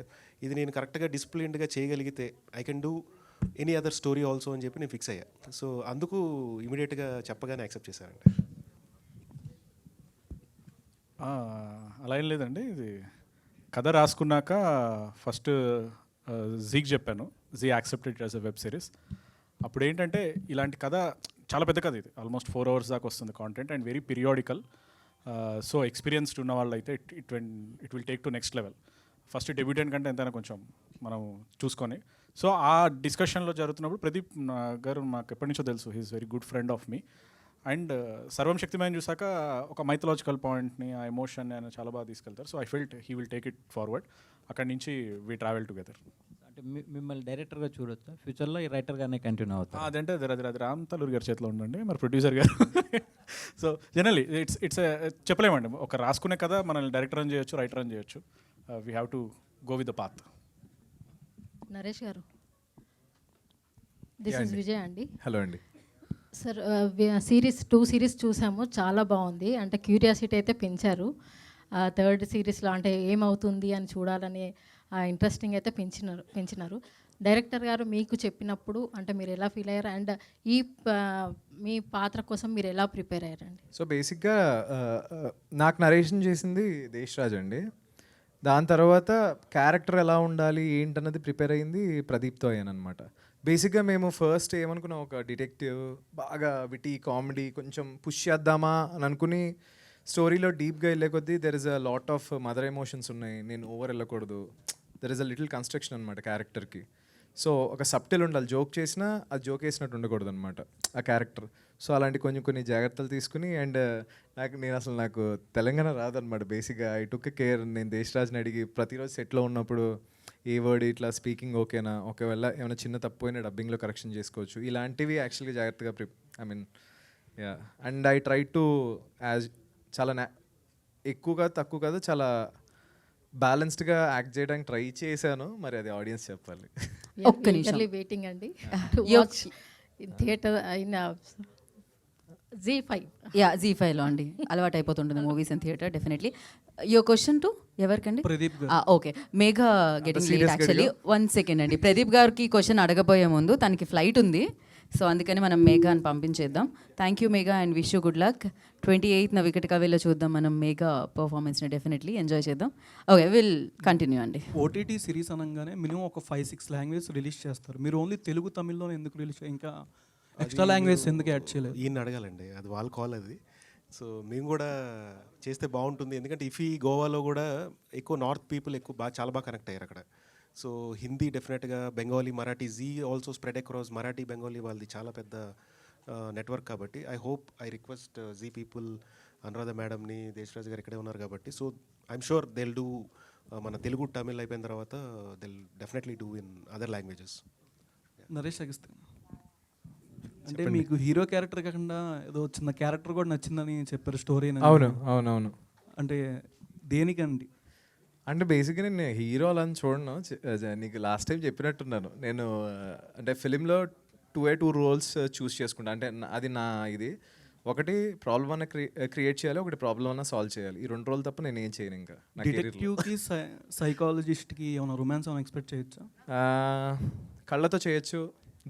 ఇది నేను కరెక్ట్గా డిసిప్లిన్డ్గా చేయగలిగితే I can do any other story also అని చెప్పి నేను ఫిక్స్ అయ్యా. సో అందుకు ఇమీడియట్గా చెప్పగానే యాక్సెప్ట్ చేశానండి. అలా ఏం లేదండి, ఇది కథ రాసుకున్నాక ఫస్ట్ జీకి చెప్పాను. Zee accepted as a web series. అప్పుడు ఏంటంటే ఇలాంటి కథ చాలా పెద్ద కథ, ఇది ఆల్మోస్ట్ 4 hours దాకా వస్తుంది content and very periodical. So experienced ఉన్న వాళ్ళు అయితే it will take to next level. First debutant కంటే ఎంతైనా కొంచెం మనం చూసుకొని. సో ఆ డిస్కషన్లో జరుగుతున్నప్పుడు ప్రదీప్ గారు నాకు ఎప్పటి నుంచో తెలుసు, he's very good friend of me. And Sarvam Shakthi Mayam చూసాక ఒక మైథలాజికల్ పాయింట్ని, ఆ ఎమోషన్ని ఆయన చాలా బాగా తీసుకెళ్తారు. So I felt he will take it forward. అక్కడి నుంచి వీ ట్రావెల్ టుగెదర్. అంటే మిమ్మల్ని డైరెక్టర్గా చూడొచ్చా ఫ్యూచర్లో, ఈ రైటర్గానే కంటిన్యూ అవుతా? అదంటే అది రామ్ తల్లూరి గారి చేతిలో ఉండండి, మరి ప్రొడ్యూసర్ గారు. సో జనరలీ ఇట్స్ చెప్పలేమండి, ఒక రాసుకునే కథ మనల్ని డైరెక్టర్ అని చేయొచ్చు, రైటర్ అని చేయొచ్చు. We have to go with the path. Naresh గారు, దిస్ ఇస్ విజయ్ అండి. హలో అండి సార్. టూ సిరీస్ చూసాము, చాలా బాగుంది. అంటే క్యూరియాసిటీ అయితే పెంచారు. థర్డ్ సిరీస్లో అంటే ఏమవుతుంది అని చూడాలని ఇంట్రెస్టింగ్ అయితే పెంచినారు. డైరెక్టర్ గారు మీకు చెప్పినప్పుడు అంటే మీరు ఎలా ఫీల్ అయ్యారు, అండ్ మీ పాత్ర కోసం మీరు ఎలా ప్రిపేర్ అయ్యారండి? సో బేసిక్గా నాకు నరేషన్ చేసింది దేశ్ రాజ్ అండి. దాని తర్వాత క్యారెక్టర్ ఎలా ఉండాలి ఏంటన్నది ప్రిపేర్ అయ్యింది ప్రదీప్తో అయ్యానమాట. బేసిక్గా మేము ఫస్ట్ ఏమనుకున్నాం, ఒక డిటెక్టివ్ బాగా విటీ కామెడీ కొంచెం పుష్ చేద్దామా అని అనుకుని స్టోరీలో డీప్గా వెళ్ళే కొద్దీ there is a lot of mother emotions ఉన్నాయి, నేను ఓవర్ వెళ్ళకూడదు, there is a little construction అనమాట క్యారెక్టర్కి. సో ఒక సబ్టిల్ ఉండాలి, జోక్ చేసినా అది జోక్ వేసినట్టు ఉండకూడదు అనమాట ఆ క్యారెక్టర్. సో అలాంటి కొన్ని జాగ్రత్తలు తీసుకుని, అండ్ నాకు తెలంగాణ రాదనమాట బేసిక్గా. I took care. నేను దేశరాజ్ని అడిగి ప్రతిరోజు సెట్లో ఉన్నప్పుడు ఏ వర్డ్ ఇట్లా స్పీకింగ్ ఓకేనా, ఒకవేళ ఏమైనా చిన్న తప్పు అయినా డబ్బింగ్లో కరెక్షన్ చేసుకోవచ్చు, ఇలాంటివి యాక్చువల్గా జాగ్రత్తగా అండ్ ఐ ట్రై టు చాలా ఎక్కువగా తక్కువ కాదు, చాలా బ్యాలెన్స్డ్గా యాక్ట్ చేయడానికి ట్రై చేశాను. మరి అది ఆడియన్స్ చెప్పాలి. ఒక్క నిమిషం వెయిటింగ్ అండి థియేటర్ అయిన Z5. Z5లో అండి అలవాటు అయిపోతుంటుంది movies and theatre. Definitely. Your question to ఎవరికండి? Pradeep garu. Okay, Megha getting late actually. 1 second అండి. ప్రదీప్ గారికి క్వశ్చన్ అడగబోయే ముందు తనకి ఫ్లైట్ ఉంది, సో అందుకని మనం మేఘాని పంపించేద్దాం. Thank you Megha, and wish you good luck. 28న wicket కవిలో చూద్దాం మనం మేఘా పర్ఫార్మెన్స్ని. డెఫినెట్లీ ఎంజాయ్ చేద్దాం. ఓకే, విల్ కంటిన్యూ అండి. ఓటీటీ సిరీస్ అనగానే మినిమం ఒక 5-6 లాంగ్వేజ్ రిలీజ్ చేస్తారు. మీరు ఓన్లీ తెలుగు తమిళ్లో ఎందుకు రిలీజ్, ఇంకా ఎక్స్ట్రా లాంగ్వేజ్ ఎందుకు యాడ్ చేయలేదు? ఈయన అడగాలండి, అది వాళ్ళ కాల్ అది. సో మేము కూడా చేస్తే బాగుంటుంది, ఎందుకంటే ఇఫీ గోవాలో కూడా ఎక్కువ నార్త్ పీపుల్ చాలా బాగా కనెక్ట్ అయ్యారు అక్కడ. సో హిందీ డెఫినెట్గా, Bengali, Marathi, Zee also spread across Marathi, Bengali వాళ్ళది చాలా పెద్ద నెట్వర్క్ కాబట్టి I request Zee people, Anuradha మేడంని, దేశరాజ్ గారు ఇక్కడే ఉన్నారు కాబట్టి, so I'm sure they'll do. మన తెలుగు తమిళ్ అయిపోయిన తర్వాత they'll definitely do in other languages. Naresh Agastya, అంటే మీకు హీరో క్యారెక్టర్ కాకుండా ఏదో చిన్న క్యారెక్టర్ కూడా నచ్చిందని చెప్పారు స్టోరీ. అవును. అంటే దేనికండి? అంటే బేసిక్గా నేను హీరో అలా అని చూడను. నీకు లాస్ట్ టైం చెప్పినట్టున్నాను నేను, అంటే ఫిలింలో 2 రోల్స్ చూస్ చేసుకుంటా. అంటే అది నా ఇది, ఒకటి ప్రాబ్లం అన్న క్రియేట్ చేయాలి, ఒకటి ప్రాబ్లం అన్న సాల్వ్ చేయాలి. ఈ 2 రోల్ తప్ప నేను ఏం చేయను. ఇంకా డిటెక్టివ్కి సైకాలజిస్ట్కి ఏమైనా రొమాన్స్ ఏమైనా ఎక్స్పెక్ట్ చేయొచ్చా? కళ్ళతో చేయొచ్చు,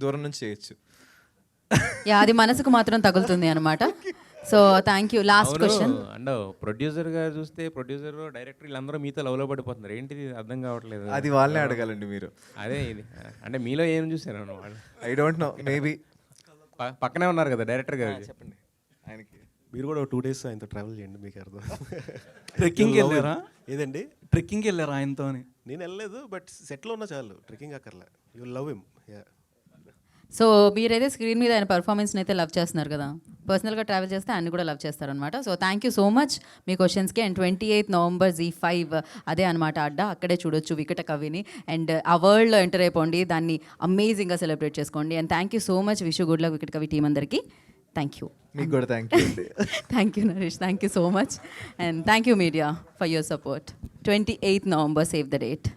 దూరం నుంచి చేయొచ్చు. అది మనసుకు మాత్రం తగులుతుంది అనమాట. So thank you. Last question. And producer గారు చూస్తే, ప్రొడ్యూసర్ డైరెక్టర్ వీళ్ళందరూ మీతో లవ్లో పడిపోతున్నారు, ఏంటిది అర్థం కావట్లేదు. అది వాళ్ళనే అడగాలండి మీరు. అదే ఇది, అంటే మీలో ఏం చూసారు వాళ్ళు? ఐ డోంట్ నో, మేబీ పక్కనే ఉన్నారు కదా డైరెక్టర్ గారు. చెప్పండి ఆయనకి. మీరు కూడా 2 days ఆయనతో ట్రావెల్ చేయండి, మీకు అర్థం. ట్రెక్కింగ్కి వెళ్ళారా? ఏదండి? ట్రెక్కింగ్కి వెళ్ళారా ఆయనతో? నేను వెళ్ళలేదు, బట్ సెట్లో ఉన్న చాలు, ట్రెక్కింగ్ అక్కర్లే. You love him. సో మీరైతే స్క్రీన్ మీద ఆయన పర్ఫార్మెన్స్ని అయితే లవ్ చేస్తున్నారు కదా, పర్సనల్గా ట్రావెల్ చేస్తే ఆయన కూడా లవ్ చేస్తారనమాట. So thank you so much మీ క్వశ్చన్స్కి. అండ్ 28 నవంబర్ Z5 అదే అనమాట అడ్డా, అక్కడే చూడొచ్చు వికట కవిని. అండ్ ఆ వరల్డ్లో ఎంటర్ అయిపోండి, దాన్ని అమేజింగ్గా సెలబ్రేట్ చేసుకోండి. And thank you so much. Wish you good luck Vikkatakavi team అందరికీ. Thank you. మీకు కూడా thank you. Thank you Naresh, thank you so much. And thank you media for your support. 28 November, save the date.